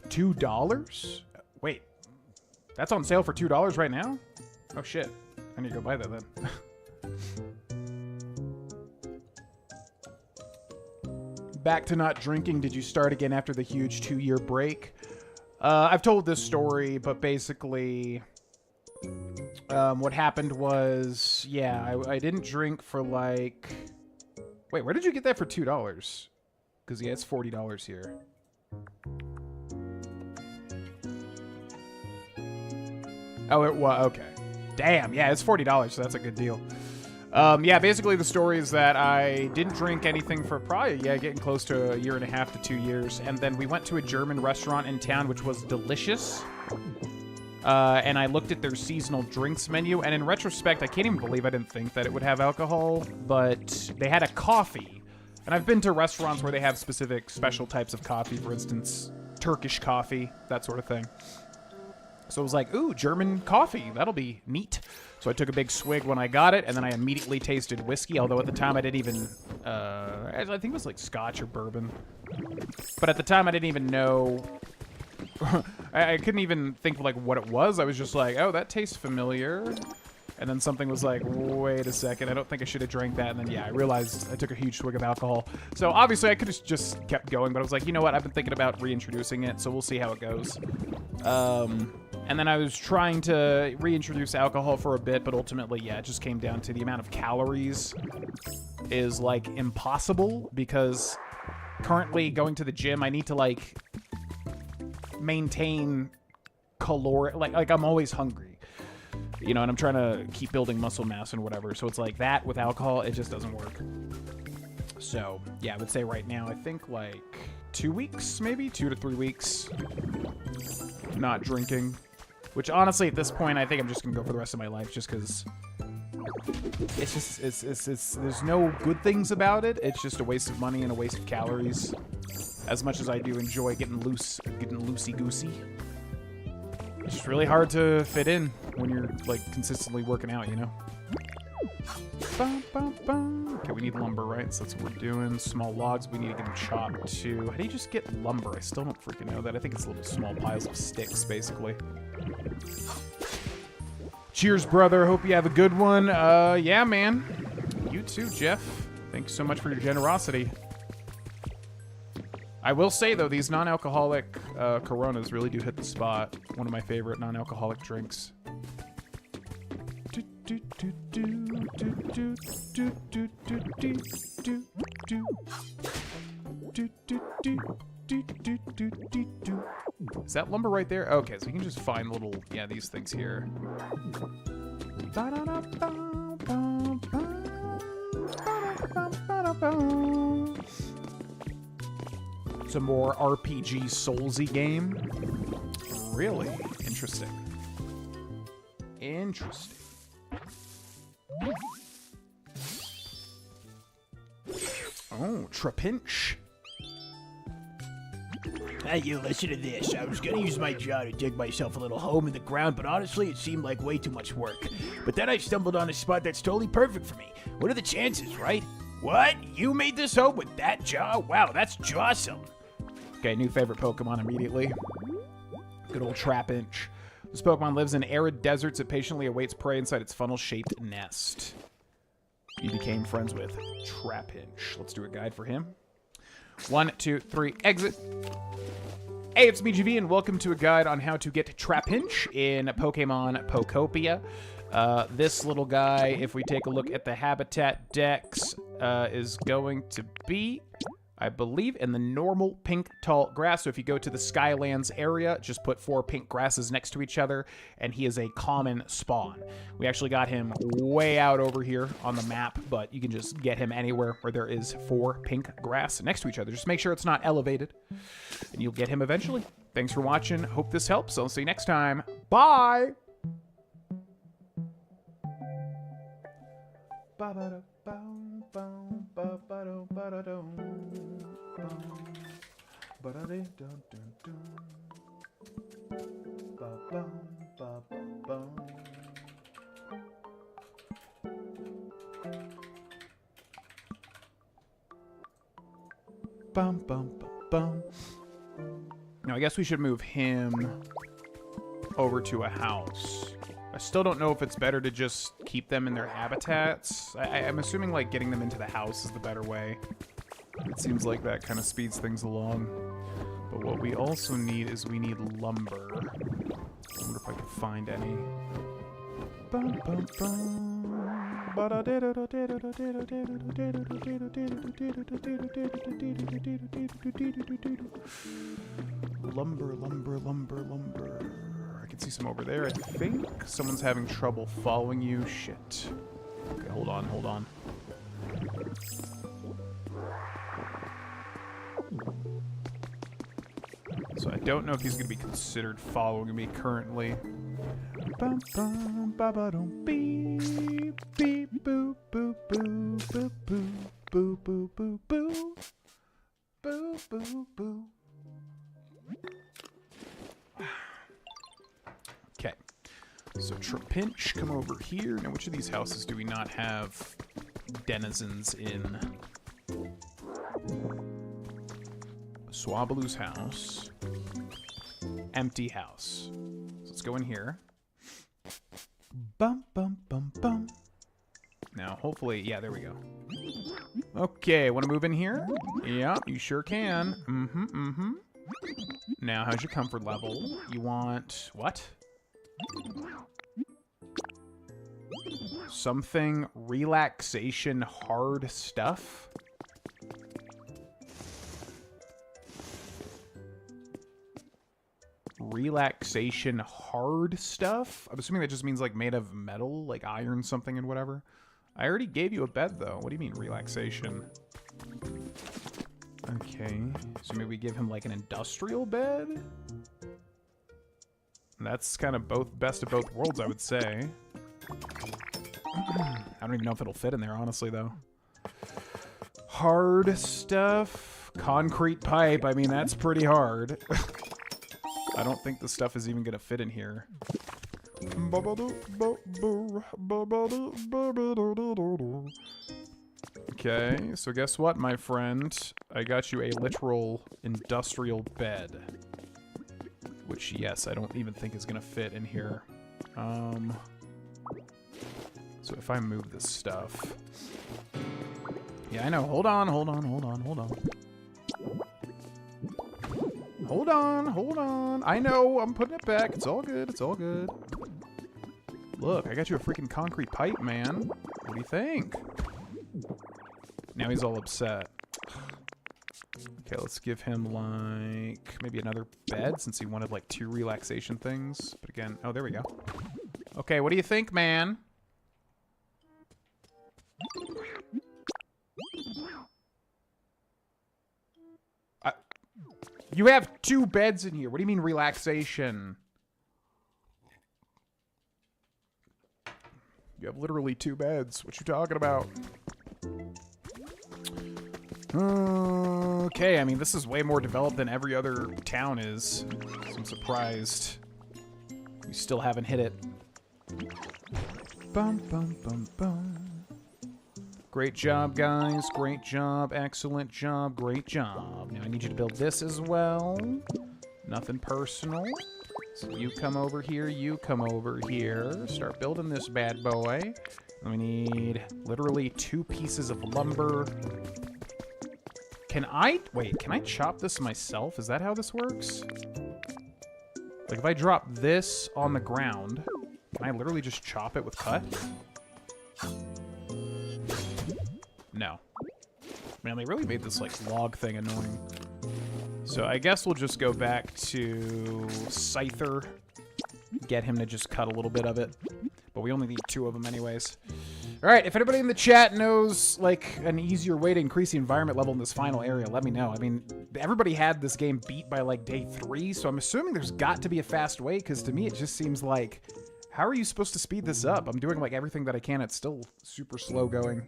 A: $2? Wait, that's on sale for $2 right now? Oh shit, I need to go buy that then. Back to not drinking. Did you start again after the huge 2-year break? I've told this story, but basically, what happened was, yeah, I didn't drink for like... Wait, where did you get that for $2? Because, yeah, it's $40 here. Oh, it was, okay. Damn, yeah, it's $40, so that's a good deal. Yeah, basically the story is that I didn't drink anything for probably, yeah, getting close to 1.5 to 2 years. And then we went to a German restaurant in town, which was delicious. And I looked at their seasonal drinks menu. And in retrospect, I can't even believe I didn't think that it would have alcohol. But they had a coffee. And I've been to restaurants where they have specific special types of coffee. For instance, Turkish coffee, that sort of thing. So it was like, ooh, German coffee. That'll be neat. So I took a big swig when I got it, and then I immediately tasted whiskey, although at the time I didn't even... I think it was like scotch or bourbon. But at the time I didn't even know... I couldn't even think of like what it was. I was just like, oh, that tastes familiar. And then something was like, wait a second, I don't think I should have drank that. And then, yeah, I realized I took a huge swig of alcohol. So obviously I could have just kept going, but I was like, you know what? I've been thinking about reintroducing it, so we'll see how it goes. And then I was trying to reintroduce alcohol for a bit, but ultimately, yeah, it just came down to the amount of calories is, like, impossible, because currently going to the gym, I need to, like, maintain caloric... Like I'm always hungry, you know, and I'm trying to keep building muscle mass and whatever, so it's like that with alcohol, it just doesn't work. So, yeah, I would say right now, I think, like, 2 weeks, maybe? 2 to 3 weeks not drinking. Which, honestly, at this point, I think I'm just going to go for the rest of my life, just because it's just, there's no good things about it. It's just a waste of money and a waste of calories. As much as I do enjoy getting loosey-goosey. It's just really hard to fit in when you're, like, consistently working out, you know? Okay, we need lumber, right? So that's what we're doing. Small logs, we need to get them chopped, too. How do you just get lumber? I still don't freaking know that. I think it's little small piles of sticks, basically. Cheers, brother. Hope you have a good one. Yeah, man. You too, Jeff. Thanks so much for your generosity. I will say, though, these non-alcoholic Coronas really do hit the spot. One of my favorite non-alcoholic drinks. Is that lumber right there? Okay, so you can just find little, yeah, these things here. It's a more RPG Soulsy game. Really interesting. Interesting. Oh, Trapinch.
C: Hey, you, listen to this. I was gonna use my jaw to dig myself a little home in the ground, but honestly, it seemed like way too much work. But then I stumbled on a spot that's totally perfect for me. What are the chances, right? What? You made this home with that jaw? Wow, that's jawsome.
A: Okay, new favorite Pokemon immediately. Good old Trapinch. This Pokemon lives in arid deserts. It patiently awaits prey inside its funnel-shaped nest. You became friends with Trapinch. Let's do a guide for him. 1, 2, 3, exit. Hey, it's me, GV, and welcome to a guide on how to get Trapinch in Pokemon Pokopia. This little guy, if we take a look at the habitat dex, is going to be, I believe, in the normal pink tall grass. So if you go to the Skylands area, just put 4 pink grasses next to each other, and he is a common spawn. We actually got him way out over here on the map, but you can just get him anywhere where there is 4 pink grass next to each other. Just make sure it's not elevated, and you'll get him eventually. Thanks for watching. Hope this helps. I'll see you next time. Bye! Now, I guess we should move him over to a house. I still don't know if it's better to just keep them in their habitats. I'm assuming, like, getting them into the house is the better way. It seems like that kind of speeds things along. But what we also need is we need lumber. I wonder if I can find any. Bum, bum, bum. Lumber, lumber, lumber, lumber. I can see some over there, I think. Someone's having trouble following you. Shit. Okay, hold on, hold on. So I don't know if he's going to be considered following me currently. Bum, bum, ba, ba, dum, beep, beep, boop, boop, boop, boop, boop, boop, boop, boop, boop, boop, boop, boop. Okay, so Trapinch, come over here. Now, which of these houses do we not have denizens in? Swablu's house. Empty house. So let's go in here. Bum, bum, bum, bum. Now, hopefully, yeah, there we go. Okay, want to move in here? Yeah, you sure can. Mm-hmm, mm-hmm. Now, how's your comfort level? You want... what? Something relaxation hard stuff? Relaxation hard stuff? I'm assuming that just means like made of metal, like iron something and whatever. I already gave you a bed though. What do you mean relaxation? Okay, so maybe we give him like an industrial bed? That's kind of both best of both worlds, I would say. I don't even know if it'll fit in there, honestly, though. Hard stuff. Concrete pipe. I mean, that's pretty hard. I don't think the stuff is even going to fit in here. Okay, so guess what, my friend? I got you a literal industrial bed. Which, yes, I don't even think is going to fit in here. So if I move this stuff... yeah, I know. Hold on, hold on, hold on, hold on. Hold on, hold on. I know, I'm putting it back. It's all good, it's all good. Look, I got you a freaking concrete pipe, man. What do you think? Now he's all upset. Okay, let's give him, like, maybe another bed, since he wanted, like, 2 relaxation things. But again, oh, there we go. Okay, what do you think, man? You have 2 beds in here. What do you mean relaxation? You have literally 2 beds. What you talking about? Okay, I mean, this is way more developed than every other town is. So I'm surprised you still haven't hit it. Bum, bum, bum, bum. Great job, guys. Great job. Excellent job. Great job. Now I need you to build this as well. Nothing personal. So you come over here. You come over here. Start building this bad boy. We need literally 2 pieces of lumber. Can I... wait, can I chop this myself? Is that how this works? Like, if I drop this on the ground, can I literally just chop it with cut? No. Man, they really made this, like, log thing annoying. So I guess we'll just go back to Scyther. Get him to just cut a little bit of it. But we only need 2 of them anyways. Alright, if anybody in the chat knows, like, an easier way to increase the environment level in this final area, let me know. I mean, everybody had this game beat by, like, day 3, so I'm assuming there's got to be a fast way, because to me it just seems like, how are you supposed to speed this up? I'm doing, like, everything that I can. It's still super slow going.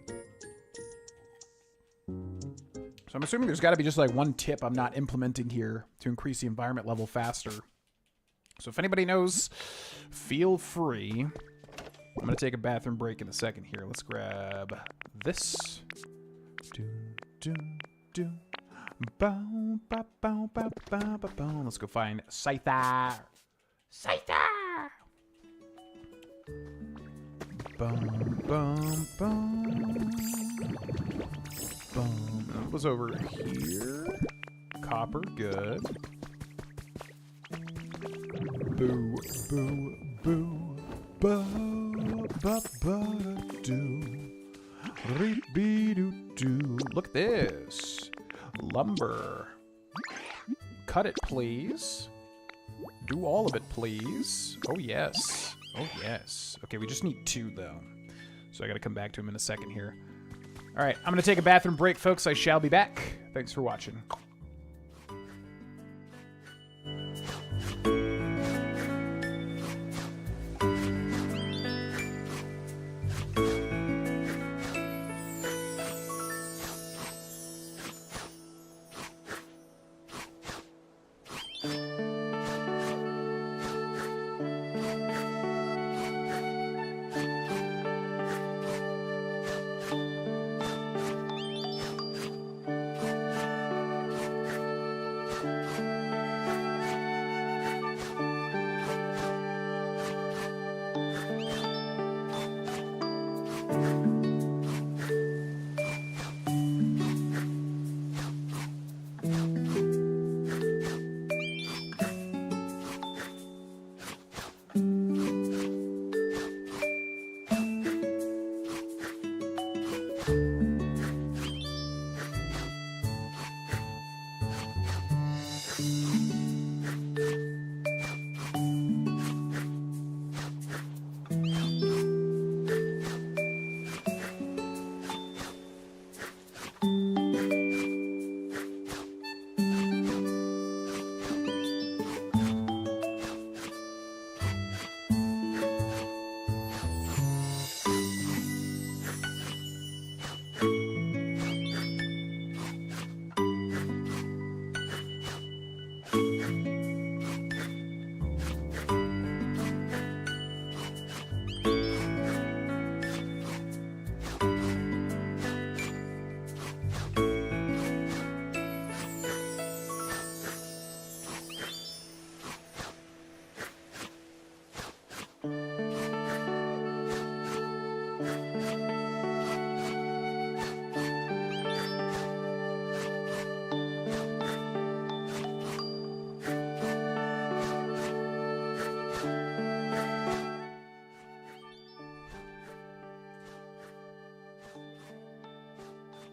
A: So I'm assuming there's got to be just, like, one tip I'm not implementing here to increase the environment level faster. So if anybody knows, feel free. I'm going to take a bathroom break in a second here. Let's grab this. Let's go find Scyther. Scyther! Bum, bum, bum. Bum. That was over here. Copper, good. Boo, boo, boo, ba, ba, ba, do. Doo. Look at this. Lumber. Cut it, please. Do all of it, please. Oh, yes. Oh, yes. Okay, we just need 2, though. So I gotta come back to him in a second here. All right, I'm gonna take a bathroom break, folks. I shall be back. Thanks for watching.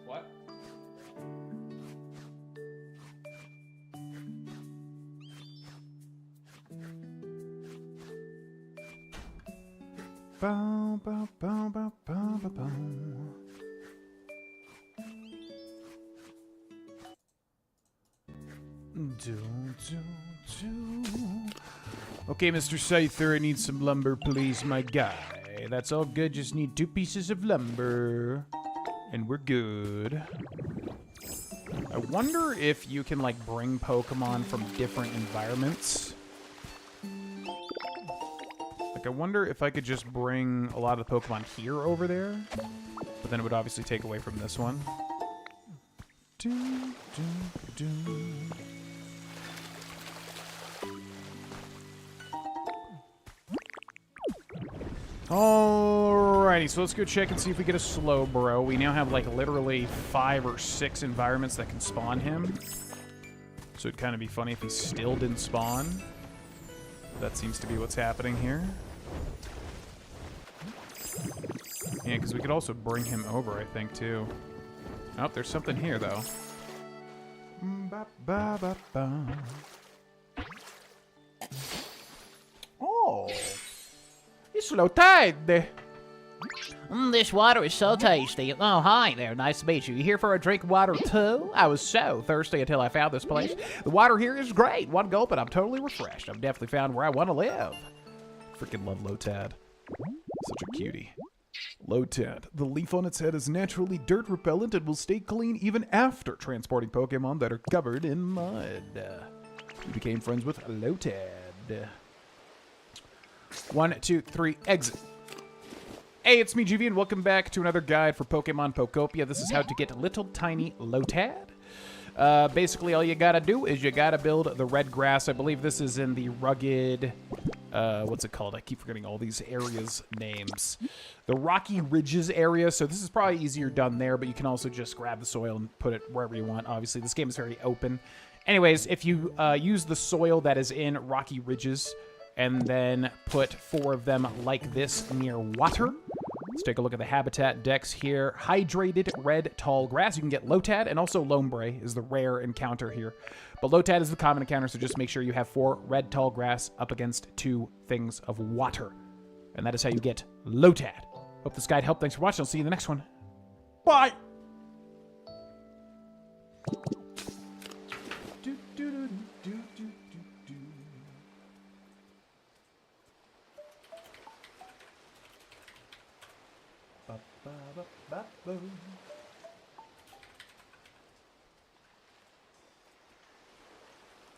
A: What? Bow, bow, bow, bow, bow, bow, bow. Do, do, do. Okay, Mr. Scyther, I need some lumber, please, my guy. That's all good, just need 2 pieces of lumber. And we're good. I wonder if you can, like, bring Pokemon from different environments. Like, I wonder if I could just bring a lot of the Pokemon here over there. But then it would obviously take away from this one. Do, do, do. Alrighty, so let's go check and see if we get a Slowbro. We now have, like, literally 5 or 6 environments that can spawn him. So it'd kind of be funny if he still didn't spawn. That seems to be what's happening here. Yeah, because we could also bring him over, I think, too. Oh, there's something here, though. Oh! It's low tide.
B: This water is so tasty. Oh, hi there. Nice to meet you. You here for a drink of water, too? I was so thirsty until I found this place. The water here is great. One gulp and I'm totally refreshed. I've definitely found where I want to live. Freaking love Lotad. Such a cutie. Lotad. The leaf on its head is naturally dirt repellent and will stay clean even after transporting Pokemon that are covered in mud. You became friends with Lotad. 1, 2, 3, exit. Hey, it's me, GV, and welcome back to another guide for Pokemon Pokopia. This is how to get little tiny Lotad. Basically, all you gotta do is you gotta build the red grass. I believe this is in the rugged... what's it called? I keep forgetting all these areas' names. The Rocky Ridges area, so this is probably easier done there, but you can also just grab the soil and put it wherever you want. Obviously, this game is very open. Anyways, if you use the soil that is in Rocky Ridges
A: and then put 4 of them like this near water. Let's take a look at the habitat decks here. Hydrated red tall grass. You can get Lotad, and also Lombre is the rare encounter here. But Lotad is the common encounter, so just make sure you have 4 red tall grass up against 2 things of water. And that is how you get Lotad. Hope this guide helped. Thanks for watching. I'll see you in the next one. Bye!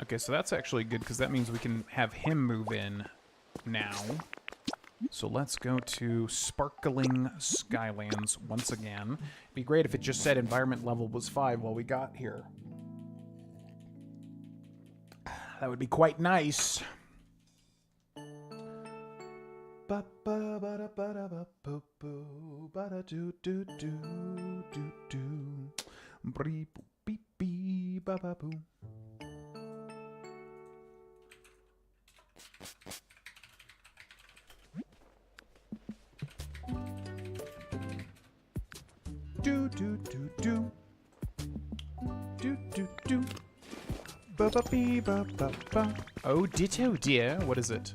A: Okay, so that's actually good because that means we can have him move in now. So let's go to Sparkling Skylands once again. It'd be great if it just said environment level was 5 while we got here. That would be quite nice. Do do do do do do do ba ba bee ba ba ba. Oh, ditto, dear. What is it?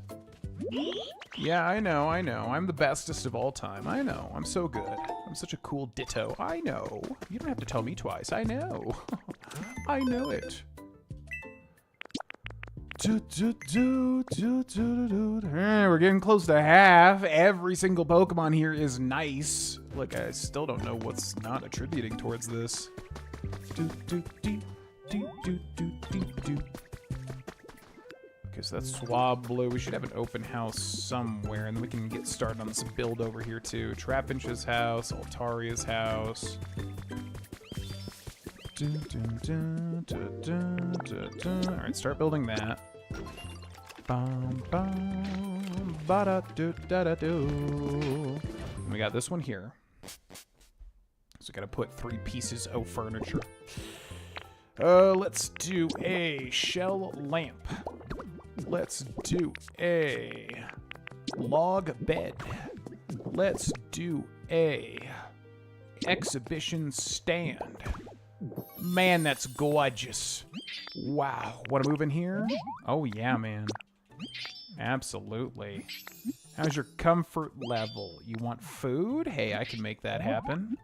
A: Yeah, I know. I'm the bestest of all time. I know. I'm so good. I'm such a cool ditto. I know. You don't have to tell me twice. I know. I know it. We're getting close to half. Every single Pokemon here is nice. Look, I still don't know what's not attributing towards this. Okay, so that's Swablu. We should have an open house somewhere, and then we can get started on this build over here too. Trapinch's house, Altaria's house. Alright, start building that. We got this one here. So gotta put 3 pieces of furniture. Let's do a shell lamp. Let's do a log bed. Let's do a exhibition stand. Man, that's gorgeous. Wow. Want to move in here? Oh, yeah, man. Absolutely. How's your comfort level? You want food? Hey, I can make that happen.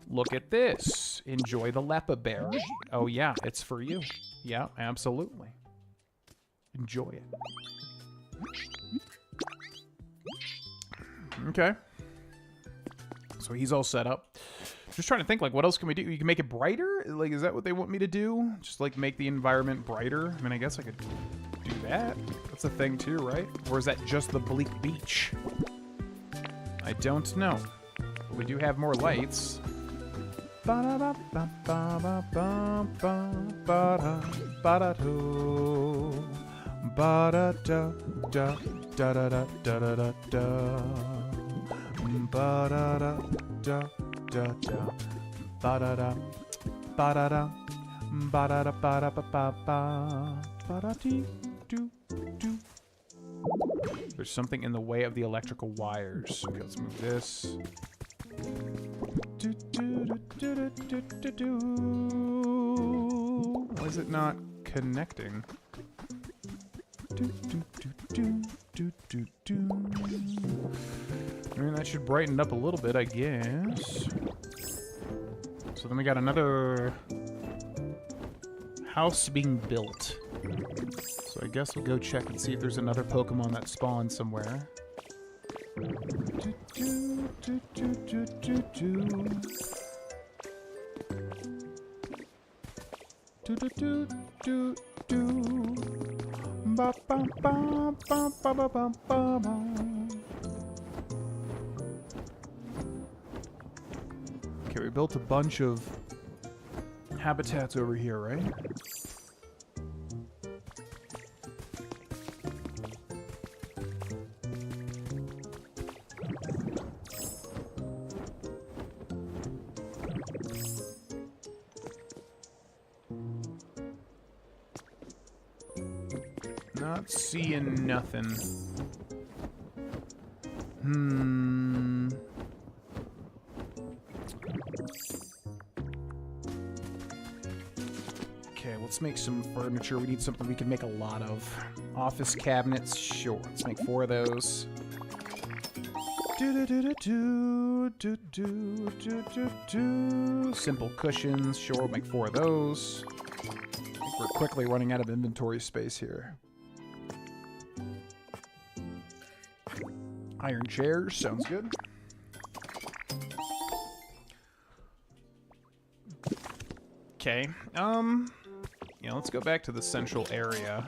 A: Look at this. Enjoy the Lepa Berry. Oh, yeah, it's for you. Yeah, absolutely. Enjoy it. Okay. So he's all set up. Just trying to think, like, what else can we do? You can make it brighter? Like, is that what they want me to do? Just, like, make the environment brighter? I mean, I guess I could do that. That's a thing, too, right? Or is that just the bleak beach? I don't know. But we do have more lights. There's something in the way of the electrical wires. Okay, let's move this. Why is it not connecting? I mean, that should brighten it up a little bit, I guess. So then we got another house being built. So I guess we'll go check and see if there's another Pokemon that spawned somewhere. Okay, we built a bunch of habitats over here, right? Not seeing nothing. Okay, let's make some furniture. We need something we can make a lot of. Office cabinets, sure. Let's make 4 of those. Simple cushions, sure. We'll make 4 of those. I think we're quickly running out of inventory space here. Iron chairs, sounds good. Okay, yeah, let's go back to the central area.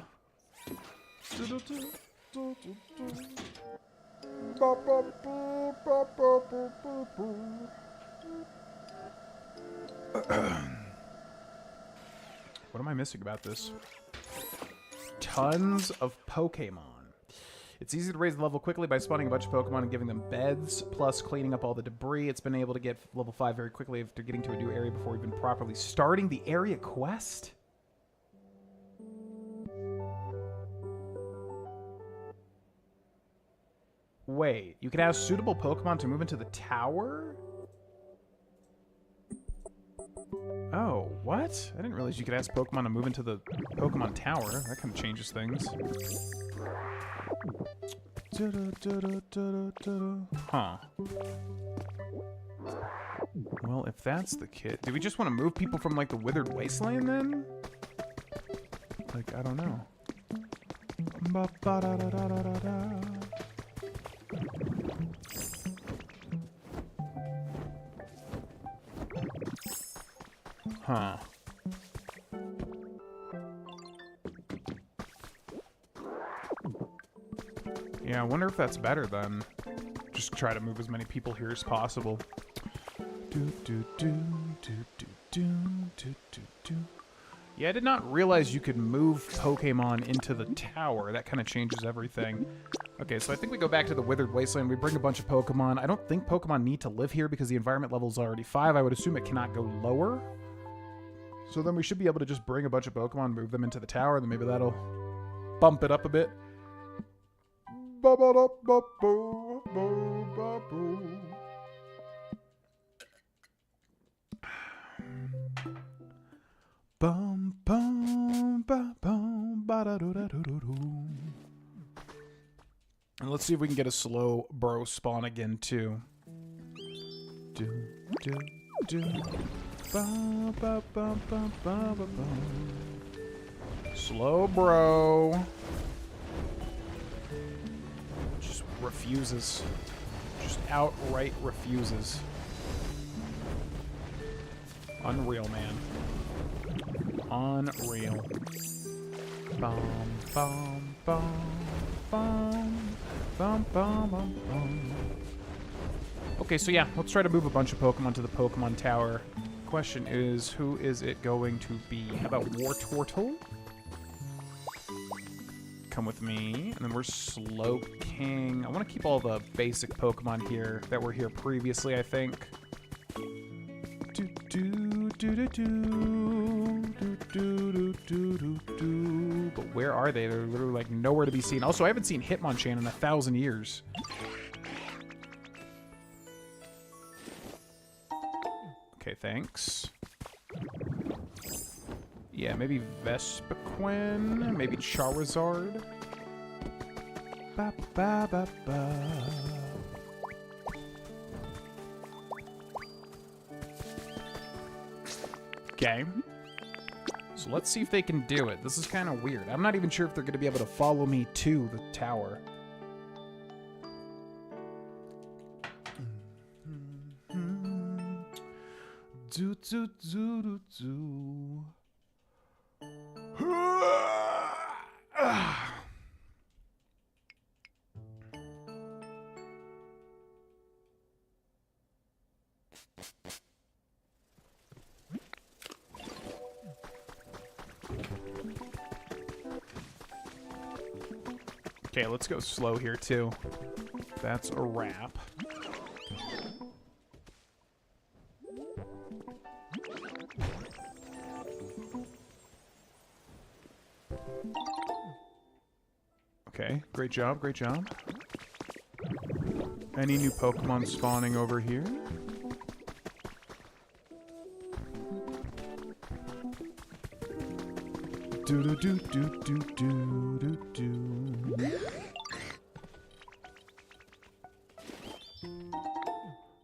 A: What am I missing about this? Tons of Pokemon. It's easy to raise the level quickly by spawning a bunch of Pokemon and giving them beds, plus cleaning up all the debris. It's been able to get level 5 very quickly after getting to a new area before even properly starting the area quest. Wait, you can have suitable Pokemon to move into the tower? Oh, what? I didn't realize you could ask Pokemon to move into the Pokemon tower. That kind of changes things. Huh. Well, if that's the kit, do we just want to move people from, like, the Withered Wasteland, then? Like, I don't know. Huh. Yeah, I wonder if that's better then. Just try to move as many people here as possible. Yeah, I did not realize you could move Pokemon into the tower. That kind of changes everything. Okay, so I think we go back to the Withered Wasteland. We bring a bunch of Pokemon. I don't think Pokemon need to live here because the environment level is already 5. I would assume it cannot go lower. So then we should be able to just bring a bunch of Pokemon, move them into the tower, and then maybe that'll bump it up a bit. Bum bum ba bum ba da do da do do do. And let's see if we can get a slow bro spawn again too. Do do do. Ba ba ba ba ba ba ba. Slow bro. Just refuses. Just outright refuses. Unreal, man. Unreal. Bum bum bum bum bum bum bum bum. Okay, so yeah, let's try to move a bunch of Pokemon to the Pokemon Tower. Question is, who is it going to be? How about Wartortle? Come with me. And then we're Slowking. I want to keep all the basic Pokemon here that were here previously, I think. Do do do do do do do do do do. But where are they? They're literally like nowhere to be seen. Also, I haven't seen Hitmonchan in 1,000 years. Okay, thanks. Yeah, maybe Vespiquen, maybe Charizard. Ba ba ba ba. Okay. So let's see if they can do it. This is kind of weird. I'm not even sure if they're going to be able to follow me to the tower. Do do do do do. Okay, let's go slow here too. That's a wrap. Okay, great job, great job. Any new Pokemon spawning over here? Do do do do do do do do.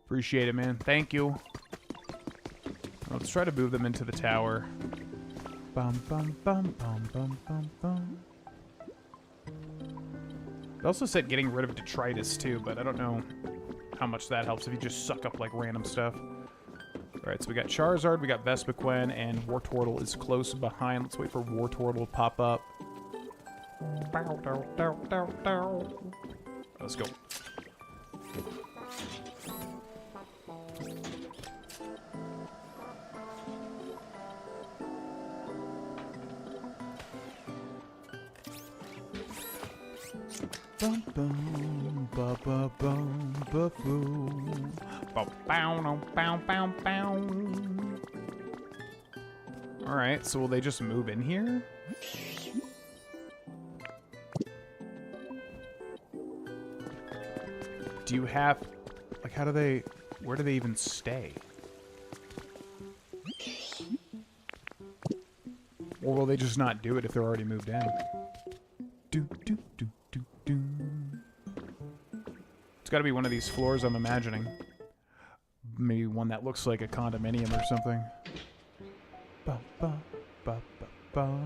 A: Appreciate it, man. Thank you. Let's try to move them into the tower. Bum bum bum bum bum bum bum. It also said getting rid of detritus too, but I don't know how much that helps if you just suck up like random stuff. Alright, so we got Charizard, we got Vespiquen, and Wartortle is close behind. Let's wait for Wartortle to pop up. Let's go. Bum bum ba ba bum ba boom. Ba bow no bow bow bow. Alright, so will they just move in here? Do you have, like, how do they, where do they even stay? Or will they just not do it if they're already moved in? Do do do do do. It's got to be one of these floors, I'm imagining. Maybe one that looks like a condominium or something. Ba ba ba ba ba.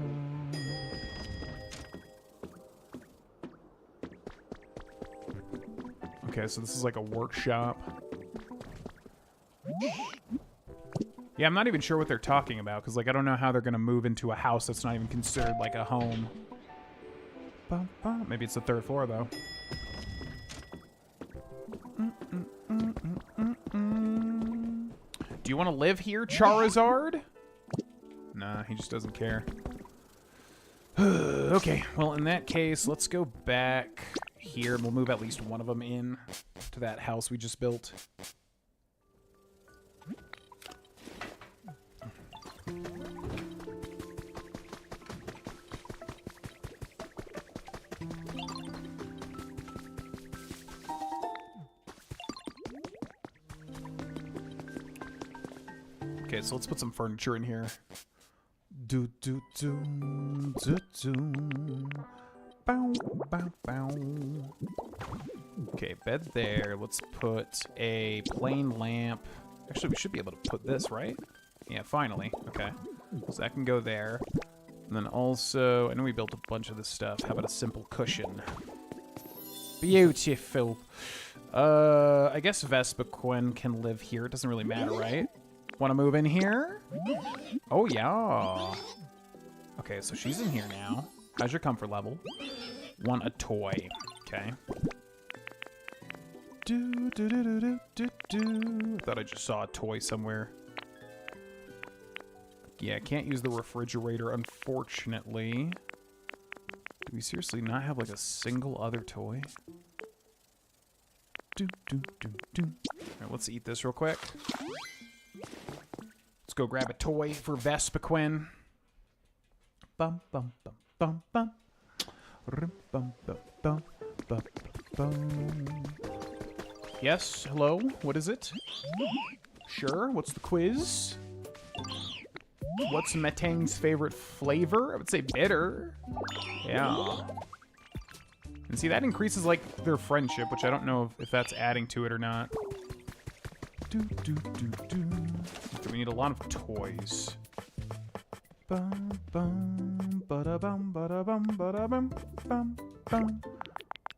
A: Okay, so this is like a workshop. Yeah, I'm not even sure what they're talking about, because, like, I don't know how they're going to move into a house that's not even considered, like, a home. Ba ba. Maybe it's the 3rd floor, though. Do you want to live here, Charizard? Nah, he just doesn't care. Okay, well, in that case, let's go back here, and we'll move at least one of them in to that house we just built. Okay, so let's put some furniture in here. Do do do do do. Bow bow bow. Okay, bed there. Let's put a plain lamp. Actually, we should be able to put this, right? Yeah, finally. Okay, so that can go there. And then also, I know we built a bunch of this stuff. How about a simple cushion? Beautiful. I guess Vespiquen can live here. It doesn't really matter, right? Want to move in here? Oh, yeah. Okay, so she's in here now. How's your comfort level? Want a toy. Okay. Do, do, do, do, do, do, do. I thought I just saw a toy somewhere. Yeah, can't use the refrigerator, unfortunately. Do we seriously not have, like, a single other toy? Do, do, do, do. All right, let's eat this real quick. Let's go grab a toy for Vespiquen. Bum bum bum bum bum. Rum, bum bum bum bum bum. Yes, hello. What is it? Sure. What's the quiz? What's Metang's favorite flavor? I would say bitter. Yeah. And see, that increases, like, their friendship, which I don't know if that's adding to it or not. Do, do, do, do. We need a lot of toys. Bum, bum, ba-da-bum, ba-da-bum, ba-da-bum, bum, bum.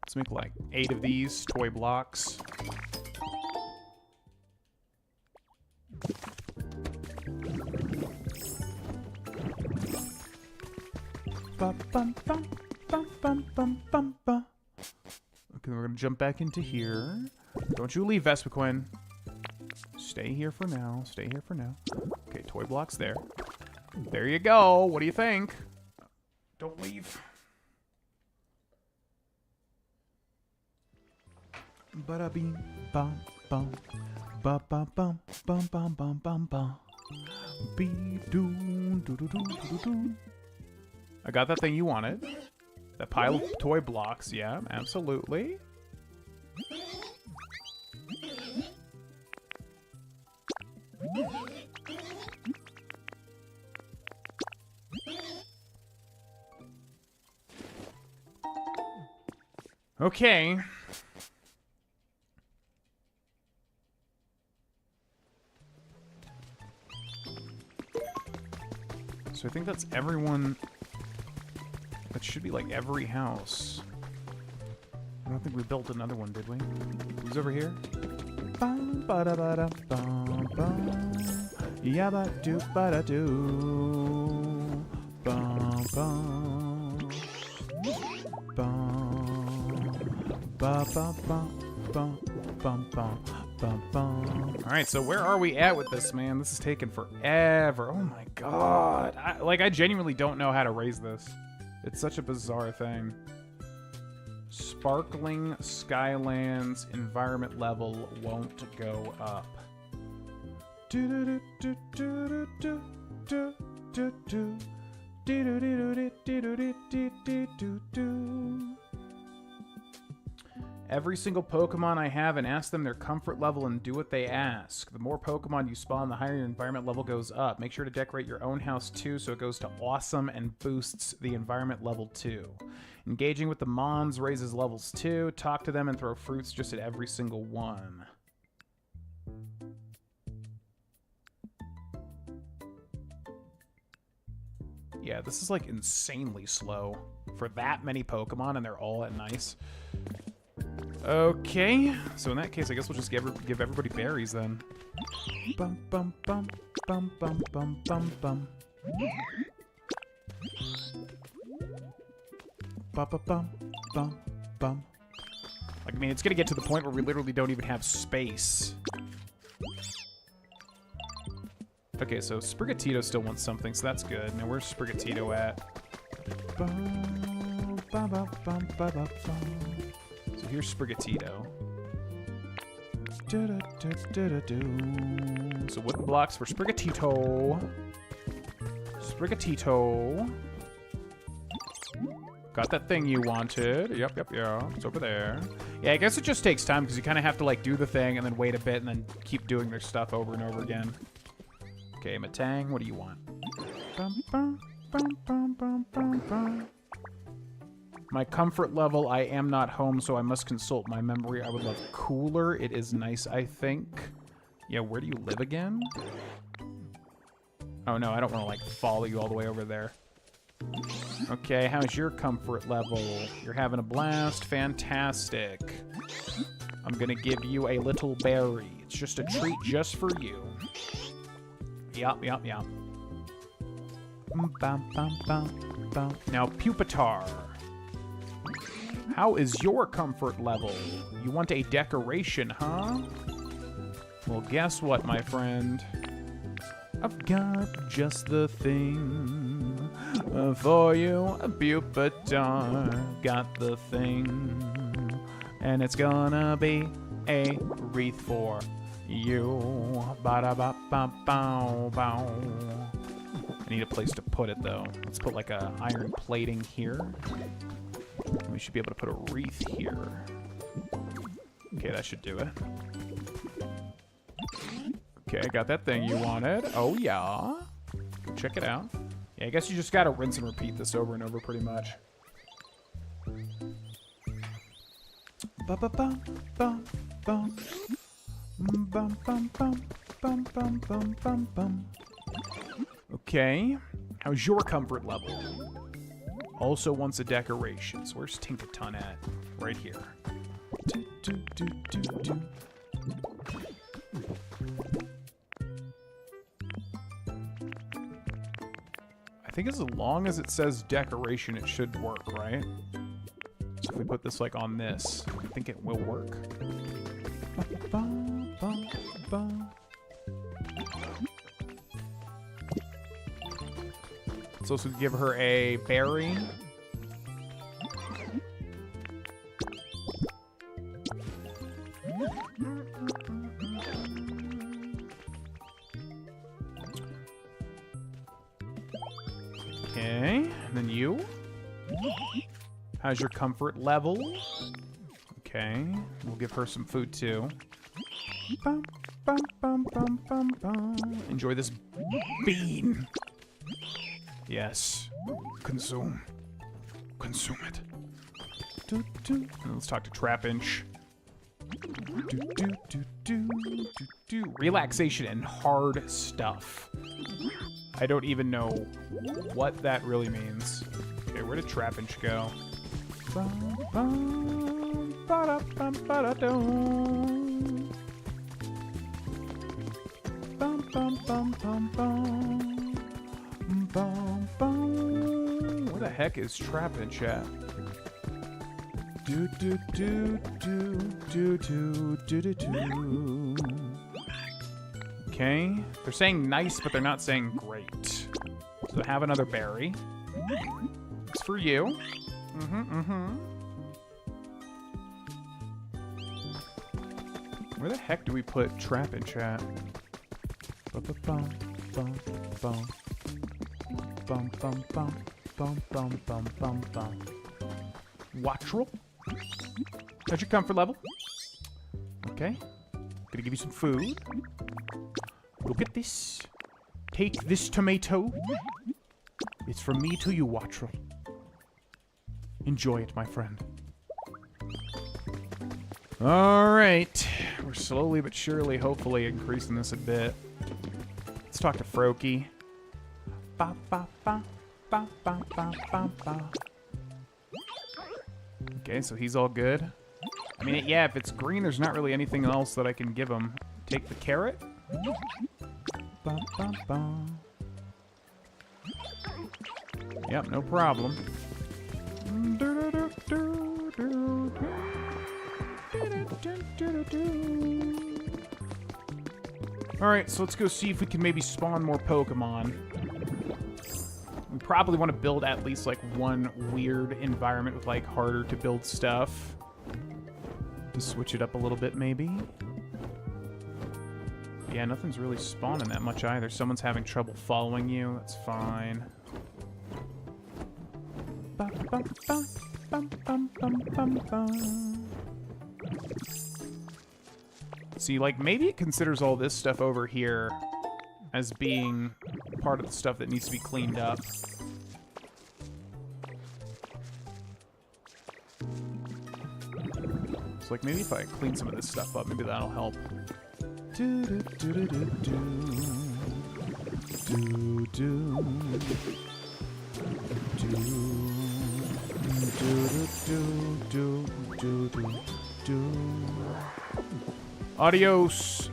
A: Let's make, like, 8 of these toy blocks. Ba, bum, bum, bum, bum, bum, bum, bum. Okay, we're gonna jump back into here. Don't you leave, Vespiquen. Stay here for now. Stay here for now. Okay, toy blocks there. There you go. What do you think? Don't leave. Ba-da-beam, bum, bum, ba-ba-bum, bum, bum, bum, bum, bum. Be-doo, doo-doo-doo, doo-doo-doo. I got that thing you wanted. The pile of toy blocks, yeah, absolutely. Okay. So I think that's everyone. That should be like every house. I don't think we built another one, did we? Who's over here? Bum, ba-da-ba-da, bum, bum. Yabba-doo-ba-da-doo. Bum, bum. Bum. Ba-ba-bum, bum, bum, bum, bum. Alright, so where are we at with this, man? This is taking forever. Oh my god. I genuinely don't know how to raise this. It's such a bizarre thing. Sparkling Skylands environment level won't go up. Every single Pokemon I have and ask them their comfort level and do what they ask. The more Pokemon you spawn, the higher your environment level goes up. Make sure to decorate your own house too so it goes to awesome and boosts the environment level too. Engaging with the Mons raises levels too. Talk to them and throw fruits just at every single one. Yeah, this is like insanely slow for that many Pokemon and they're all at nice. Okay, so in that case, I guess we'll just give everybody berries then. Bum bum bum bum bum bum bum bum. Bum bum bum bum bum. Like, I mean, it's gonna get to the point where we literally don't even have space. Okay, so Sprigatito still wants something, so that's good. Now where's Sprigatito at? Bum, bum, bum, bum, bum, bum. So here's Sprigatito. So wooden blocks for Sprigatito. Sprigatito. Got that thing you wanted. Yep, it's over there. Yeah, I guess it just takes time because you kind of have to like do the thing and then wait a bit and then keep doing their stuff over and over again. Okay, Matang, what do you want? Bum, bum, bum, bum, bum, bum, bum. My comfort level, I am not home, so I must consult my memory. I would love cooler. It is nice, I think. Yeah, where do you live again? Oh no, I don't want to like follow you all the way over there. Okay, how's your comfort level? You're having a blast. Fantastic. I'm gonna give you a little berry. It's just a treat just for you. Yup. Now, Pupitar. How is your comfort level? You want a decoration, huh? Well, guess what, my friend? I've got just the thing for you, Pupitar. Got the thing, and it's gonna be a wreath for you. Ba-da-ba-ba-bow-bow. I need a place to put it, though. Let's put like a iron plating here. We should be able to put a wreath here. Okay, that should do it. Okay, got that thing you wanted. Oh, yeah. Check it out. Yeah, I guess you just gotta rinse and repeat this over and over pretty much. Ba-ba-bum-bum-bum. Bum, bum, bum, bum, bum, bum, bum, bum. Okay. How's your comfort level? Also wants a decoration. So where's Tinkaton at? Right here. I think as long as it says decoration, it should work, right? So if we put this like on this, I think it will work. Let's also give her a berry. Okay, and then you. How's your comfort level? Okay, we'll give her some food too. Bum, bum, bum, bum, bum, bum. Enjoy this bean. Yes. Consume. Consume it. Do, do. And let's talk to Trapinch. Do, do, do, do, do, do. Relaxation and hard stuff. I don't even know what that really means. Okay, where did Trapinch go? Bum, bum, ba-da, bum, ba-da-dum. Bum, bum, bum, bum, bum. Bum, bum. Where the heck is Trapinch at? Do do do do do do do do do. Okay, they're saying nice, but they're not saying great. So have another berry. It's for you. Where the heck do we put Trapinch at? Bum bum bum bum bum bum bum bum bum bum bum. Wattrel. How's your comfort level? Okay. Gonna give you some food. Look at this. Take this tomato. It's from me to you, Wattrel. Enjoy it, my friend. Alright. We're slowly but surely, hopefully, increasing this a bit. Let's talk to Froakie. Ba ba ba ba ba ba ba ba. Okay, so he's all good. I mean, yeah, if it's green, there's not really anything else that I can give him. Take the carrot. Ba, ba, ba. Yep, no problem. Alright, so let's go see if we can maybe spawn more Pokemon. We probably want to build at least, like, one weird environment with, like, harder to build stuff. To switch it up a little bit, maybe. Yeah, nothing's really spawning that much either. Someone's having trouble following you. That's fine. Bum, bum, bum, bum, bum, bum, bum, bum. See, like, maybe it considers all this stuff over here as being part of the stuff that needs to be cleaned up. So, like, maybe if I clean some of this stuff up, maybe that'll help. Do do do do do do do do do do do. Adios.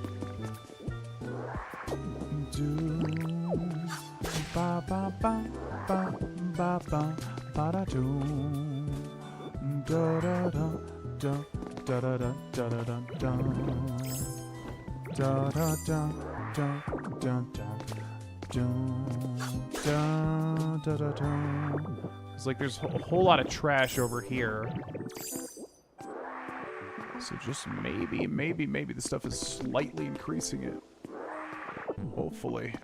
A: Ba ba ba ba ba ba ba da do da da da da da da da da da da da da da da da da da. It's like there's a whole lot of trash over here. So just maybe the stuff is slightly increasing it. Hopefully.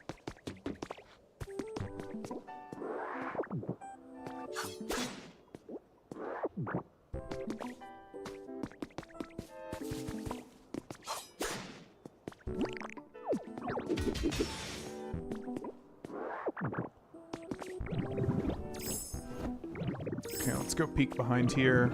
A: Okay, let's go peek behind here.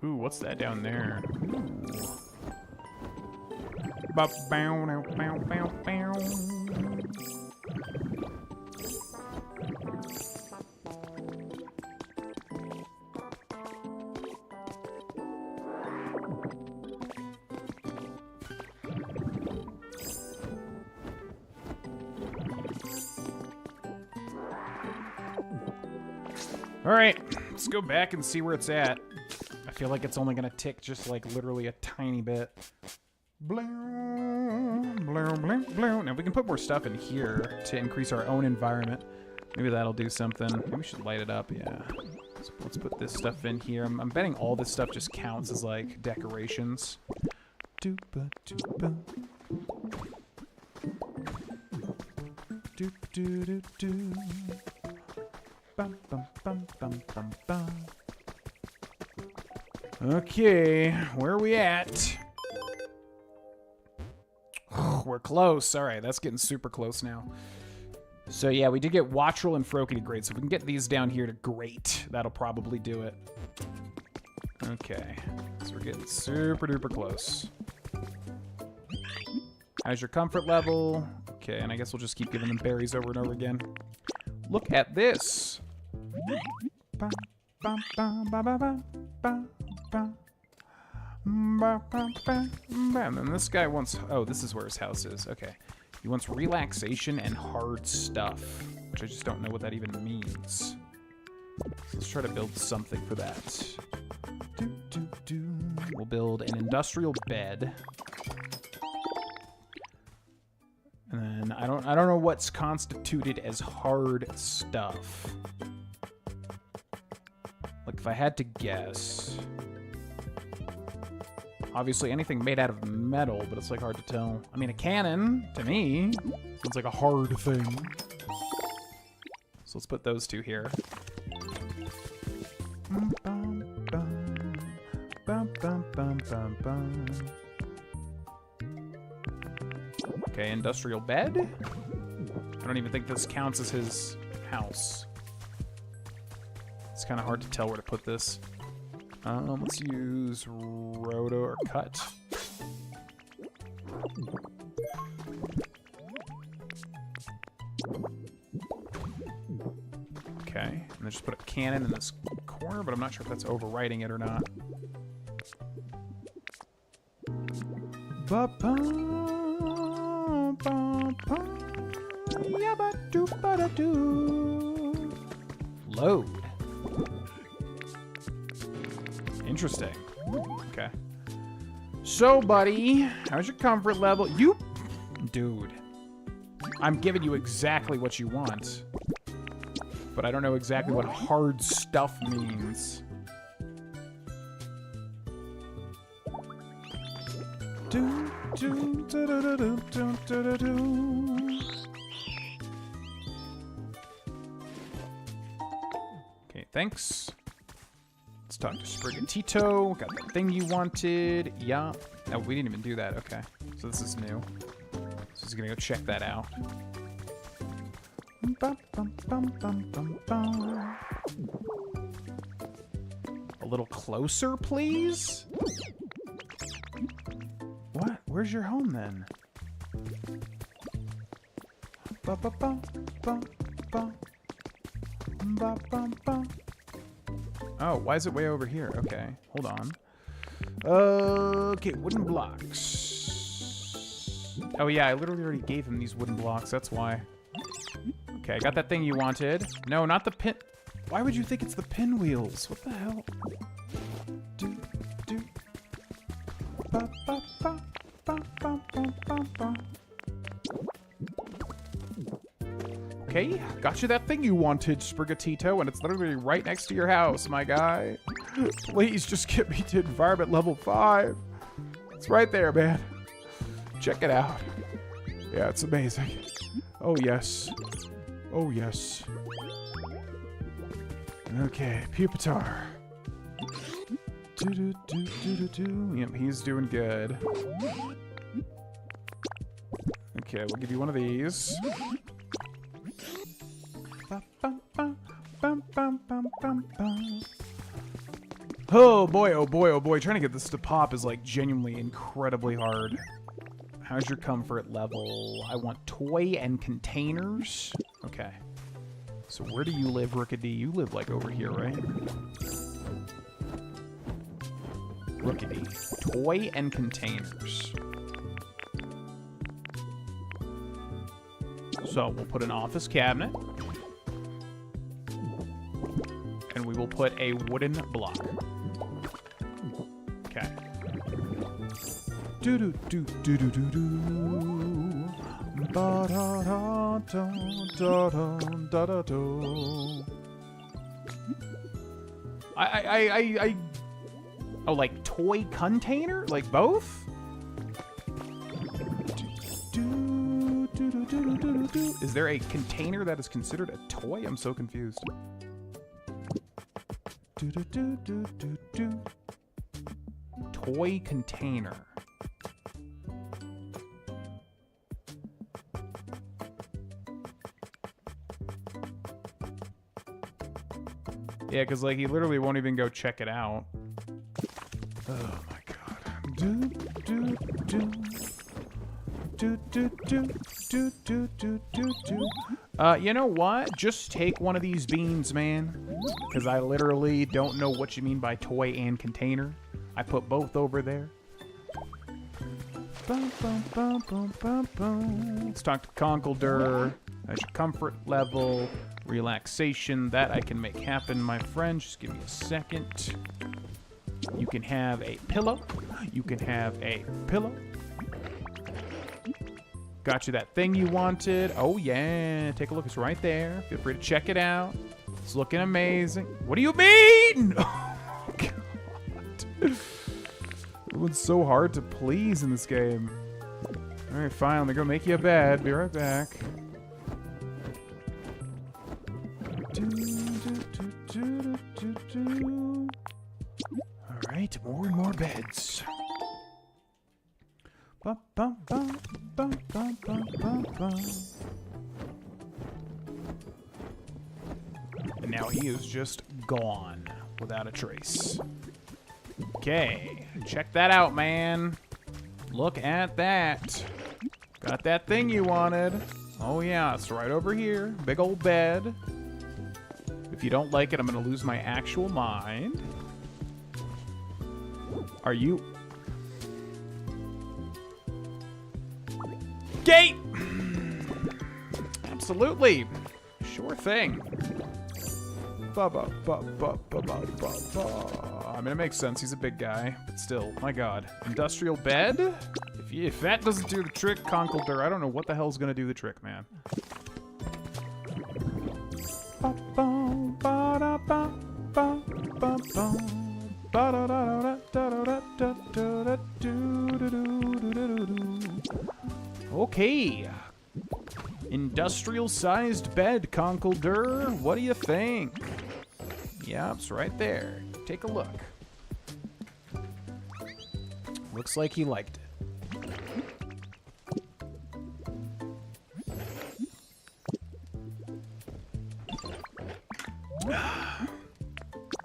A: Ooh, what's that down there? Bow, bow, bow, bow, bow. All right, let's go back and see where it's at. I feel like it's only gonna tick just like literally a tiny bit. Bloom, bloom, bloom, bloom. Now we can put more stuff in here to increase our own environment. Maybe that'll do something. Maybe we should light it up, yeah. So let's put this stuff in here. I'm betting all this stuff just counts as like decorations. Doopa doopa. Doop doo doo doo. Bum bum bum bum bum bum. Okay, where are we at? We're close. All right, that's getting super close now. So yeah, we did get Wattrel and Froakie to great. So if we can get these down here to great, that'll probably do it. Okay, so we're getting super duper close. How's your comfort level? Okay, and I guess we'll just keep giving them berries over and over again. Look at this. Bum, bum, bum, bum, bum, bum, bum, bum. And then this guy wants... Oh, this is where his house is. Okay. He wants relaxation and hard stuff, which I just don't know what that even means. So let's try to build something for that. We'll build an industrial bed. And then I don't know what's constituted as hard stuff. Like if I had to guess... Obviously, anything made out of metal, but it's like hard to tell. I mean, a cannon, to me, sounds like a hard thing. So let's put those two here. Okay, industrial bed. I don't even think this counts as his house. It's kind of hard to tell where to put this. Let's use roto or cut. Okay, and then just put a cannon in this corner, but I'm not sure if that's overwriting it or not. Load. Interesting. Okay. So, buddy, how's your comfort level? You... Dude. I'm giving you exactly what you want. But I don't know exactly what hard stuff means. Okay, thanks. Let's talk to Sprigatito. Got the thing you wanted. Yeah. Oh, we didn't even do that. Okay. So this is new. So he's gonna go check that out. A little closer, please? What? Where's your home then? Oh, why is it way over here? Okay, hold on. Okay, wooden blocks. Oh yeah, I literally already gave him these wooden blocks, that's why. Okay, I got that thing you wanted. No, not the pin... Why would you think it's the pinwheels? What the hell? Ba, ba, ba, ba, ba, ba, ba, ba. Okay, got you that thing you wanted, Sprigatito, and it's literally right next to your house, my guy. Please just get me to environment level 5. It's right there, man. Check it out. Yeah, it's amazing. Oh, yes. Oh, yes. Okay, Pupitar. Yep, he's doing good. Okay, we'll give you one of these. Oh boy, oh boy, oh boy. Trying to get this to pop is like genuinely incredibly hard. How's your comfort level? I want toy and containers. Okay. So where do you live, Rookity? You live like over here, right? Rookity. Toy and containers. So we'll put an office cabinet. And we will put a wooden block. Do do do do do do do. Ba da da da da da da da. Oh, like toy container? Like both? Is there a container that is considered a toy? I'm so confused. Toy container. Yeah, because like he literally won't even go check it out. Oh my god. Do do do. Do do do do do do do do. You know what? Just take one of these beans, man. Because I literally don't know what you mean by toy and container. I put both over there. Bum, bum, bum, bum, bum, bum. Let's talk to Conkeldurr. That's your comfort level. Relaxation. That I can make happen, my friend. Just give me a second. You can have a pillow. You can have a pillow. Got you that thing you wanted. Oh, yeah. Take a look. It's right there. Feel free to check it out. It's looking amazing. What do you mean? Oh, God. Everyone's so hard to please in this game. All right, fine. Let me go make you a bed. Be right back. All right, more and more beds. Bum, bum, bum, bum, bum, bum, bum, bum. And now he is just gone without a trace. Okay, check that out, man. Look at that. Got that thing you wanted. Oh yeah, it's right over here. Big old bed. If you don't like it, I'm gonna lose my actual mind. Are you... Gate! Absolutely. Sure thing. I mean, it makes sense. He's a big guy. But still, my god. Industrial bed? If that doesn't do the trick, Conkeldurr, I don't know what the hell's gonna do the trick, man. Okay. Industrial-sized bed, Conkeldurr. What do you think? Yeah, it's right there. Take a look. Looks like he liked it.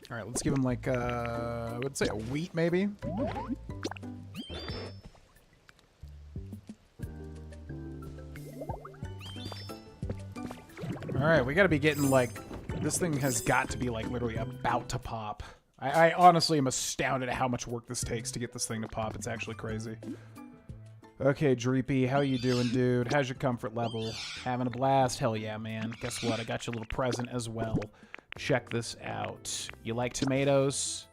A: All right, let's give him like, I would say a wheat, maybe. All right, we gotta be getting like, this thing has got to be like literally about to pop. I honestly am astounded at how much work this takes to get this thing to pop. It's actually crazy. Okay, Dreepy, how you doing, dude? How's your comfort level? Having a blast? Hell yeah, man. Guess what? I got you a little present as well. Check this out. You like tomatoes?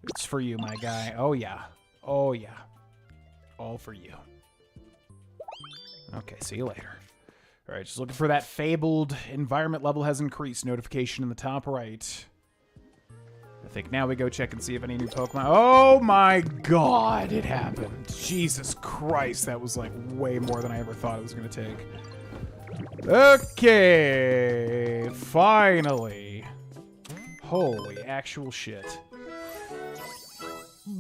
A: It's for you, my guy. Oh yeah. Oh yeah. All for you. Okay, see you later. All right, just looking for that fabled environment level has increased notification in the top right. I think now we go check and see if any new Pokemon... Oh my god, it happened. Jesus Christ, that was like way more than I ever thought it was going to take. Okay, finally. Holy actual shit.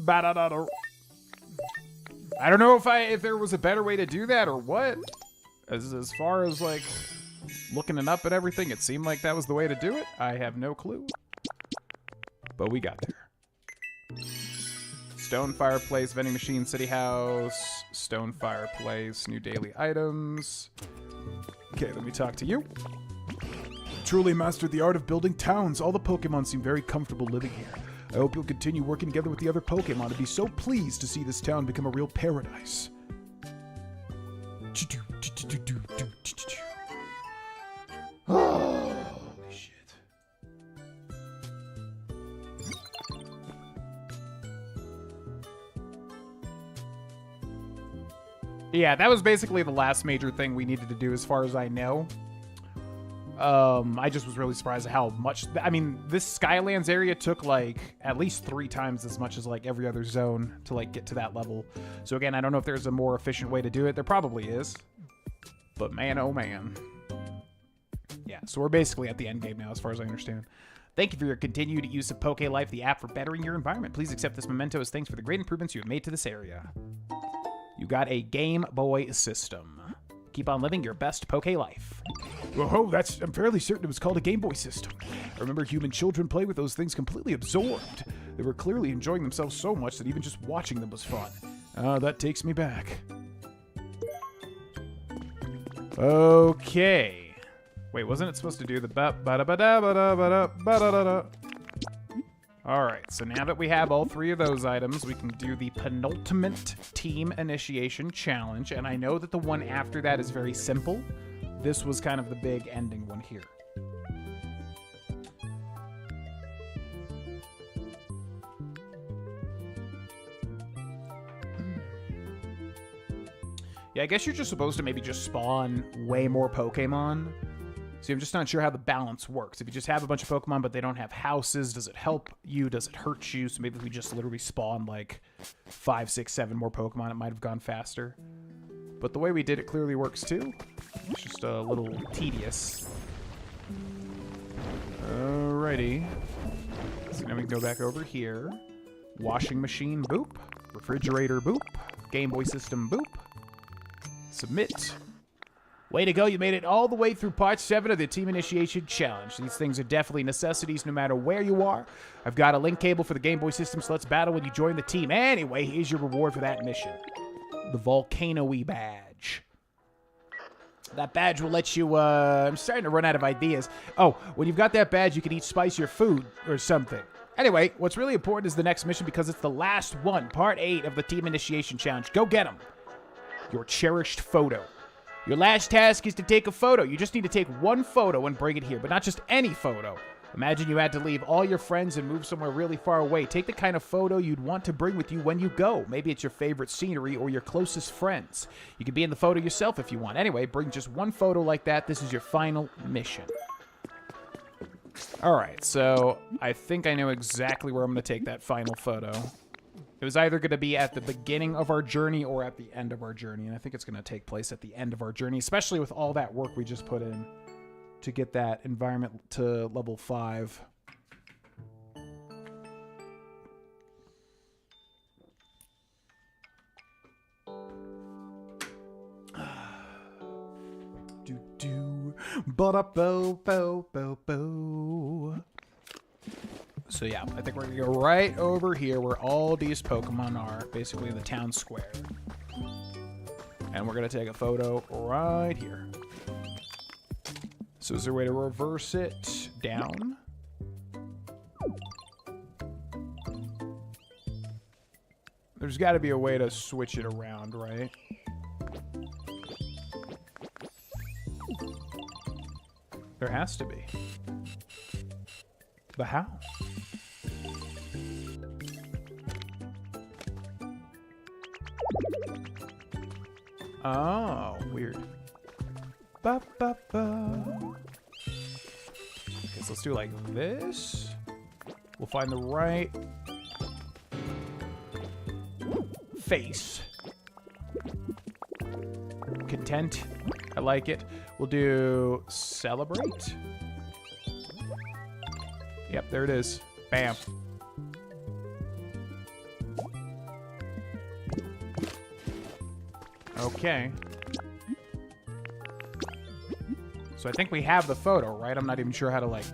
A: I don't know if there was a better way to do that or what. As far as like looking it up and everything, it seemed like that was the way to do it. I have no clue. But we got there. Stone fireplace, vending machine, city house, stone fireplace, new daily items. Okay, let me talk to you. Truly mastered the art of building towns. All the Pokemon seem very comfortable living here. I hope you'll continue working together with the other Pokemon. I'd be so pleased to see this town become a real paradise. Holy shit. Yeah, that was basically the last major thing we needed to do as far as I know. I just was really surprised at how much... I mean, this Skylands area took, like, at least 3 times as much as, like, every other zone to, like, get to that level. So, again, I don't know if there's a more efficient way to do it. There probably is. But, man, oh, man. Yeah, so we're basically at the end game now, as far as I understand. Thank you for your continued use of PokeLife, the app for bettering your environment. Please accept this memento as thanks for the great improvements you have made to this area. You got a Game Boy system. Keep on living your best PokeLife.
C: Whoa, I'm fairly certain it was called a Game Boy system. I remember human children play with those things completely absorbed. They were clearly enjoying themselves so much that even just watching them was fun. That takes me back.
A: Okay. Wait, wasn't it supposed to do the ba-da-ba-da-ba-da-ba-da-ba-da-da-da? Alright, so now that we have all 3 of those items, we can do the penultimate team initiation challenge, and I know that the one after that is very simple. This was kind of the big ending one here. Yeah, I guess you're just supposed to maybe just spawn way more Pokemon. So I'm just not sure how the balance works. If you just have a bunch of Pokemon but they don't have houses, does it help you? Does it hurt you? So maybe if we just literally spawn like 5, 6, 7 more Pokemon, it might have gone faster. But the way we did it clearly works too. It's just a little tedious. Alrighty. So now we can go back over here. Washing machine, boop. Refrigerator, boop. Game Boy system, boop. Submit. Way to go, you made it all the way through part 7 of the Team Initiation Challenge. These things are definitely necessities no matter where you are. I've got a link cable for the Game Boy system, so let's battle when you join the team. Anyway, here's your reward for that mission. The Volcano-y badge. That badge will let you, I'm starting to run out of ideas. Oh, when you've got that badge, you can eat spicier food or something. Anyway, what's really important is the next mission because it's the last one, part 8 of the Team Initiation Challenge. Go get them. Your cherished photo. Your last task is to take a photo. You just need to take one photo and bring it here, but not just any photo. Imagine you had to leave all your friends and move somewhere really far away. Take the kind of photo you'd want to bring with you when you go. Maybe it's your favorite scenery or your closest friends. You can be in the photo yourself if you want. Anyway, bring just one photo like that. This is your final mission. All right, so I think I know exactly where I'm going to take that final photo. It was either going to be at the beginning of our journey or at the end of our journey, and I think it's going to take place at the end of our journey, especially with all that work we just put in to get that environment to level 5. Do ba-da-bo bo bo bo. So yeah, I think we're gonna go right over here where all these Pokemon are, basically in the town square. And we're gonna take a photo right here. So is there a way to reverse it down? There's gotta be a way to switch it around, right? There has to be. But how? Oh, weird. Ba, ba, ba. Okay, so let's do like this. We'll find the right face. Content. I like it. We'll do celebrate. Yep, there it is. Bam. Okay. So I think we have the photo, right? I'm not even sure how to, like...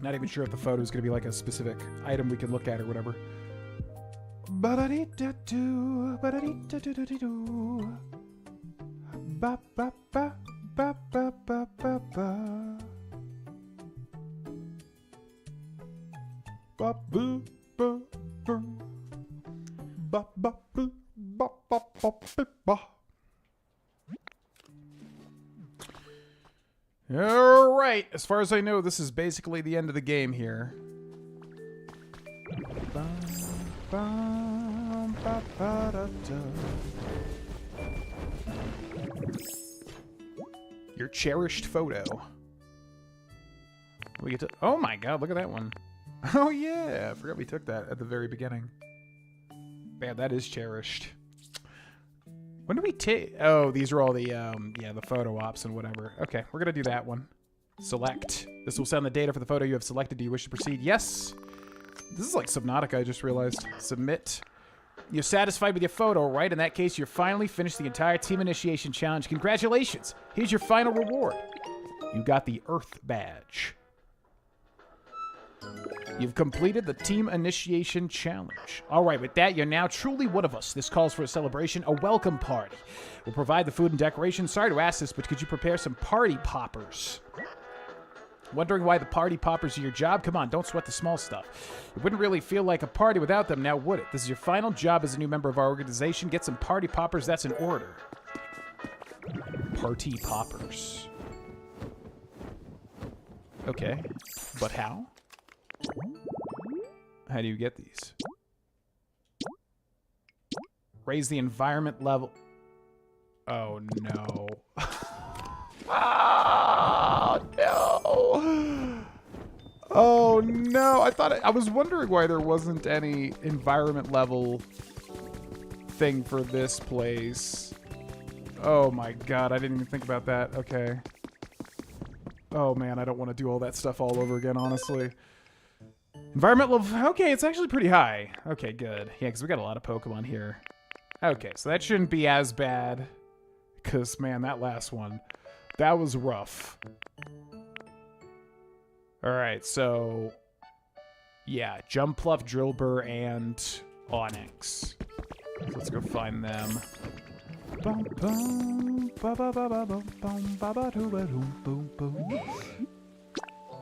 A: Not even sure if the photo is going to be, like, a specific item we can look at or whatever. Ba-da-dee-da-doo, ba-da-dee-da-doo-doo-doo. Ba-ba-ba, ba-ba-ba-ba-ba. Ba-boo-ba-boo. Ba-ba-boo. Ba-ba-ba-ba-ba. All right, as far as I know, this is basically the end of the game here. Your cherished photo. We get to. Oh my god! Look at that one. Oh yeah! I forgot we took that at the very beginning. Man, that is cherished. When do we take? Oh, these are all the yeah, the photo ops and whatever. Okay, we're gonna do that one. Select. This will send the data for the photo you have selected. Do you wish to proceed? Yes. This is like Subnautica, I just realized. Submit. You're satisfied with your photo, right? In that case, you're finally finished the entire team initiation challenge. Congratulations. Here's your final reward. You got the Earth badge. You've completed the team initiation challenge. All right, with that, you're now truly one of us. This calls for a celebration, a welcome party. We'll provide the food and decorations. Sorry to ask this, but could you prepare some party poppers? Wondering why the party poppers are your job? Come on, don't sweat the small stuff. It wouldn't really feel like a party without them, now would it? This is your final job as a new member of our organization. Get some party poppers, that's an order. Party poppers. Okay, but how? How do you get these? Raise the environment level. Oh no. Oh no. Oh no. I was wondering why there wasn't any environment level thing for this place. Oh my god, I didn't even think about that. Okay. Oh man, I don't want to do all that stuff all over again, honestly. Environment level, okay, it's actually pretty high. Okay, good. Yeah, because we got a lot of Pokemon here. Okay, so that shouldn't be as bad. Because, man, that last one, that was rough. Alright, so... yeah, Jumpluff, Drillbur, and Onyx. So let's go find them.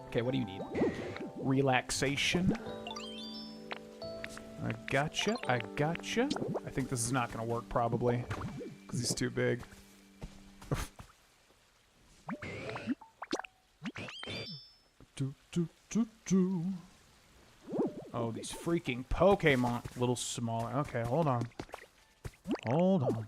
A: Okay, what do you need? Relaxation. I gotcha, I gotcha. I think this is not gonna work, probably. Because he's too big. Oh, these freaking Pokemon. A little smaller. Okay, hold on. Hold on.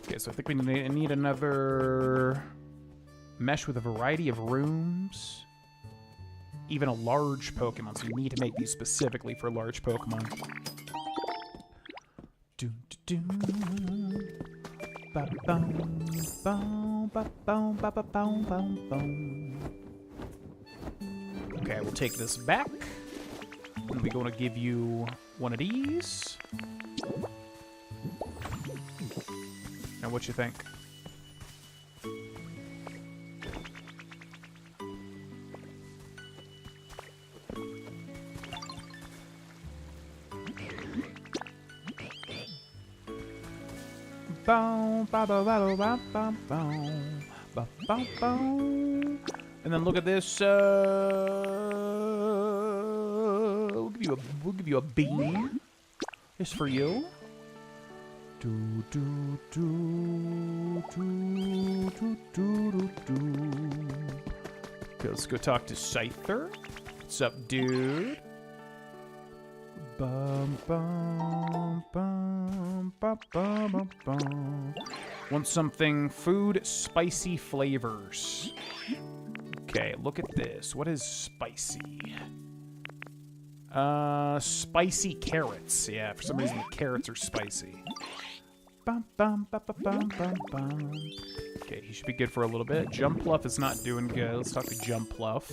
A: Okay, so I think we need another mesh with a variety of rooms. Even a large Pokemon, so you need to make these specifically for large Pokemon. Okay, we'll take this back. And we're going to give you one of these. Now, what you think? And then look at this. We'll give you a bean. It's for you. Okay, let's go talk to Scyther. What's up, dude? Want something? Food, spicy flavors. Okay, look at this. What is spicy? Spicy carrots. Yeah, for some reason the carrots are spicy. Okay, he should be good for a little bit. Jumpluff is not doing good. Let's talk to Jumpluff.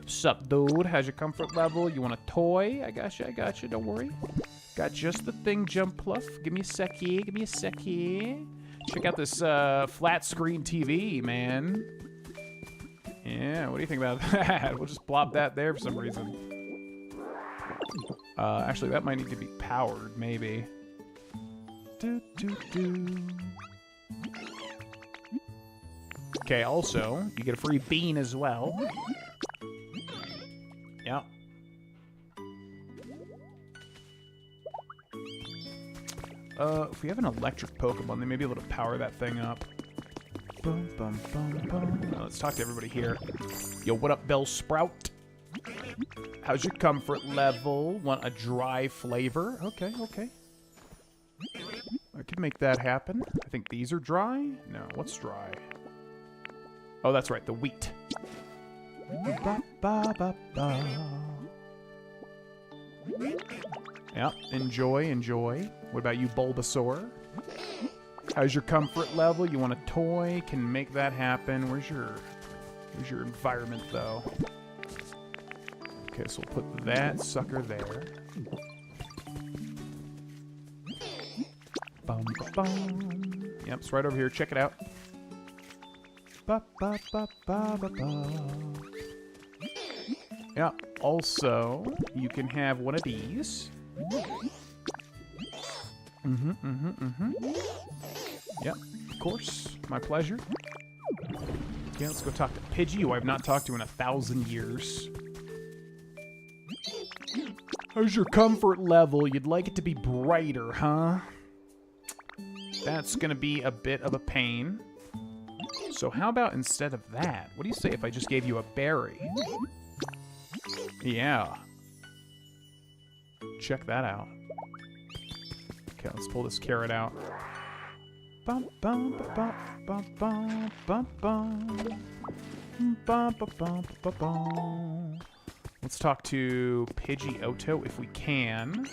A: Sup, dude? How's your comfort level? You want a toy? I got you. Don't worry. Got just the thing, Jumpluff. Give me a sec here. Give me a sec here. Check out this flat screen TV, man. Yeah, what do you think about that? We'll just plop that there for some reason. Actually, that might need to be powered, maybe. Okay, also, you get a free bean as well. Yeah. If we have an electric Pokemon, they may be able to power that thing up. Bum, bum, bum, bum. Now, let's talk to everybody here. Yo, what up, Bellsprout? How's your comfort level? Want a dry flavor? Okay, okay. I could make that happen. I think these are dry. No, what's dry? Oh, that's right, the wheat. Ba, ba, ba, ba. Yeah, enjoy, enjoy. What about you, Bulbasaur? How's your comfort level? You want a toy? Can make that happen. Where's your environment, though? Okay, so we'll put that sucker there. Bum, bum. Yep, it's right over here. Check it out. Ba, ba, ba, ba, ba, ba. Yeah, also, you can have one of these. Yep, of course. My pleasure. Okay, let's go talk to Pidgey, who I've not talked to in 1,000 years. How's your comfort level? You'd like it to be brighter, huh? That's gonna be a bit of a pain. So how about instead of that, what do you say if I just gave you a berry? Yeah. Check that out. Okay, let's pull this carrot out. Bum, bum, bum, bum, bum, bum, bum. Bum, bum, bum, bum, bum. Let's talk to Pidgeotto if we can.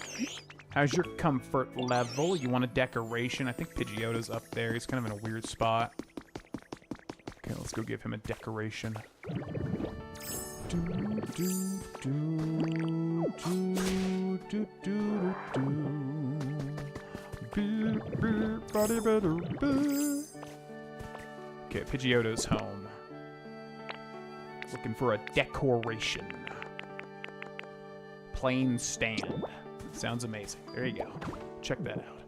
A: How's your comfort level? You want a decoration? I think Pidgeotto's up there. He's kind of in a weird spot. Okay, let's go give him a decoration. Do, do, do, do, do, do, do. Okay, Pidgeotto's home. Looking for a decoration. Plain stand. Sounds amazing. There you go. Check that out.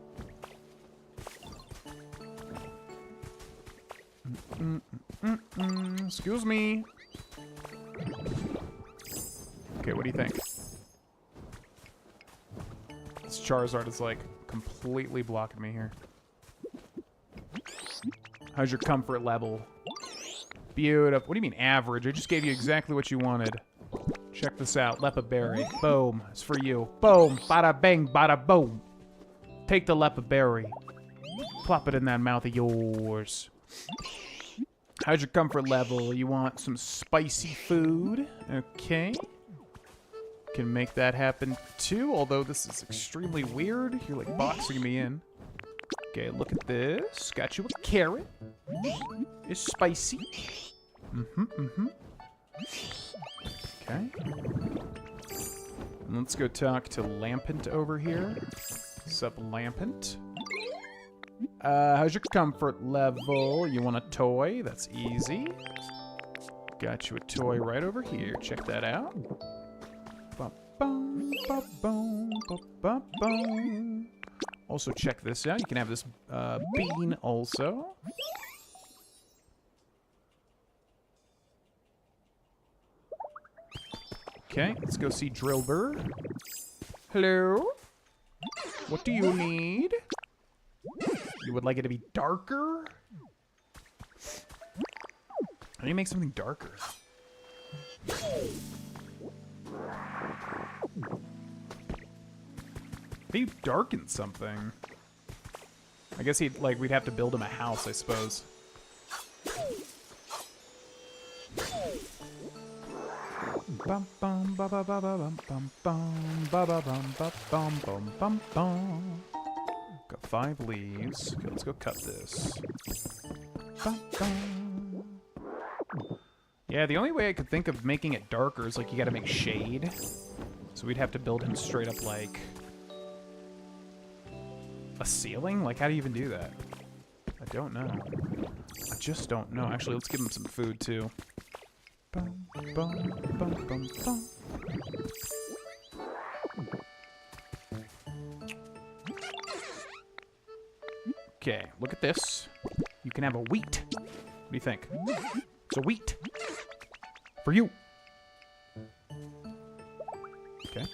A: Excuse me. Okay, what do you think? This Charizard is like completely blocking me here. How's your comfort level? Beautiful. What do you mean average? I just gave you exactly what you wanted. Check this out. Lepa Berry. Boom. It's for you. Boom. Bada bang. Bada boom. Take the Lepa Berry. Plop it in that mouth of yours. How's your comfort level? You want some spicy food? Okay. Can make that happen too, although this is extremely weird. You're like boxing me in. Okay, look at this. Got you a carrot. It's spicy. Okay. And let's go talk to Lampent over here. Sup, Lampent? How's your comfort level? You want a toy? That's easy. Got you a toy right over here. Check that out. Ba-bum, ba-bum, ba-ba-bum. Also, check this out. You can have this bean also. Okay, let's go see Drillbur. Hello? What do you need? You would like it to be darker? How do you make something darker? How do you darken something? I guess we'd have to build him a house, I suppose. Bum bum ba ba ba ba bum bum bum ba ba bum ba bum bum bum bum. Got 5 leaves. Okay, let's go cut this. Bum, bum. Yeah, the only way I could think of making it darker is like you gotta make shade. So we'd have to build him straight up like a ceiling? Like, how do you even do that? I don't know. I just don't know. Actually, let's give him some food too. Bum, bum, bum, bum, bum. Okay, look at this. You can have a wheat. What do you think? It's a wheat. For you. Okay.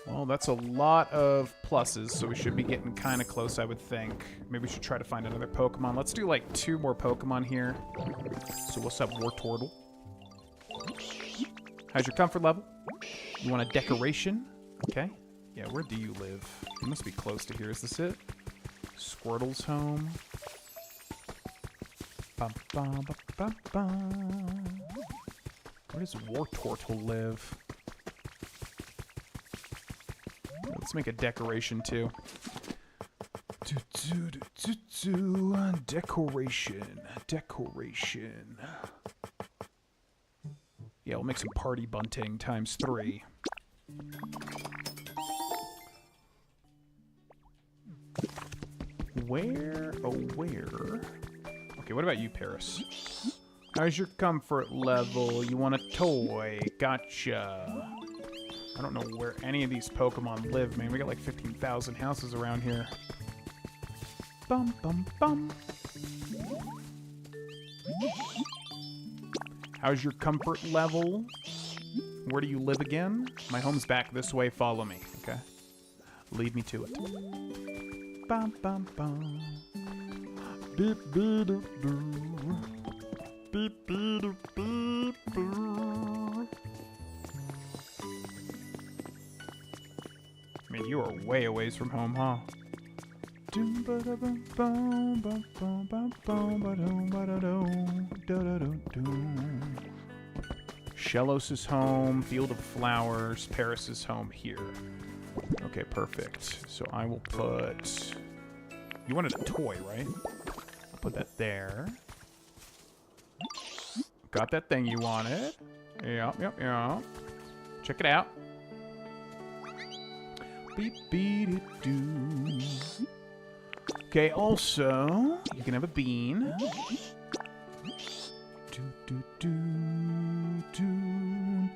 A: Well, that's a lot of pluses, so we should be getting kind of close, I would think. Maybe we should try to find another Pokemon. Let's do, like, 2 more Pokemon here. So what's up, Wartortle? How's your comfort level? You want a decoration? Okay. Yeah, where do you live? You must be close to here. Is this it? Squirtle's home. Bum, bum, bum, bum, bum. Where does Wartortle live? Let's make a decoration, too. Decoration. Decoration. Yeah, we'll make some party bunting times 3. Where? Oh, where? Okay, what about you, Paris? How's your comfort level? You want a toy? Gotcha. I don't know where any of these Pokemon live, man. We got like 15,000 houses around here. Bum, bum, bum. How's your comfort level? Where do you live again? My home's back this way. Follow me, okay? Lead me to it. Bum, bum, bum. Beep, beep, doo, doo. Beep, beep, doo, beep, doo. I mean, you are way a ways from home, huh? Shellos' home, Field of Flowers, Paris' home here. Okay, perfect. So I will put... You wanted a toy, right? I'll put that there. Got that thing you wanted. Yep, yep, yep. Check it out. Beep, beep, doo. Okay, also, you can have a bean. Do, do, do, do,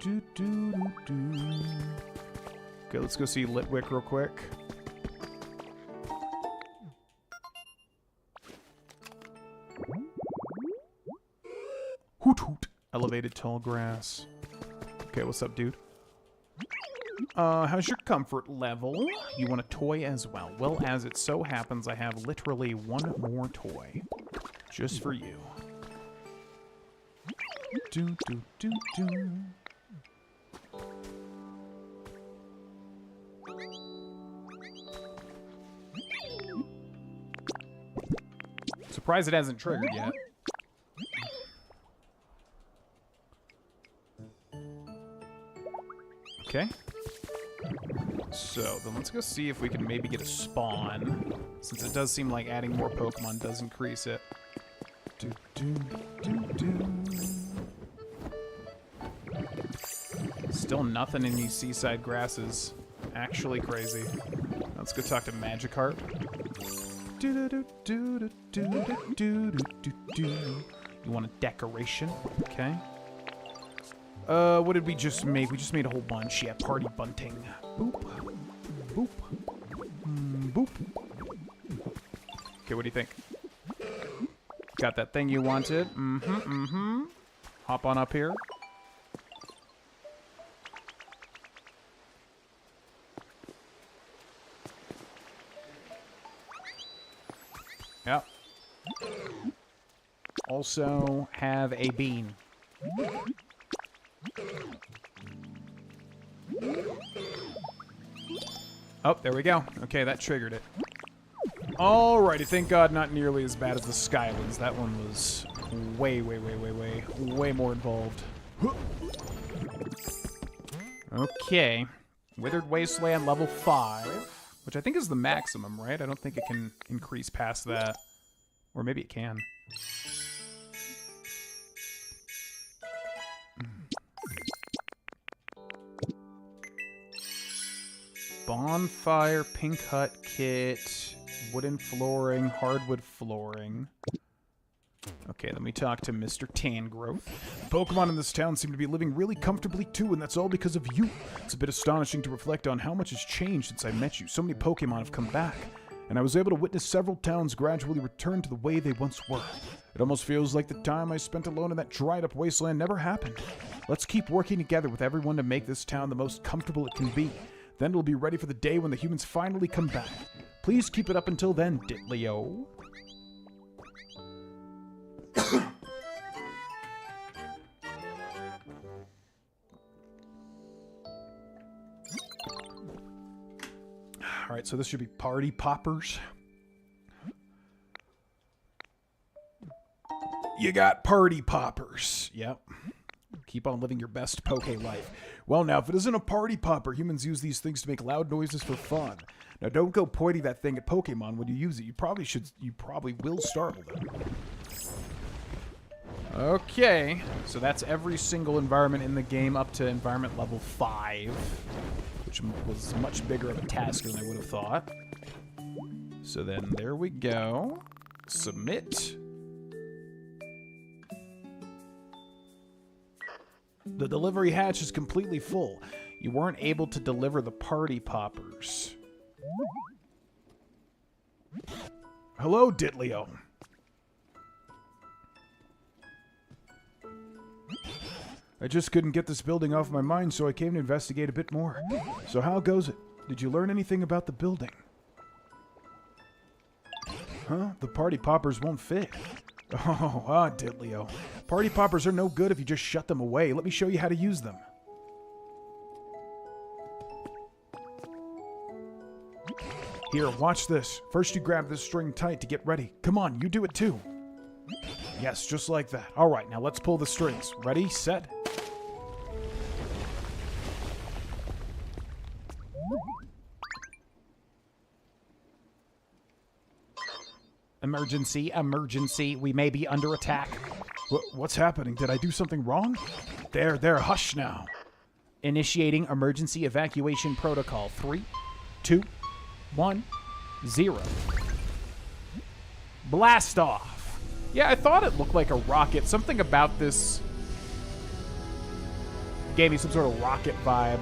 A: do, do, do, do. Okay, let's go see Litwick real quick. Hoot hoot. Elevated tall grass. Okay, what's up, dude? How's your comfort level? You want a toy as well. Well, as it so happens, I have literally one more toy. Just for you. Do, do, do, do. Surprised it hasn't triggered yet. Okay. So, then let's go see if we can maybe get a spawn, since it does seem like adding more Pokemon does increase it. Do, do, do, do. Still nothing in these seaside grasses. Actually crazy. Let's go talk to Magikarp. Do, do, do, do, do, do, do, do, do, do. You want a decoration? Okay. What did we just make? We just made a whole bunch. Yeah, party bunting. Boop. Boop. Boop. Okay, what do you think? Got that thing you wanted? Mm-hmm, mm-hmm. Hop on up here. Yep. Also have a bean. Oh, there we go. Okay, that triggered it. Alrighty, thank God not nearly as bad as the Skylands. That one was way more involved. Okay. Withered Wasteland level 5, which I think is the maximum, right? I don't think it can increase past that. Or maybe it can. Bonfire, pink hut kit, wooden flooring, hardwood flooring. Okay, let me talk to Mr. Tangrowth. The Pokemon in this town seem to be living really comfortably too, and that's all because of you. It's a bit astonishing to reflect on how much has changed since I met you. So many Pokemon have come back.
D: and I was able to witness several towns gradually return to the way they once were. It almost feels like the time I spent alone in that dried-up wasteland never happened. Let's keep working together with everyone to make this town the most comfortable it can be. Then it'll be ready for the day when the humans finally come back. Please keep it up until then, Ditlio. Alright, so this should be party poppers. You got party poppers. Yep. Keep on living your best Poke life. Well, now, if it isn't a party popper, humans use these things to make loud noises for fun. Now, don't go pointing that thing at Pokemon when you use it. You probably will startle them.
A: Okay, so that's every single environment in the game up to environment level 5, which was much bigger of a task than I would have thought. So then there we go. Submit.
D: The delivery hatch is completely full. You weren't able to deliver the party poppers. Hello, Ditlio. I just couldn't get this building off my mind, so I came to investigate a bit more. So how goes it? Did you learn anything about the building? Huh? The party poppers won't fit. Oh, Ditlio. Party poppers are no good if you just shut them away. Let me show you how to use them. Here, watch this. First you grab this string tight to get ready. Come on, you do it too. Yes, just like that. All right, now let's pull the strings. Ready, set.
A: Emergency, emergency. We may be under attack.
D: What's happening? Did I do something wrong? There, hush now.
A: Initiating emergency evacuation protocol. 3, 2, 1, 0. Blast off. Yeah, I thought it looked like a rocket. Something about this gave me some sort of rocket vibe.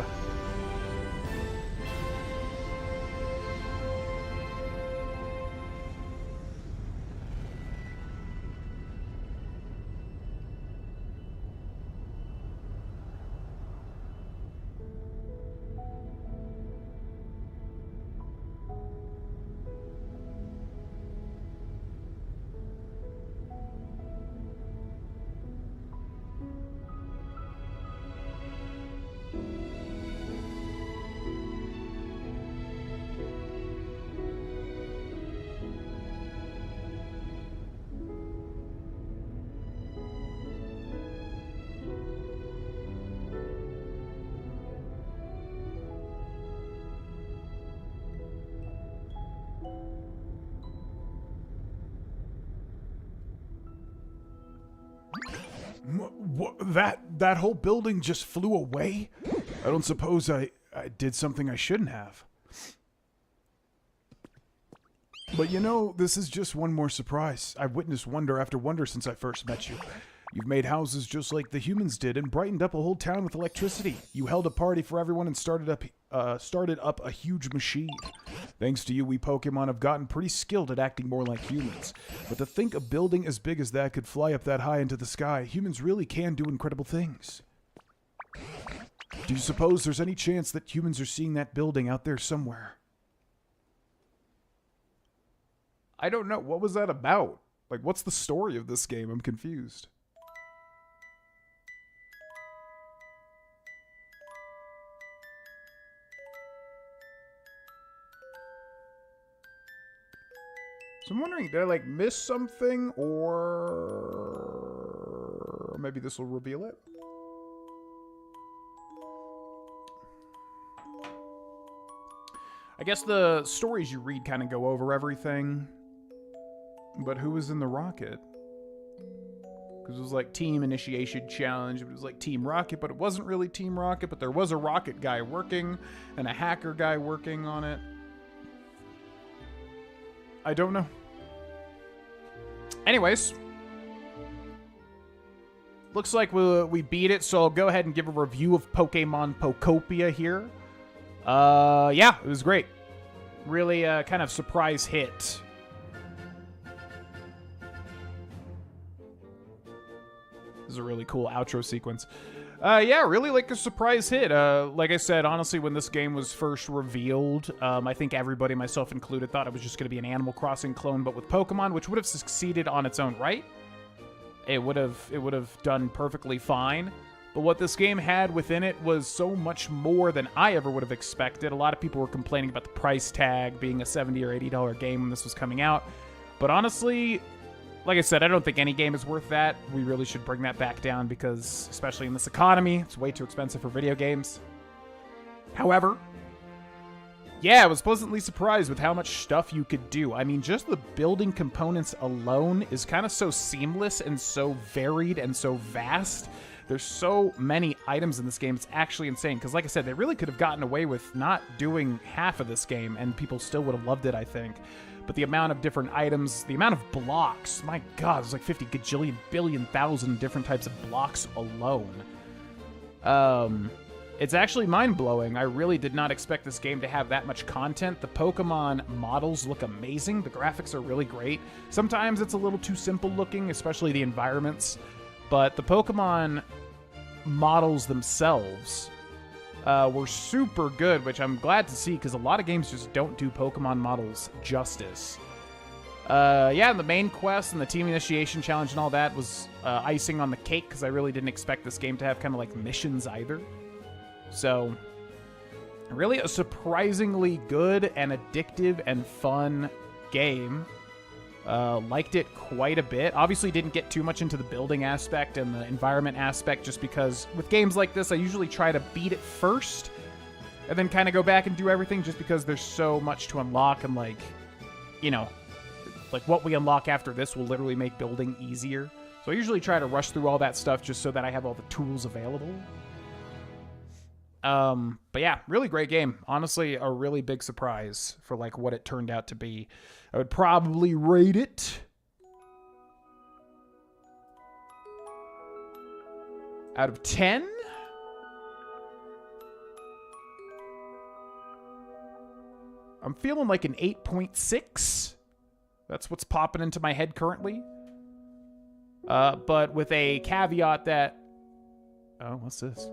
D: That whole building just flew away? I don't suppose I did something I shouldn't have. But you know, this is just one more surprise. I've witnessed wonder after wonder since I first met you. You've made houses just like the humans did and brightened up a whole town with electricity. You held a party for everyone and started up a huge machine. Thanks to you, we Pokemon have gotten pretty skilled at acting more like humans. But to think a building as big as that could fly up that high into the sky, humans really can do incredible things. Do you suppose there's any chance that humans are seeing that building out there somewhere?
A: I don't know. What was that about? Like, what's the story of this game? I'm confused. So I'm wondering, did I, like, miss something? Or maybe this will reveal it? I guess the stories you read kind of go over everything. But who was in the rocket? Because it was like Team Initiation Challenge. It was like Team Rocket, but it wasn't really Team Rocket. But there was a rocket guy working and a hacker guy working on it. I don't know. Anyways. Looks like we beat it, so I'll go ahead and give a review of Pokemon Pokopia here. Yeah, it was great. Really kind of surprise hit. This is a really cool outro sequence. Yeah, really like a surprise hit. Like I said, honestly, when this game was first revealed, I think everybody, myself included, thought it was just going to be an Animal Crossing clone, but with Pokemon, which would have succeeded on its own right. It would have done perfectly fine. But what this game had within it was so much more than I ever would have expected. A lot of people were complaining about the price tag being a $70 or $80 game when this was coming out. But honestly, like I said, I don't think any game is worth that. We really should bring that back down because, especially in this economy, it's way too expensive for video games. However, yeah, I was pleasantly surprised with how much stuff you could do. I mean, just the building components alone is kind of so seamless and so varied and so vast. There's so many items in this game, it's actually insane. Because like I said, they really could have gotten away with not doing half of this game, and people still would have loved it, I think. But the amount of different items, the amount of blocks, my god, there's like 50 gajillion billion thousand different types of blocks alone. It's actually mind-blowing. I really did not expect this game to have that much content. The Pokemon models look amazing. The graphics are really great. Sometimes it's a little too simple looking, especially the environments. But the Pokemon models themselves were super good, which I'm glad to see because a lot of games just don't do Pokemon models justice. Yeah, and the main quest and the team initiation challenge and all that was icing on the cake because I really didn't expect this game to have kind of like missions either. So, really a surprisingly good and addictive and fun game. Liked it quite a bit. Obviously didn't get too much into the building aspect and the environment aspect just because with games like this, I usually try to beat it first and then kind of go back and do everything just because there's so much to unlock and like, you know, like what we unlock after this will literally make building easier. So I usually try to rush through all that stuff just so that I have all the tools available. But yeah, really great game. Honestly, a really big surprise for like what it turned out to be. I would probably rate it out of 10. I'm feeling like an 8.6. That's what's popping into my head currently. But with a caveat that... Oh, what's this?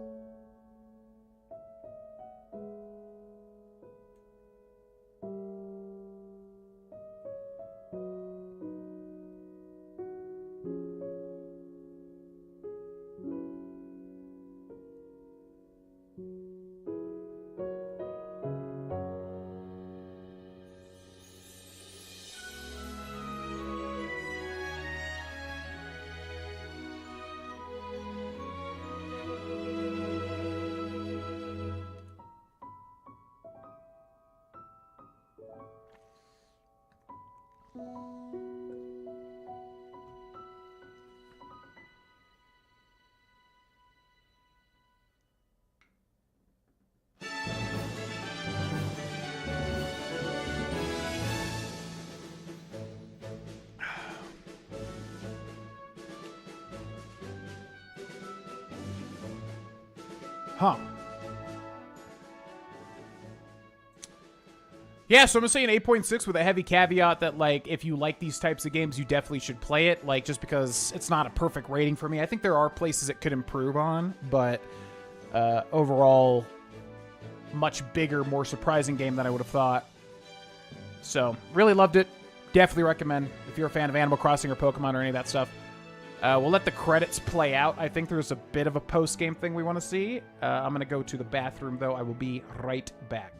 A: Huh. Yeah, so I'm going to say an 8.6 with a heavy caveat that, like, if you like these types of games, you definitely should play it. Like, just because it's not a perfect rating for me. I think there are places it could improve on, but overall, much bigger, more surprising game than I would have thought. So, really loved it. Definitely recommend if you're a fan of Animal Crossing or Pokemon or any of that stuff. We'll let the credits play out. I think there's a bit of a post-game thing we want to see. I'm going to go to the bathroom, though. I will be right back.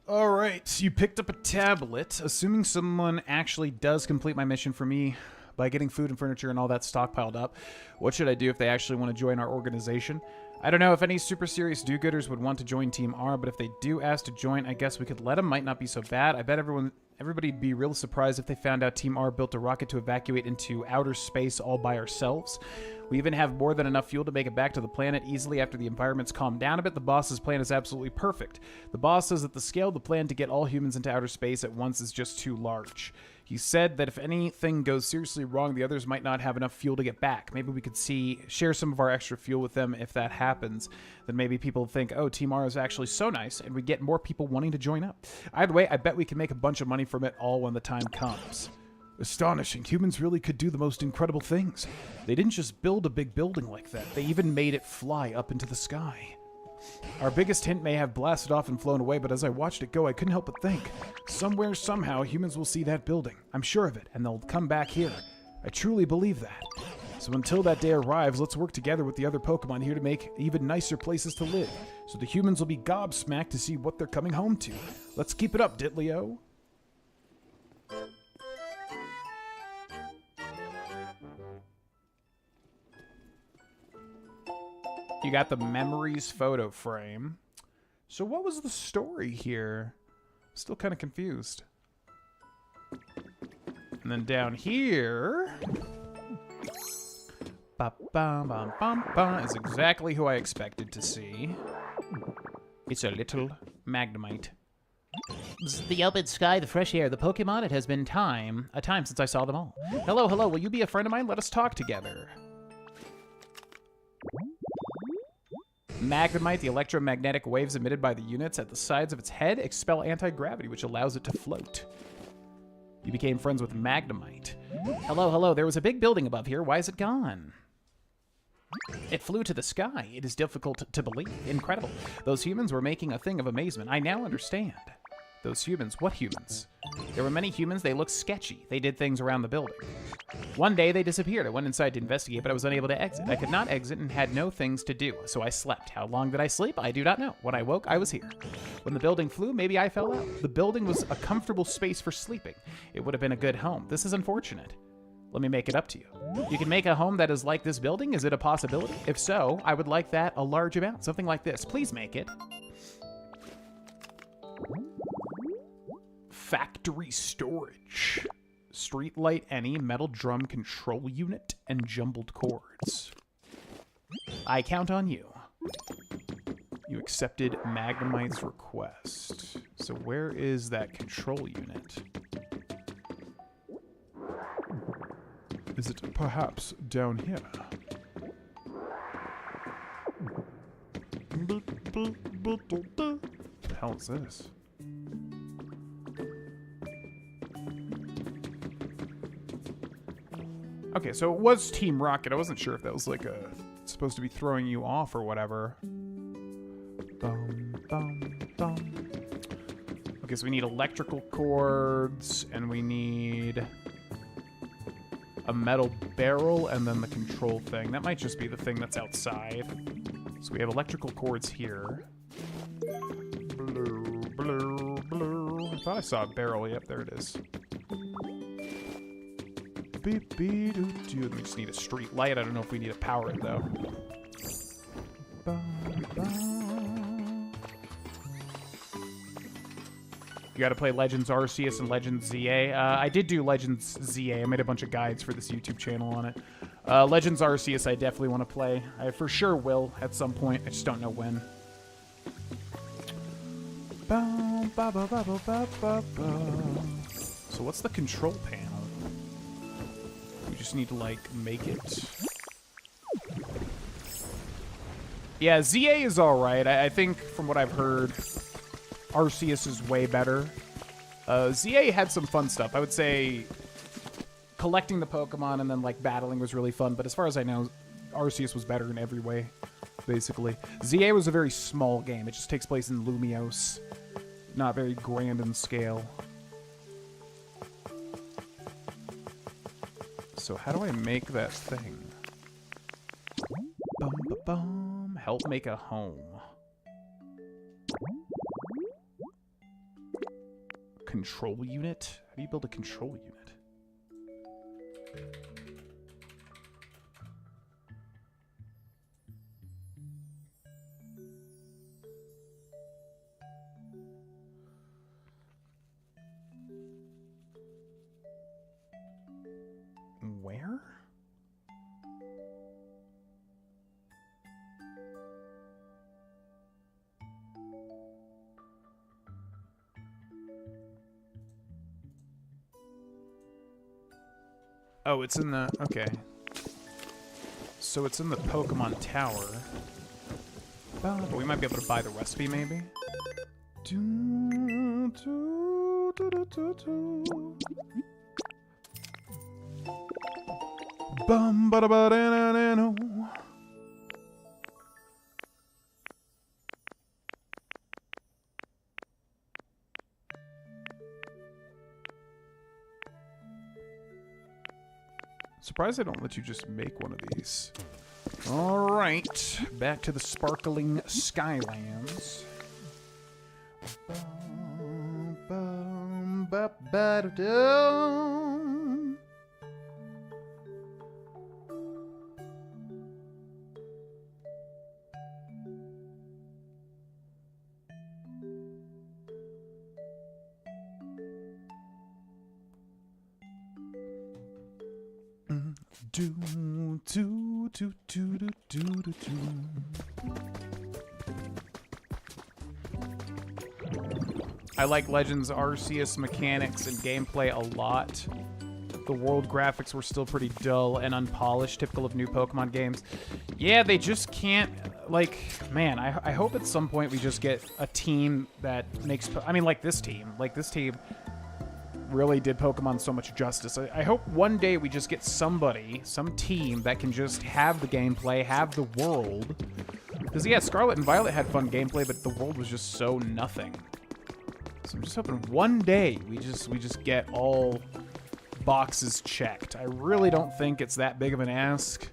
A: All right, so you picked up a tablet. Assuming someone actually does complete my mission for me by getting food and furniture and all that stockpiled up, what should I do if they actually want to join our organization? I don't know if any super serious do-gooders would want to join Team R, but if they do ask to join, I guess we could let them. Might not be so bad. I bet everybody'd be real surprised if they found out Team R built a rocket to evacuate into outer space all by ourselves. We even have more than enough fuel to make it back to the planet easily after the environment's calmed down a bit. The boss's plan is absolutely perfect. The boss says that the scale of the plan to get all humans into outer space at once is just too large. He said that if anything goes seriously wrong, the others might not have enough fuel to get back. Maybe we could share some of our extra fuel with them. If that happens, then maybe people think, oh, Team R is actually so nice, and we get more people wanting to join up. Either way, I bet we can make a bunch of money from it all when the time comes.
D: Astonishing. Humans really could do the most incredible things. They didn't just build a big building like that. They even made it fly up into the sky. Our biggest hint may have blasted off and flown away, but as I watched it go, I couldn't help but think. Somewhere, somehow, humans will see that building. I'm sure of it, and they'll come back here. I truly believe that. So until that day arrives, let's work together with the other Pokemon here to make even nicer places to live, so the humans will be gobsmacked to see what they're coming home to. Let's keep it up, Ditlio.
A: You got the memories photo frame. So what was the story here? Still kind of confused. And then down here... Ba-bum-bum-bum-bum is exactly who I expected to see. It's a little Magnemite.
B: The open sky, the fresh air, the Pokemon, it has been a time since I saw them all.
A: Hello, hello, will you be a friend of mine? Let us talk together. Magnemite, the electromagnetic waves emitted by the units at the sides of its head expel anti-gravity, which allows it to float. You became friends with Magnemite.
B: Hello, hello, there was a big building above here. Why is it gone?
A: It flew to the sky. It is difficult to believe. Incredible. Those humans were making a thing of amazement. I now understand. Those humans? What humans? There were many humans. They looked sketchy. They did things around the building. One day, they disappeared. I went inside to investigate, but I was unable to exit. I could not exit and had no things to do, so I slept. How long did I sleep? I do not know. When I woke, I was here. When the building flew, maybe I fell out. The building was a comfortable space for sleeping. It would have been a good home. This is unfortunate. Let me make it up to you. You can make a home that is like this building? Is it a possibility? If so, I would like that a large amount. Something like this. Please make it. Factory storage. Streetlight any, metal drum control unit, and jumbled cords. I count on you. You accepted Magnemite's request. So where is that control unit?
D: Is it perhaps down here?
A: What the hell is this? Okay, so it was Team Rocket. I wasn't sure if that was like supposed to be throwing you off or whatever. Okay, so we need electrical cords, and we need a metal barrel, and then the control thing. That might just be the thing that's outside. So we have electrical cords here. Blue, blue, blue. I thought I saw a barrel. Yep, there it is. Beep, beep, doo, doo. We just need a street light. I don't know if we need to power it, though. You gotta play Legends Arceus and Legends ZA. I did do Legends ZA. I made a bunch of guides for this YouTube channel on it. Legends Arceus I definitely want to play. I for sure will at some point. I just don't know when. So what's the control panel? We just need to, like, make it. Yeah, ZA is alright. I think from what I've heard, Arceus is way better. ZA had some fun stuff. I would say collecting the Pokemon and then, like, battling was really fun. But as far as I know, Arceus was better in every way, basically. ZA was a very small game. It just takes place in Lumiose. Not very grand in scale. So how do I make that thing? Bum, ba, bum. Help make a home. control unit? How do you build a control unit? Where? Oh, it's in the... Okay. So it's in the Pokemon Tower. But we might be able to buy the recipe, maybe? Bum ba da ba da na na no. Surprised they don't let you just make one of these. All right, back to the sparkling Skylands. Bum, bum, ba, ba, da, dum. Do do do do do do do do. I like Legends Arceus mechanics and gameplay a lot. The world graphics were still pretty dull and unpolished, typical of new Pokemon games. Yeah, they just can't, like, man, I hope at some point we just get a team that makes, I mean, like this team really did Pokemon so much justice. I hope one day we just get somebody, some team that can just have the gameplay, have the world. Because, yeah, Scarlet and Violet had fun gameplay, but the world was just so nothing. So I'm just hoping one day we just get all boxes checked. I really don't think it's that big of an ask.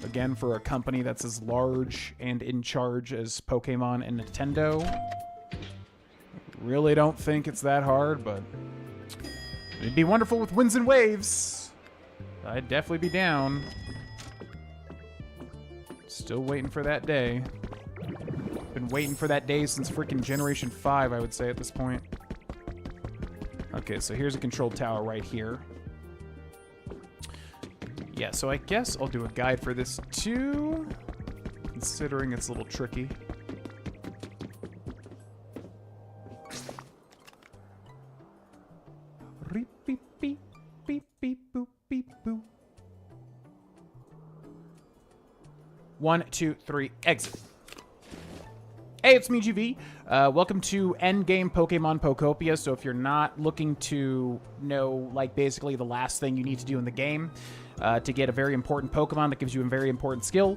A: Again, for a company that's as large and in charge as Pokemon and Nintendo. Really don't think it's that hard, but it'd be wonderful with Winds and Waves. I'd definitely be down. Still waiting for that day. Been waiting for that day since freaking Generation 5, I would say, at this point. Okay, so here's a control tower right here. Yeah, so I guess I'll do a guide for this too, considering it's a little tricky. Beep, beep, beep, beep, beep, boop, beep, boop. 1, 2, 3, exit. Hey, it's me, GV. Welcome to Endgame Pokemon Pokopia. So if you're not looking to know, like, basically the last thing you need to do in the game to get a very important Pokemon that gives you a very important skill,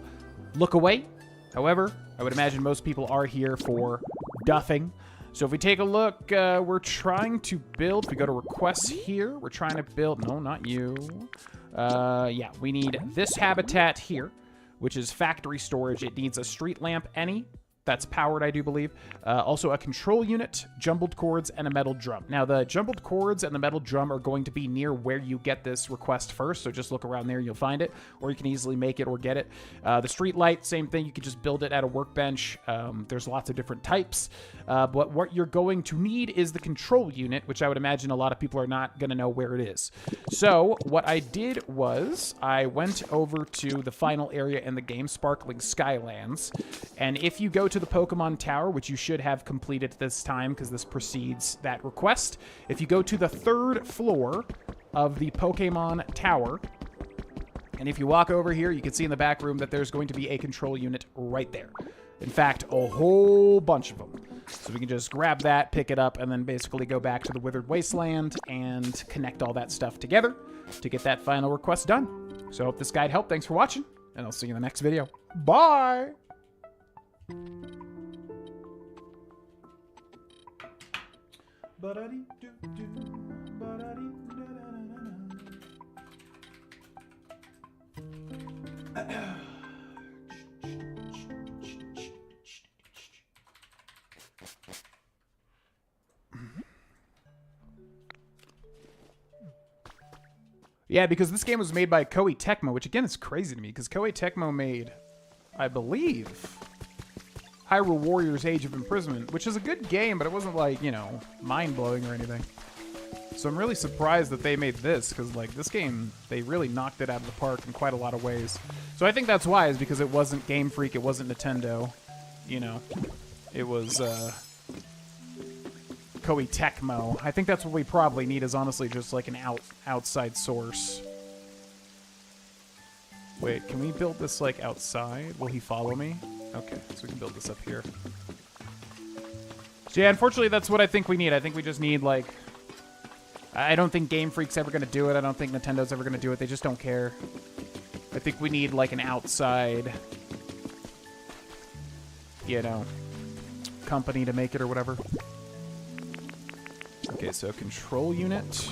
A: look away. However, I would imagine most people are here for duffing. So if we take a look, we're trying to build, if we go to requests here, we're trying to build, no, not you. Yeah, we need this habitat here, which is factory storage. It needs a street lamp, any. That's powered, I do believe. Also a control unit, jumbled cords, and a metal drum. Now, the jumbled cords and the metal drum are going to be near where you get this request first, so just look around there and you'll find it, or you can easily make it or get it. The street light, same thing. You can just build it at a workbench. There's lots of different types, but what you're going to need is the control unit, which I would imagine a lot of people are not going to know where it is. So what I did was I went over to the final area in the game, Sparkling Skylands, and if you go to the Pokemon Tower, which you should have completed this time because this precedes that request. If you go to the 3rd floor of the Pokemon Tower, and if you walk over here, you can see in the back room that there's going to be a control unit right there. In fact, a whole bunch of them. So we can just grab that, pick it up, and then basically go back to the Withered Wasteland and connect all that stuff together to get that final request done. So I hope this guide helped. Thanks for watching, and I'll see you in the next video. Bye! Yeah, because this game was made by Koei Tecmo, which again is crazy to me, because Koei Tecmo made, I believe, Hyrule Warriors Age of Imprisonment, which is a good game, but it wasn't, like, you know, mind-blowing or anything. So I'm really surprised that they made this, because, like, this game, they really knocked it out of the park in quite a lot of ways. So I think that's why, is because it wasn't Game Freak, it wasn't Nintendo, you know. It was, Koei Tecmo. I think that's what we probably need, is honestly just, like, an outside source. Wait, can we build this, like, outside? Will he follow me? Okay, so we can build this up here. So yeah, unfortunately, that's what I think we need. I think we just need, like... I don't think Game Freak's ever going to do it. I don't think Nintendo's ever going to do it. They just don't care. I think we need, like, an outside... you know... company to make it or whatever. Okay, so control unit.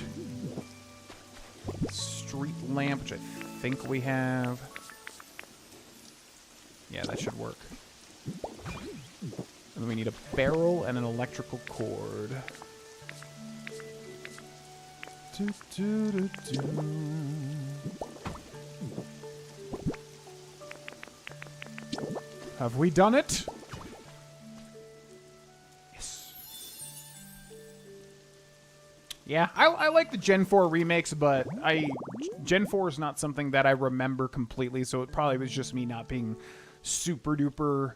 A: Street lamp, which I think we have... yeah, that should work. And then we need a barrel and an electrical cord. Have we done it? Yes. Yeah, I like the Gen 4 remakes, but Gen 4 is not something that I remember completely, so it probably was just me not being super duper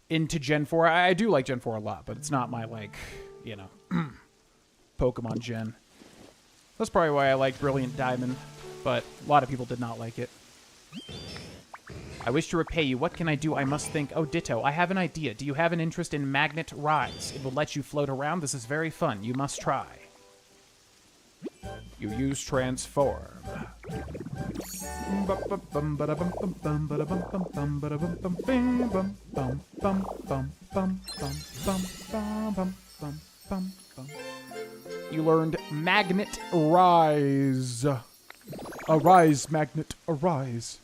A: into Gen 4. I do like Gen 4 a lot, but it's not my, like, you know, Pokemon Gen. That's probably why I like Brilliant Diamond, but a lot of people did not like it. I wish to repay you. What can I do? I must think. Oh, ditto. I have an idea. Do you have an interest in Magnet Rise? It will let you float around. This is very fun. You must try. You use transform. You learned Magnet Rise. Arise, Magnet, arise.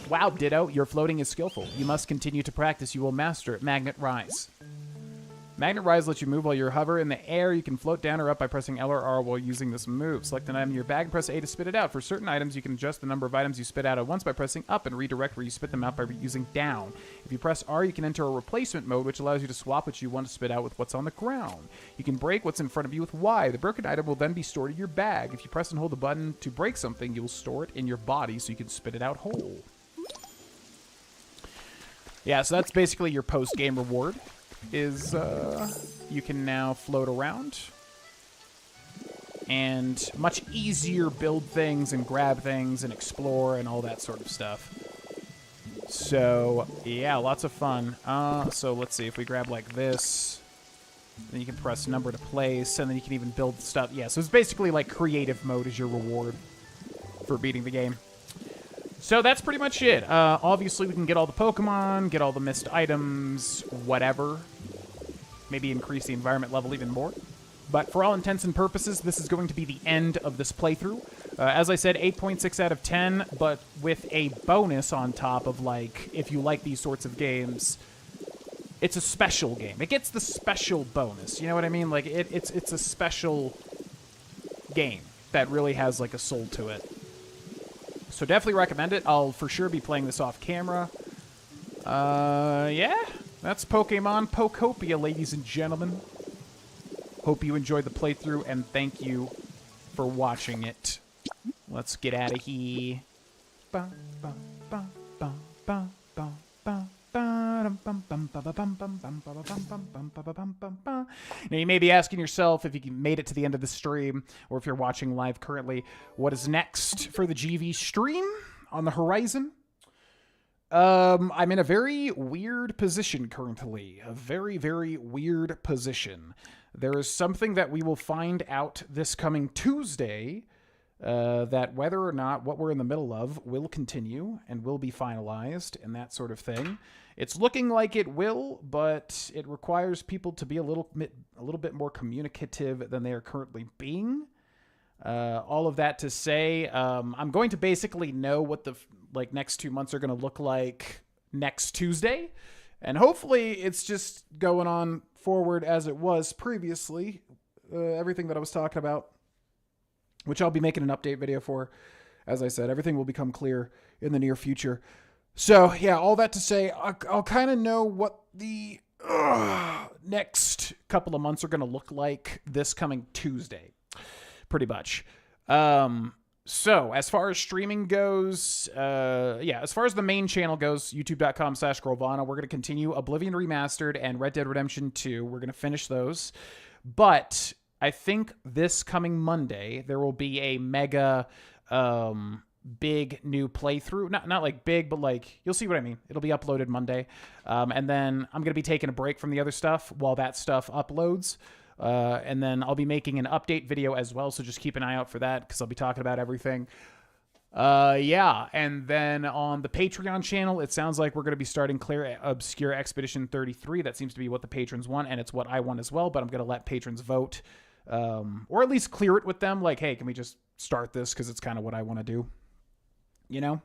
A: Wow, Ditto, your floating is skillful. You must continue to practice. You will master it. Magnet Rise. Magnet Rise lets you move while you hover in the air. You can float down or up by pressing L or R while using this move. Select an item in your bag and press A to spit it out. For certain items, you can adjust the number of items you spit out at once by pressing up and redirect where you spit them out by using down. If you press R, you can enter a replacement mode, which allows you to swap what you want to spit out with what's on the ground. You can break what's in front of you with Y. The broken item will then be stored in your bag. If you press and hold the button to break something, you'll store it in your body so you can spit it out whole. Yeah, so that's basically your post-game reward, is you can now float around and much easier build things and grab things and explore and all that sort of stuff. So, yeah, lots of fun. So let's see, if we grab like this, then you can press number to place, and then you can even build stuff. Yeah, so it's basically like creative mode is your reward for beating the game. So that's pretty much it. Obviously, we can get all the Pokemon, get all the missed items, whatever. Maybe increase the environment level even more. But for all intents and purposes, this is going to be the end of this playthrough. As I said, 8.6 out of 10, but with a bonus on top of, like, if you like these sorts of games, it's a special game. It gets the special bonus. You know what I mean? Like, it's a special game that really has, like, a soul to it. So definitely recommend it. I'll for sure be playing this off camera. Yeah, that's Pokemon Pokopia, ladies and gentlemen. Hope you enjoyed the playthrough, and thank you for watching it. Let's get out of here. Now, you may be asking yourself, if you made it to the end of the stream, or if you're watching live currently, what is next for the GV stream on the horizon? I'm in a very weird position currently. A very, very weird position. There is something that we will find out this coming Tuesday, that whether or not what we're in the middle of will continue and will be finalized and that sort of thing. It's looking like it will, but it requires people to be a little bit more communicative than they are currently being. All of that to say, I'm going to basically know what the next 2 months are going to look like next Tuesday, and hopefully it's just going on forward as it was previously, everything that I was talking about, which I'll be making an update video for. As I said, everything will become clear in the near future. So, yeah, all that to say, I'll kind of know what the next couple of months are going to look like this coming Tuesday, pretty much. So, as far as streaming goes, as far as the main channel goes, youtube.com/Grovana, we're going to continue Oblivion Remastered and Red Dead Redemption 2. We're going to finish those. But I think this coming Monday, there will be a mega big new playthrough. Not like big, but like, you'll see what I mean. It'll be uploaded Monday. And then I'm going to be taking a break from the other stuff while that stuff uploads. And then I'll be making an update video as well, so just keep an eye out for that, because I'll be talking about everything. And then on the Patreon channel, it sounds like we're going to be starting Clear Obscure Expedition 33. That seems to be what the patrons want, and it's what I want as well, but I'm going to let patrons vote. Or at least clear it with them, like, hey, can we just start this, because it's kind of what I want to do, you know?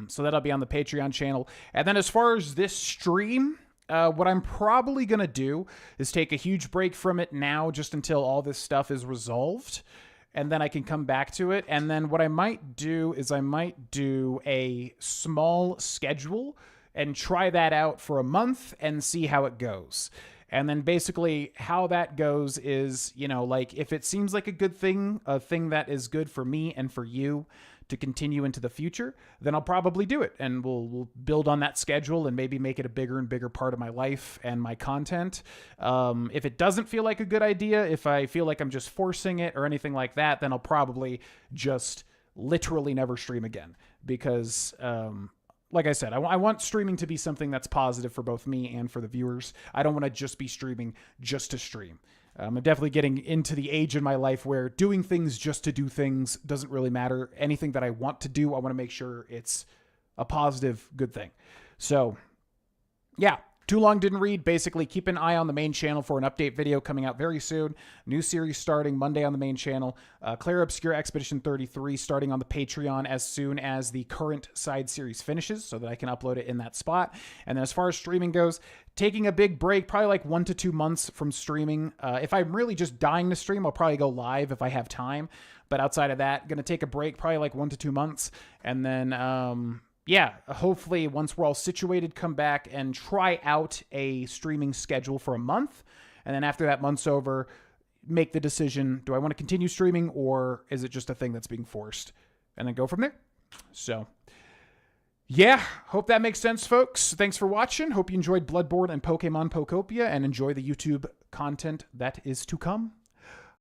A: So that'll be on the Patreon channel. And then as far as this stream, what I'm probably going to do is take a huge break from it now, just until all this stuff is resolved, and then I can come back to it. And then what I might do is I might do a small schedule and try that out for a month and see how it goes. And then basically how that goes is, you know, like, if it seems like a good thing, a thing that is good for me and for you to continue into the future, then I'll probably do it. And we'll build on that schedule and maybe make it a bigger and bigger part of my life and my content. If it doesn't feel like a good idea, if I feel like I'm just forcing it or anything like that, then I'll probably just literally never stream again. Because, like I said, I want streaming to be something that's positive for both me and for the viewers. I don't want to just be streaming just to stream. I'm definitely getting into the age in my life where doing things just to do things doesn't really matter. Anything that I want to do, I want to make sure it's a positive, good thing. So, yeah. Too Long Didn't Read. Basically, keep an eye on the main channel for an update video coming out very soon. New series starting Monday on the main channel. Clear Obscure Expedition 33 starting on the Patreon as soon as the current side series finishes, so that I can upload it in that spot. And then as far as streaming goes, taking a big break, probably like 1 to 2 months from streaming. If I'm really just dying to stream, I'll probably go live if I have time. But outside of that, going to take a break, probably like 1 to 2 months. And then... yeah, hopefully once we're all situated, come back and try out a streaming schedule for a month. And then after that month's over, make the decision, do I want to continue streaming, or is it just a thing that's being forced? And then go from there. So, yeah, hope that makes sense, folks. Thanks for watching. Hope you enjoyed Bloodborne and Pokemon Pokopia, and enjoy the YouTube content that is to come.